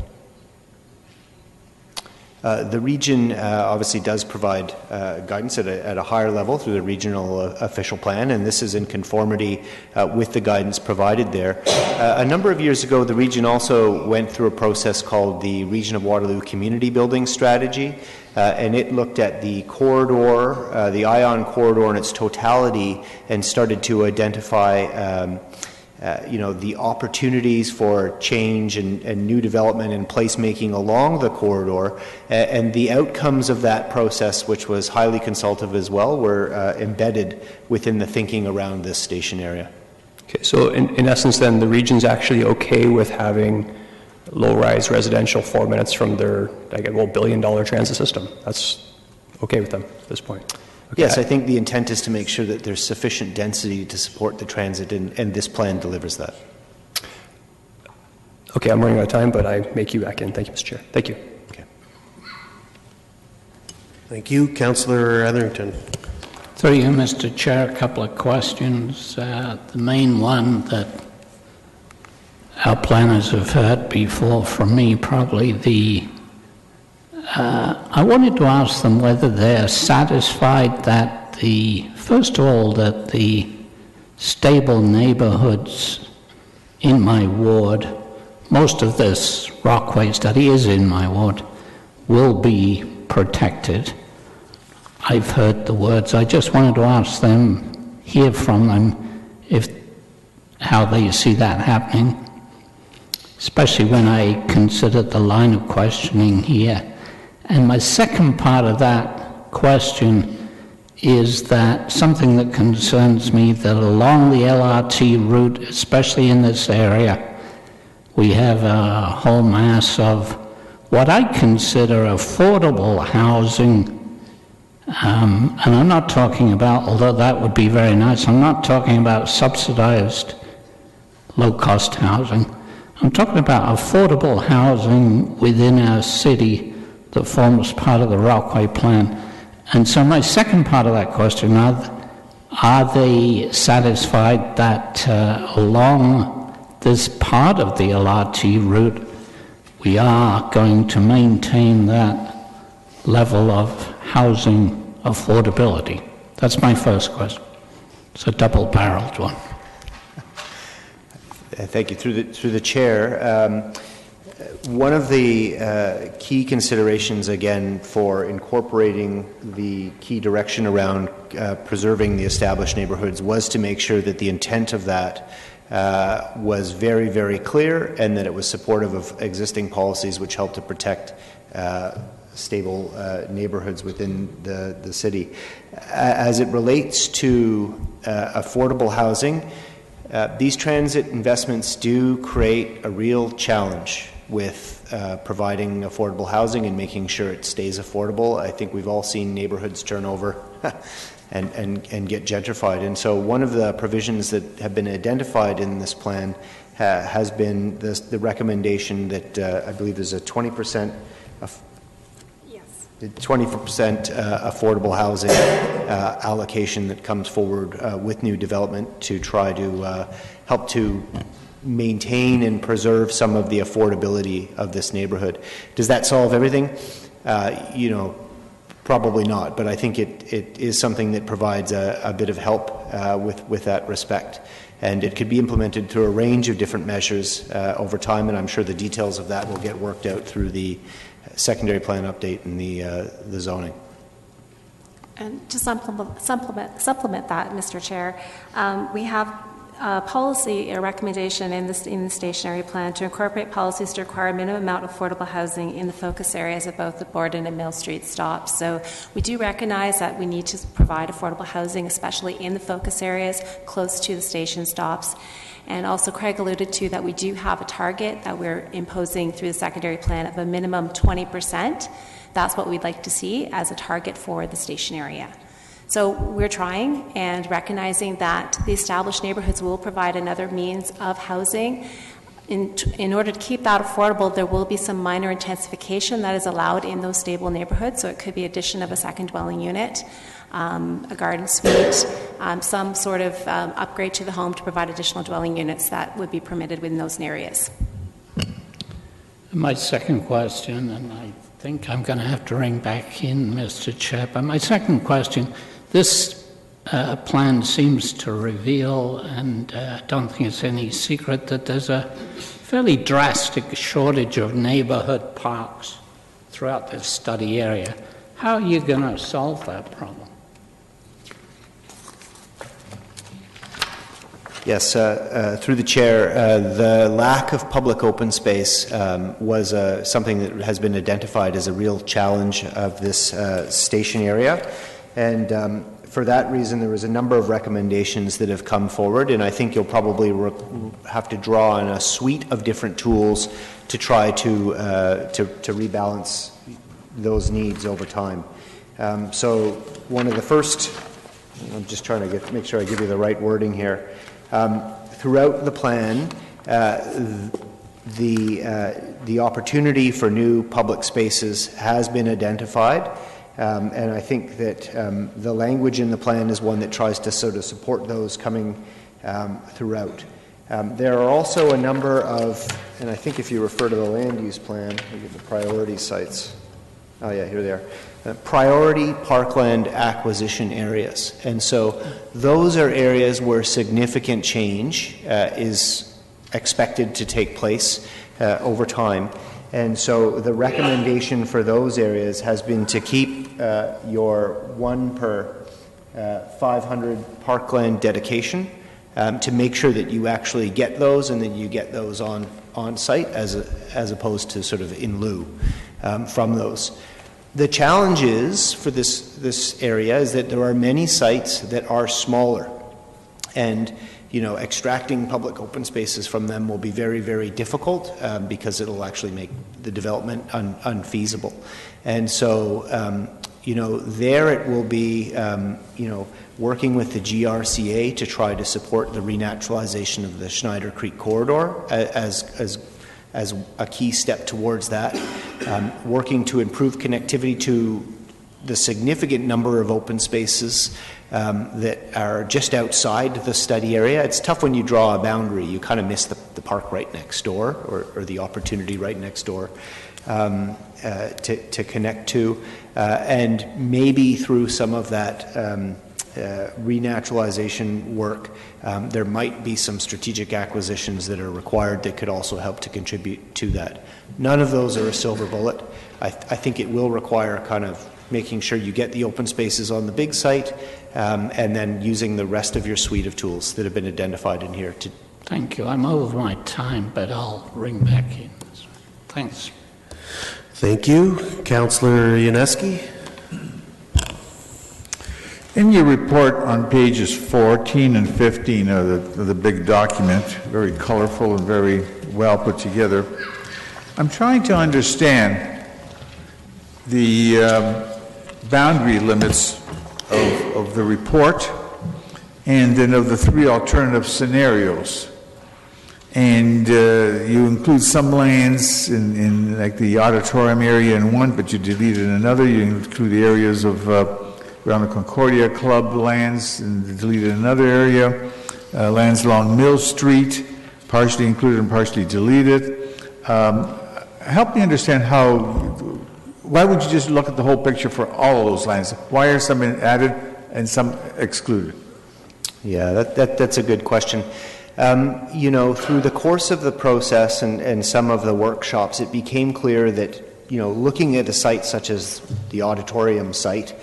The region obviously does provide guidance at a higher level through the regional official plan, and this is in conformity with the guidance provided there. A number of years ago, the region also went through a process called the Region of Waterloo Community Building Strategy, and it looked at the corridor, the ION corridor in its totality, and started to identify the opportunities for change and new development and placemaking along the corridor, and the outcomes of that process, which was highly consultative as well, were embedded within the thinking around this station area. Okay, so in essence then, the region's actually okay with having low-rise residential 4 minutes from their billion-dollar transit system. That's okay with them at this point. Okay. Yes, I think the intent is to make sure that there's sufficient density to support the transit, and this plan delivers that. Okay, I'm running out of time, but I make you back in. Thank you, Mr. Chair. Thank you. Okay. Thank you. Councillor Etherington. Through you, Mr. Chair, a couple of questions. The main one that our planners have heard before from me, probably I wanted to ask them whether they're satisfied that first of all, that the stable neighborhoods in my ward, most of this Rockway study is in my ward, will be protected. I've heard the words. I just wanted to ask them, hear from them, how they see that happening, especially when I consider the line of questioning here. And my second part of that question is that something that concerns me, that along the LRT route, especially in this area, we have a whole mass of what I consider affordable housing. And I'm not talking about, although that would be very nice, I'm not talking about subsidized low-cost housing. I'm talking about affordable housing within our city that forms part of the Rockaway Plan. And so my second part of that question, are they satisfied that along this part of the LRT route, we are going to maintain that level of housing affordability? That's my first question. It's a double-barreled one. Thank you. Through the chair, one of the key considerations, again, for incorporating the key direction around preserving the established neighborhoods was to make sure that the intent of that was very, very clear, and that it was supportive of existing policies which help to protect stable neighborhoods within the city. As it relates to affordable housing, these transit investments do create a real challenge with providing affordable housing and making sure it stays affordable. I think we've all seen neighborhoods turn over and get gentrified. And so one of the provisions that have been identified in this plan has been the recommendation that I believe there's a 20% affordable housing allocation that comes forward with new development to try to help to maintain and preserve some of the affordability of this neighborhood. Does that solve everything? Probably not, but I think it is something that provides a bit of help with that respect. And it could be implemented through a range of different measures over time, and I'm sure the details of that will get worked out through the secondary plan update and the zoning. And to supplement that, Mr. Chair, we have a policy, a recommendation in the stationary plan to incorporate policies to require a minimum amount of affordable housing in the focus areas of both the Borden and Mill Street stops. So we do recognize that we need to provide affordable housing, especially in the focus areas close to the station stops. And also Craig alluded to that we do have a target that we're imposing through the secondary plan of a minimum 20%. That's what we'd like to see as a target for the station area. So we're trying and recognizing that the established neighborhoods will provide another means of housing. In order to keep that affordable, there will be some minor intensification that is allowed in those stable neighborhoods. So it could be addition of a second dwelling unit, a garden suite, some sort of upgrade to the home to provide additional dwelling units that would be permitted within those areas. My second question, and I think I'm going to have to ring back in, Mr. Chair, but my second question, this plan seems to reveal, and I don't think it's any secret, that there's a fairly drastic shortage of neighborhood parks throughout this study area. How are you going to solve that problem? Yes, through the chair, the lack of public open space was something that has been identified as a real challenge of this station area. And for that reason, there was a number of recommendations that have come forward, and I think you'll probably have to draw on a suite of different tools to try to rebalance those needs over time. So one of the first, I'm just trying to make sure I give you the right wording here. Throughout the plan, the opportunity for new public spaces has been identified. And I think that the language in the plan is one that tries to sort of support those coming throughout. There are also a number of, and I think if you refer to the land use plan, look at the priority sites. Oh yeah, here they are. Priority parkland acquisition areas. And so those are areas where significant change is expected to take place over time. And so the recommendation for those areas has been to keep your 1 per 500 parkland dedication to make sure that you actually get those and that you get those on site as opposed to sort of in lieu from those. The challenge is for this area is that there are many sites that are smaller, and extracting public open spaces from them will be very, very difficult because it'll actually make the development unfeasible. And so, there it will be, working with the GRCA to try to support the renaturalization of the Schneider Creek corridor as a key step towards that, working to improve connectivity to the significant number of open spaces that are just outside the study area. It's tough when you draw a boundary. You kind of miss the park right next door or the opportunity right next door to connect to. And maybe through some of that renaturalization work, there might be some strategic acquisitions that are required that could also help to contribute to that. None of those are a silver bullet. I think it will require kind of making sure you get the open spaces on the big site, and then using the rest of your suite of tools that have been identified in here. Thank you. I'm over my time, but I'll ring back in. Thanks. Thank you. Councillor Yaneski. In your report on pages 14 and 15 of the big document, very colorful and very well put together, I'm trying to understand the boundary limits of the report and then of the three alternative scenarios. And you include some lands in like the auditorium area in one, but you deleted another. You include the areas of around the Concordia Club lands and deleted another area. Lands along Mill Street, partially included and partially deleted. Help me understand why would you just look at the whole picture for all of those lands? Why are some added and some excluded? Yeah, that's a good question. Through the course of the process and some of the workshops, it became clear that, looking at a site such as the auditorium site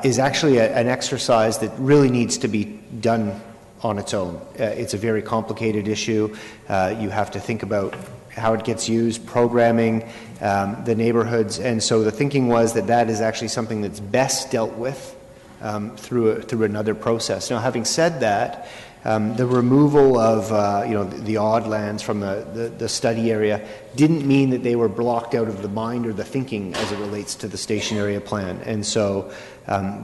is actually an exercise that really needs to be done on its own. It's a very complicated issue. You have to think about how it gets used, programming, the neighborhoods, and so the thinking was that is actually something that's best dealt with through another process. Now, having said that, the removal of the odd lands from the study area didn't mean that they were blocked out of the mind or the thinking as it relates to the station area plan. And so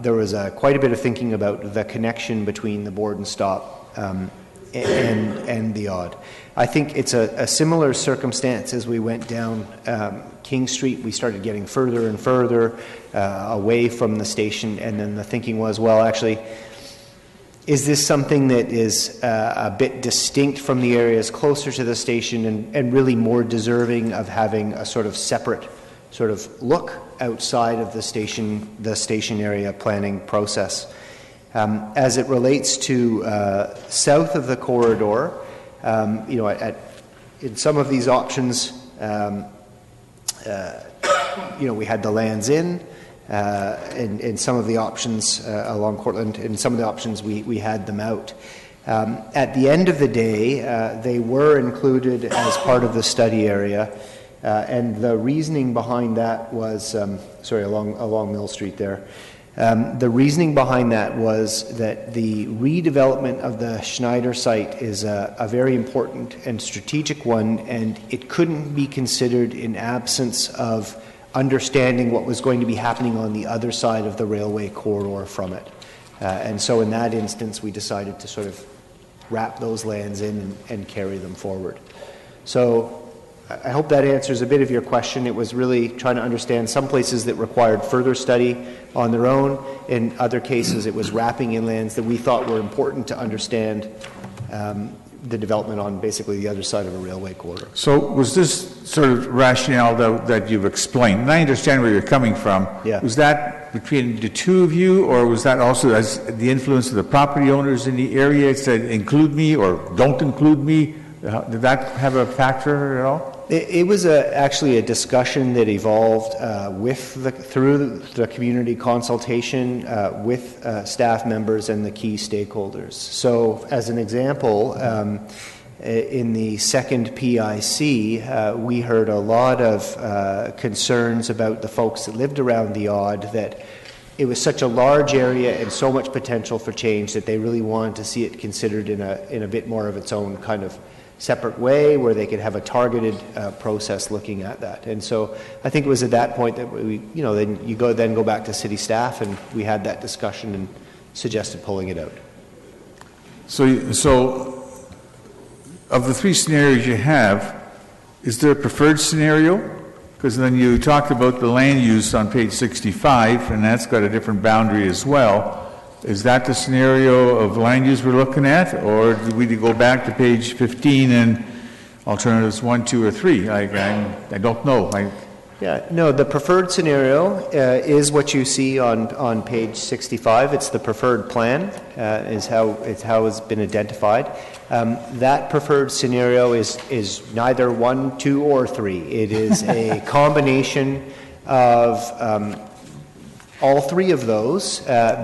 there was quite a bit of thinking about the connection between the board and stop and the odd. I think it's a similar circumstance as we went down King Street. We started getting further and further away from the station, and then the thinking was, well, actually, is this something that is a bit distinct from the areas closer to the station and really more deserving of having a sort of separate sort of look outside of the station area planning process? As it relates to south of the corridor, in some of these options, we had the lands in. In some of the options along Cortland, in some of the options we had them out. At the end of the day, they were included as part of the study area, and the reasoning behind that was, along Mill Street there. The reasoning behind that was that the redevelopment of the Schneider site is a very important and strategic one, and it couldn't be considered in absence of understanding what was going to be happening on the other side of the railway corridor from it. And so in that instance, we decided to sort of wrap those lands in and carry them forward. So I hope that answers a bit of your question. It was really trying to understand some places that required further study on their own. In other cases, it was wrapping in lands that we thought were important to understand the development on basically the other side of a railway corridor. So was this sort of rationale that you've explained, and I understand where you're coming from, was that between the two of you, or was that also as the influence of the property owners in the area? It said include me or don't include me. Did that have a factor at all? It was actually a discussion that evolved through the community consultation with staff members and the key stakeholders. So, as an example, in the second PIC, we heard a lot of concerns about the folks that lived around the Odd, that it was such a large area and so much potential for change that they really wanted to see it considered in a bit more of its own kind of separate way, where they could have a targeted process looking at that. And so I think it was at that point that we, then you go back to city staff, and we had that discussion and suggested pulling it out. So of the three scenarios you have, is there a preferred scenario? Because then you talked about the land use on page 65, and that's got a different boundary as well. Is that the scenario of land use we're looking at, or do we go back to page 15 and alternatives 1, 2, or 3? I don't know. Yeah, no, the preferred scenario is what you see on page 65. It's the preferred plan, is how it's been identified. That preferred scenario is neither 1, 2, or 3. It is a combination of all three of those,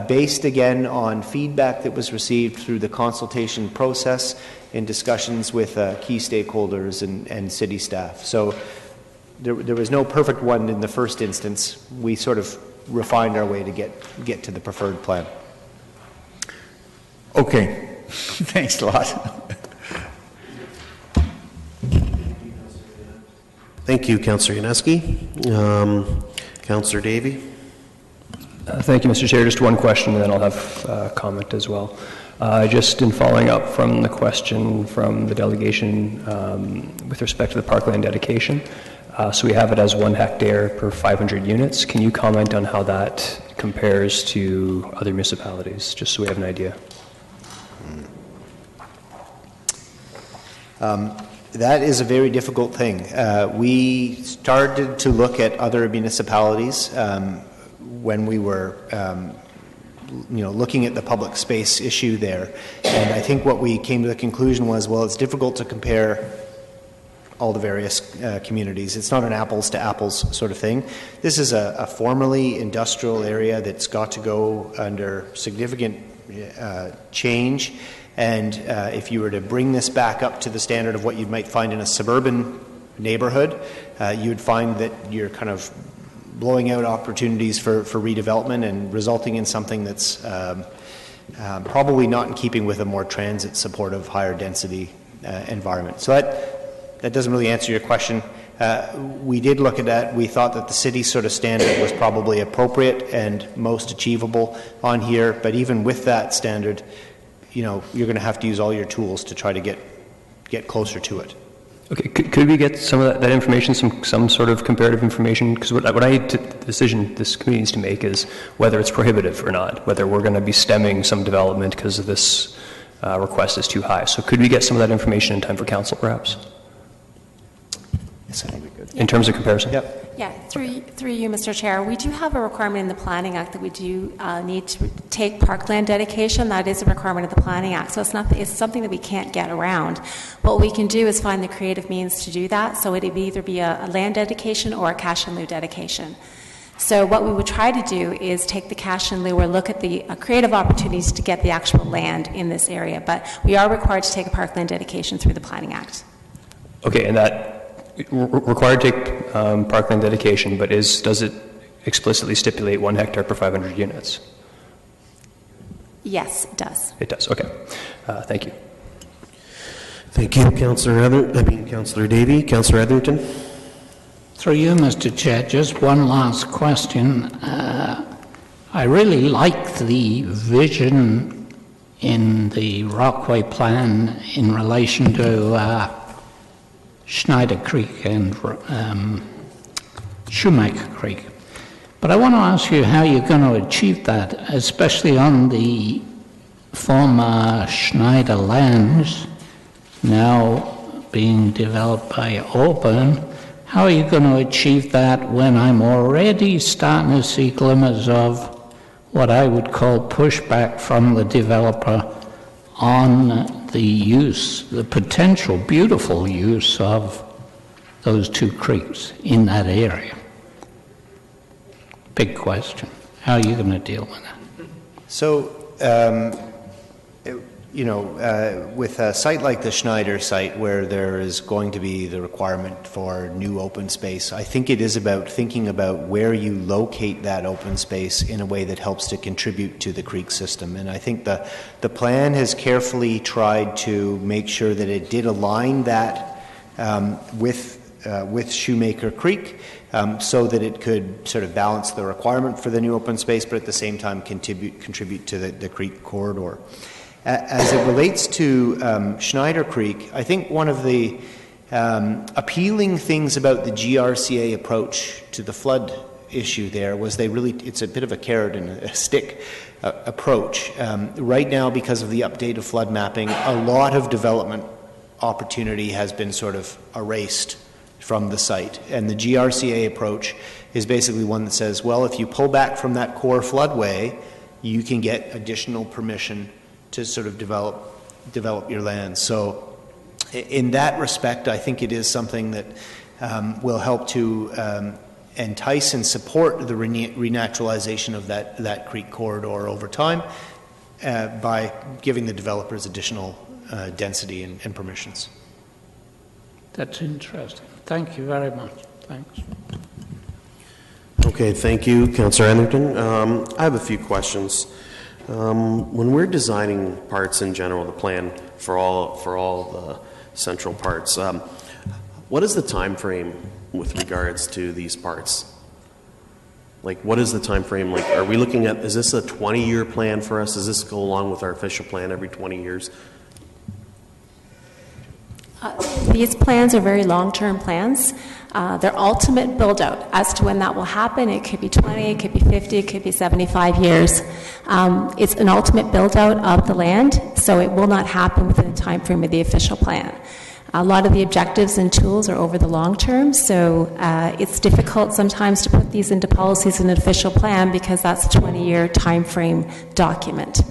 based again on feedback that was received through the consultation process in discussions with key stakeholders and city staff. So there was no perfect one in the first instance. We sort of refined our way to get to the preferred plan. Okay. Thanks a lot. Thank you, Councillor Yaneski. Councillor Davey. Thank you, Mr. Chair. Just one question, and then I'll have a comment as well. Just in following up from the question from the delegation with respect to the parkland dedication, so we have it as 1 hectare per 500 units. Can you comment on how that compares to other municipalities, just so we have an idea? That is a very difficult thing. We started to look at other municipalities when we were looking at the public space issue there. And I think what we came to the conclusion was, well, it's difficult to compare all the various communities. It's not an apples to apples sort of thing. This is a formerly industrial area that's got to go under significant change. And if you were to bring this back up to the standard of what you might find in a suburban neighborhood, you would find that you're kind of blowing out opportunities for redevelopment and resulting in something that's probably not in keeping with a more transit supportive, higher density environment. So that doesn't really answer your question. We did look at that. We thought that the city sort of standard was probably appropriate and most achievable on here, but even with that standard, you're going to have to use all your tools to try to get closer to it. Okay, could we get some of that information, some sort of comparative information? Because what the decision this committee needs to make is whether it's prohibitive or not, whether we're going to be stemming some development because of this request is too high. So could we get some of that information in time for council, perhaps? Yes, I think we could. In terms of comparison? Yep. Yeah, through you, Mr. Chair, we do have a requirement in the Planning Act that we do need to take parkland dedication. That is a requirement of the Planning Act, so it's something that we can't get around. What we can do is find the creative means to do that, so it would either be a land dedication or a cash in lieu dedication. So what we would try to do is take the cash in lieu or look at the creative opportunities to get the actual land in this area, but we are required to take a parkland dedication through the Planning Act. Okay, and that required to take parkland dedication, but does it explicitly stipulate 1 hectare per 500 units? Yes, it does. It does. Okay. Thank you. Thank you, Councillor Davey. Councillor Etherington. Through you, Mr. Chair, just one last question. I really like the vision in the Rockaway plan in relation to Schneider Creek and Shoemaker Creek. But I want to ask you how you're going to achieve that, especially on the former Schneider lands now being developed by Auburn. How are you going to achieve that when I'm already starting to see glimmers of what I would call pushback from the developer on the potential beautiful use of those two creeks in that area? Big question. How are you going to deal with that? So, with a site like the Schneider site where there is going to be the requirement for new open space, I think it is about thinking about where you locate that open space in a way that helps to contribute to the creek system. And I think the plan has carefully tried to make sure that it did align that with Shoemaker Creek, so that it could sort of balance the requirement for the new open space, but at the same time contribute to the creek corridor. As it relates to Schneider Creek, I think one of the appealing things about the GRCA approach to the flood issue there was it's a bit of a carrot and a stick approach. Right now, because of the update of flood mapping, a lot of development opportunity has been sort of erased from the site. And the GRCA approach is basically one that says, well, if you pull back from that core floodway, you can get additional permission to sort of develop your land. So in that respect, I think it is something that will help to entice and support the renaturalization of that creek corridor over time by giving the developers additional density and permissions. That's interesting. Thank you very much. Thanks. Okay, thank you, Councillor Anderton. I have a few questions. When we're designing parts in general, the plan for all the central parts, what is the time frame with regards to these parts? Like, what is the time frame? Like, are we looking at, is this a 20-year plan for us? Does this go along with our official plan every 20 years? These plans are very long-term plans. Their ultimate build-out as to when that will happen, it could be 20, it could be 50, it could be 75 years. It's an ultimate build-out of the land, so it will not happen within the time frame of the official plan. A lot of the objectives and tools are over the long term, so it's difficult sometimes to put these into policies in an official plan because that's a 20-year time frame document.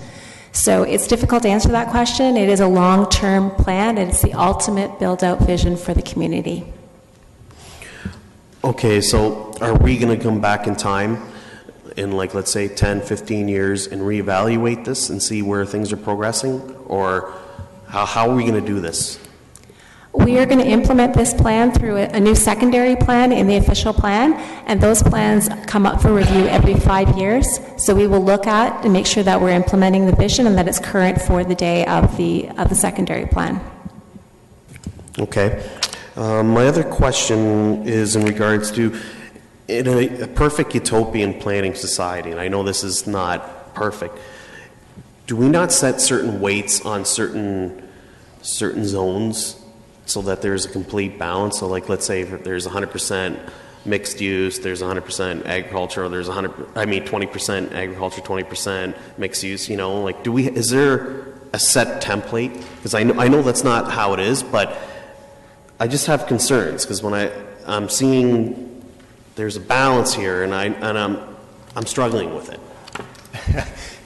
So it's difficult to answer that question. It is a long-term plan, and it's the ultimate build-out vision for the community. Okay, so are we going to come back in time in, like, let's say 10, 15 years and reevaluate this and see where things are progressing? Or how are we going to do this? We are going to implement this plan through a new secondary plan in the official plan, and those plans come up for review every 5 years. So we will look at and make sure that we're implementing the vision and that it's current for the day of the secondary plan. Okay. My other question is in regards to, in a perfect utopian planning society, and I know this is not perfect, do we not set certain weights on certain zones so that there's a complete balance? So, like, let's say if there's 100% mixed use, there's 100% agriculture, or there's 20% agriculture, 20% mixed use, like, is there a set template? Because I know that's not how it is, but I just have concerns, because when I'm seeing there's a balance here, and I'm struggling with it.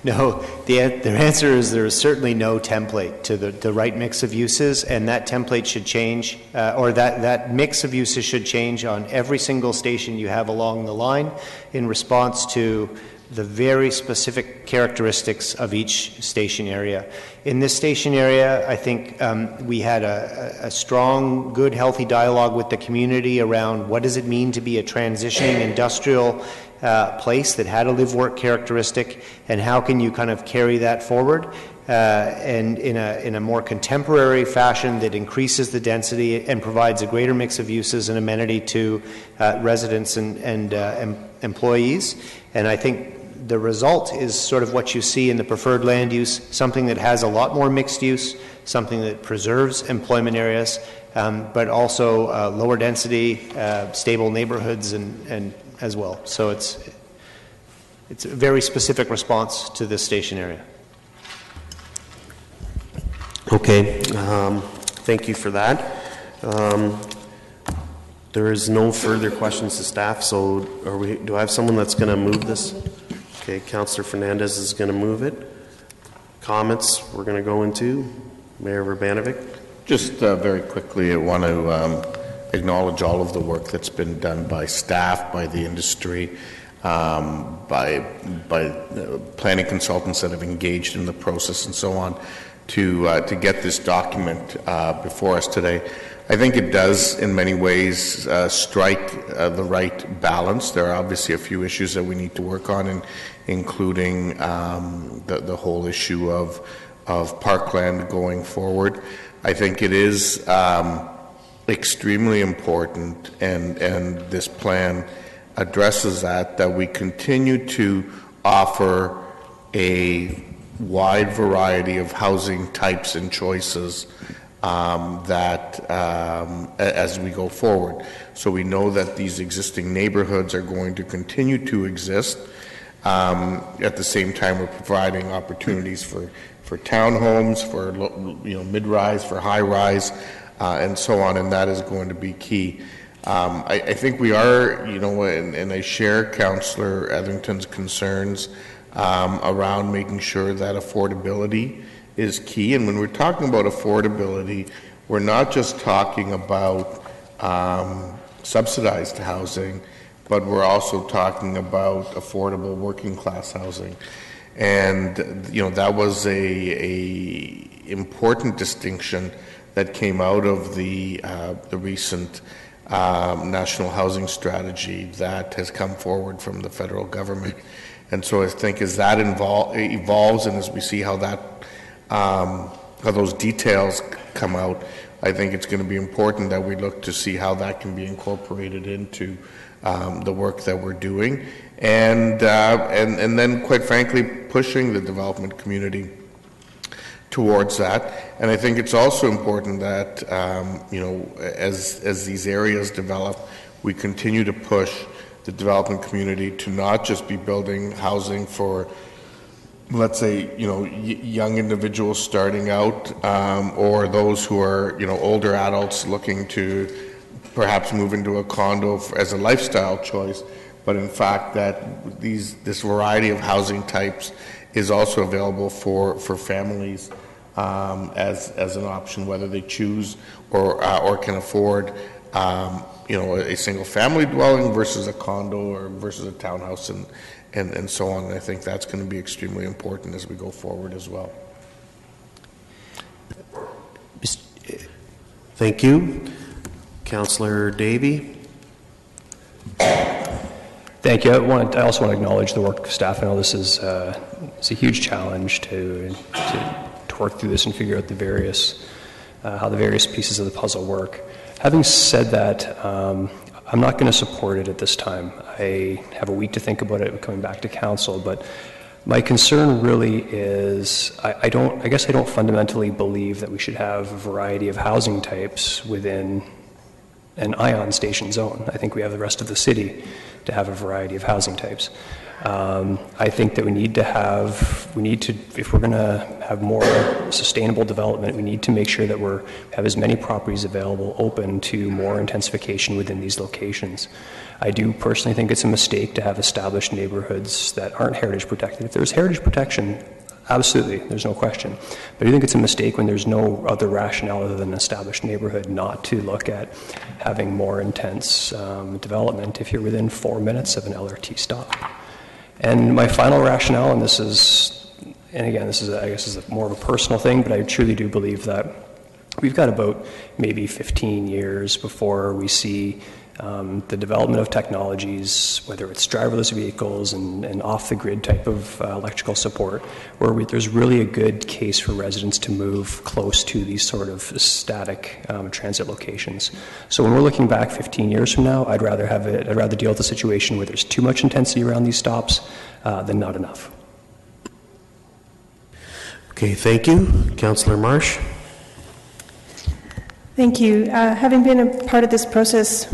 No, the answer is there is certainly no template to the right mix of uses, and that template should change, or that mix of uses should change on every single station you have along the line in response to the very specific characteristics of each station area. In this station area, I think we had a strong, good, healthy dialogue with the community around what does it mean to be a transitioning industrial place that had a live-work characteristic, and how can you kind of carry that forward and in a more contemporary fashion that increases the density and provides a greater mix of uses and amenity to residents and employees. And I think the result is sort of what you see in the preferred land use, something that has a lot more mixed use, something that preserves employment areas, but also lower density, stable neighborhoods and as well. So it's a very specific response to this station area. Okay, thank you for that. There is no further questions to staff, so do I have someone that's going to move this? Okay, Councillor Fernandez is going to move it. Comments we're going to go into. Mayor Urbanovic. Just very quickly, I want to acknowledge all of the work that's been done by staff, by the industry, by planning consultants that have engaged in the process and so on to get this document before us today. I think it does, in many ways, strike the right balance. There are obviously a few issues that we need to work on, including the whole issue of parkland going forward. I think it is extremely important, and this plan addresses that we continue to offer a wide variety of housing types and choices as we go forward. So we know that these existing neighborhoods are going to continue to exist. At the same time, we're providing opportunities for townhomes, for mid-rise, for high-rise, and so on, and that is going to be key. I think we are, and I share Councillor Etherington's concerns around making sure that affordability is key. And when we're talking about affordability, we're not just talking about subsidized housing, but we're also talking about affordable working class housing. And that was a important distinction that came out of the recent national housing strategy that has come forward from the federal government. And so I think as that evolves, and as we see how those details come out, I think it's going to be important that we look to see how that can be incorporated into the work that we're doing, and then, quite frankly, pushing the development community towards that. And I think it's also important that as these areas develop, we continue to push the development community to not just be building housing for, let's say, young individuals starting out, or those who are, older adults looking to perhaps move into a condo as a lifestyle choice, but in fact that this variety of housing types is also available for families as an option, whether they choose or can afford a single family dwelling versus a condo or versus a townhouse and so on. And I think that's going to be extremely important as we go forward as well. Thank you. Councillor Davey. Thank you. I also want to acknowledge the work of staff. I know this is it's a huge challenge to work through this and figure out how the various pieces of the puzzle work. Having said that, I'm not going to support it at this time. I have a week to think about it coming back to council, but my concern really is I guess I don't fundamentally believe that we should have a variety of housing types within an ion station zone. I think we have the rest of the city to have a variety of housing types. I think that if we're going to have more sustainable development, we need to make sure that we have as many properties available open to more intensification within these locations. I do personally think it's a mistake to have established neighborhoods that aren't heritage protected. If there's heritage protection, absolutely, there's no question. But I think it's a mistake when there's no other rationale other than an established neighborhood not to look at having more intense development if you're within 4 minutes of an LRT stop. And my final rationale, and this is I guess is more of a personal thing, but I truly do believe that we've got about maybe 15 years before we see the development of technologies, whether it's driverless vehicles and off-the-grid type of electrical support, where there's really a good case for residents to move close to these sort of static transit locations. So when we're looking back 15 years from now, I'd rather deal with a situation where there's too much intensity around these stops than not enough. Okay, thank you. Councillor Marsh. Thank you. Having been a part of this process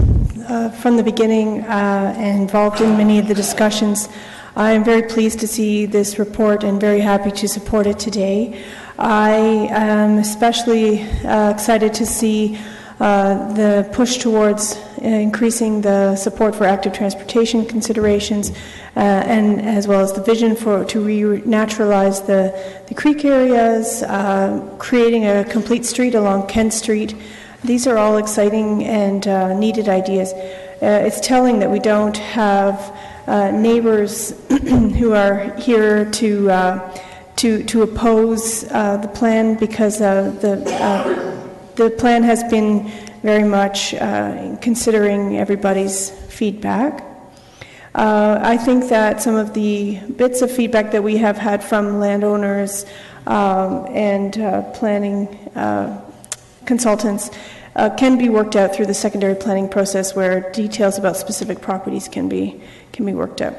from the beginning and involved in many of the discussions, I am very pleased to see this report and very happy to support it today. I am especially excited to see the push towards increasing the support for active transportation considerations and as well as the vision to re-naturalize the creek areas, creating a complete street along Kent Street. These are all exciting and needed ideas. It's telling that we don't have neighbors who are here to to oppose the plan because the plan has been very much considering everybody's feedback. I think that some of the bits of feedback that we have had from landowners and planning consultants can be worked out through the secondary planning process, where details about specific properties can be worked out.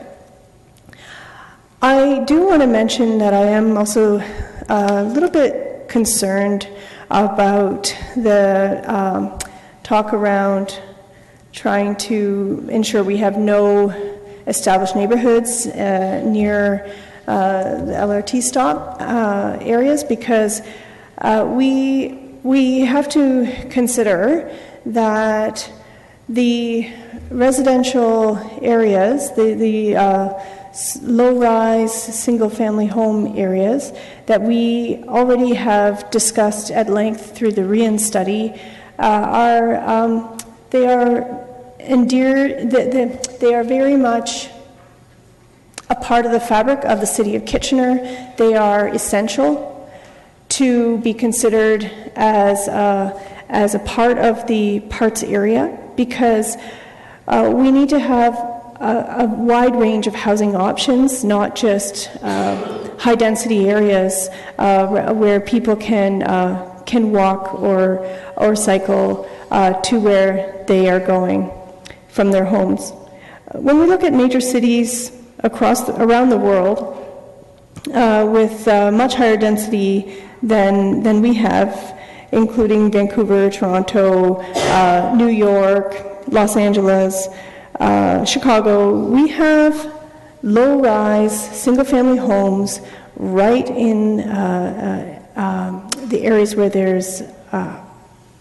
I do want to mention that I am also a little bit concerned about the talk around trying to ensure we have no established neighborhoods near the LRT stop areas, because we have to consider that the residential areas, the low-rise single-family home areas that we already have discussed at length through the RIAN study they are endeared. They are very much a part of the fabric of the city of Kitchener. They are essential to be considered as a part of the parts area, because we need to have a wide range of housing options, not just high-density areas where people can walk or cycle to where they are going from their homes. When we look at major cities around the world with much higher density than we have, including Vancouver, Toronto, New York, Los Angeles, Chicago, we have low-rise, single-family homes right in the areas where there's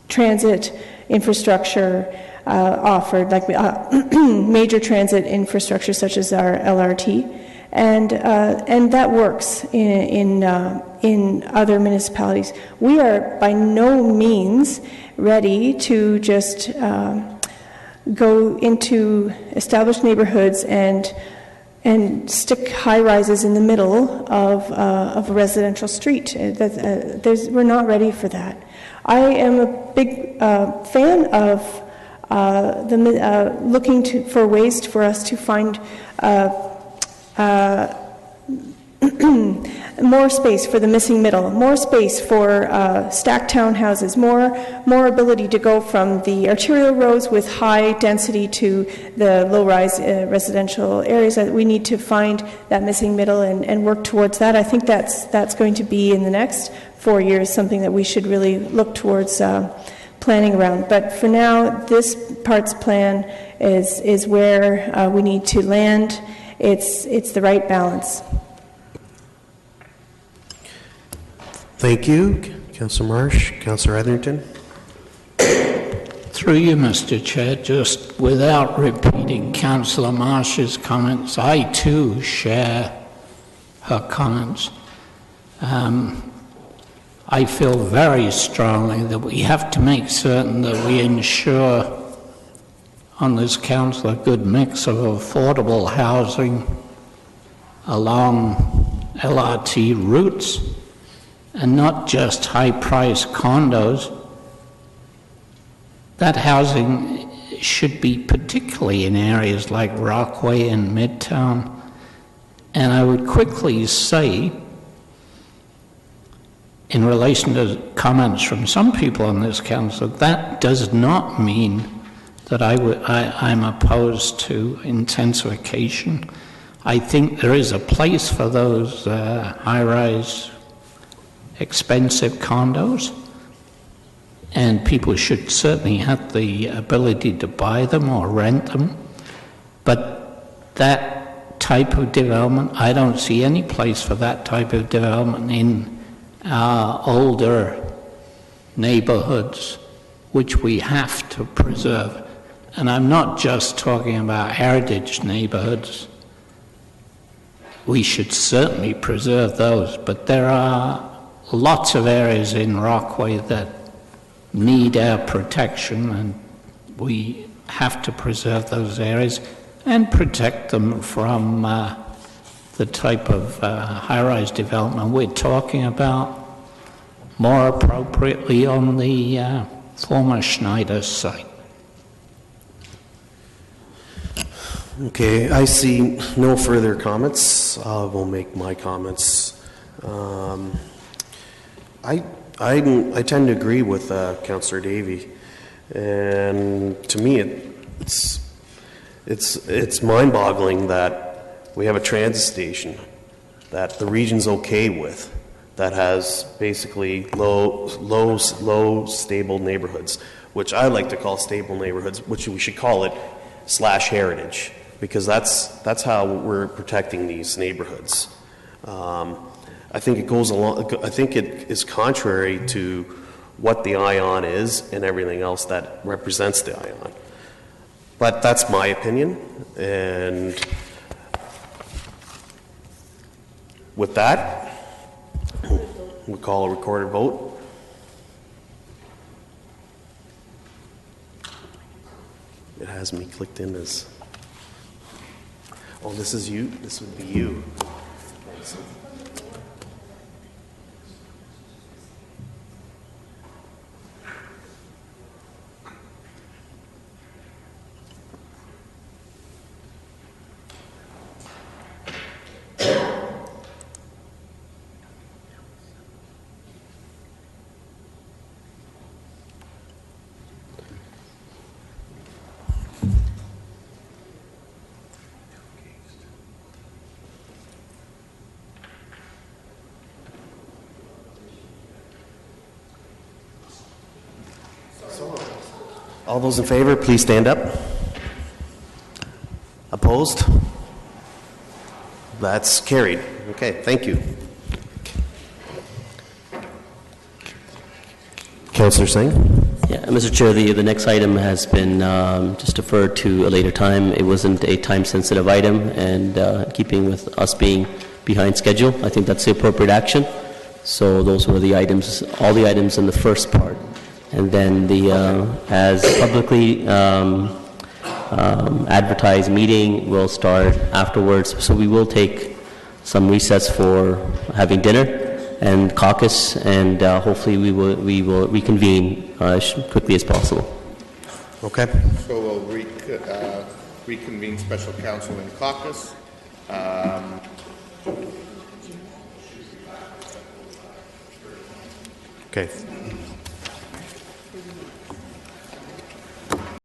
transit infrastructure offered, like major transit infrastructure such as our LRT, and that works in other municipalities. We are by no means ready to just go into established neighborhoods and stick high-rises in the middle of a residential street. We're not ready for that. I am a big fan of looking for ways for us to find more space for the missing middle, more space for stacked townhouses, more ability to go from the arterial roads with high density to the low-rise residential areas. That we need to find that missing middle and work towards that. I think that's going to be in the next 4 years something that we should really look towards planning around. But for now, this parts plan is where we need to land. It's the right balance. Thank you. Councillor Marsh. Councillor Etherington. Through you, Mr. Chair, just without repeating Councillor Marsh's comments, I too share her comments. I feel very strongly that we have to make certain that we ensure on this council a good mix of affordable housing along LRT routes, and not just high-priced condos. That housing should be particularly in areas like Rockaway and Midtown. And I would quickly say, in relation to comments from some people on this council, that does not mean that I'm opposed to intensification. I think there is a place for those high-rise expensive condos, and people should certainly have the ability to buy them or rent them. But that type of development, I don't see any place for that type of development in older neighborhoods, which we have to preserve. And I'm not just talking about heritage neighborhoods. We should certainly preserve those, but there are lots of areas in Rockaway that need our protection, and we have to preserve those areas and protect them from the type of high-rise development we're talking about more appropriately on the former Schneider site. Okay, I see no further comments. I will make my comments. I tend to agree with Councillor Davey, and to me, it's mind-boggling that we have a transit station that the region's okay with, that has basically low, stable neighborhoods, which I like to call stable neighborhoods, which we should call it /heritage, because that's how we're protecting these neighborhoods. I think it goes along. I think it is contrary to what the ION is and everything else that represents the ION. But that's my opinion, and with that, we call a recorded vote. It has me clicked in as. Oh, this is you. This would be you. Thanks. All those in favor, please stand up. Opposed? That's carried. Okay, thank you. Councillor Singh? Yeah, Mr. Chair, the next item has been just deferred to a later time. It wasn't a time-sensitive item, and keeping with us being behind schedule, I think that's the appropriate action. So those were the items, all the items in the first part. And then the, as publicly advertised meeting will start afterwards. So we will take some recess for having dinner and caucus, and hopefully we will reconvene as quickly as possible. Okay. So we'll reconvene special council and caucus. Okay.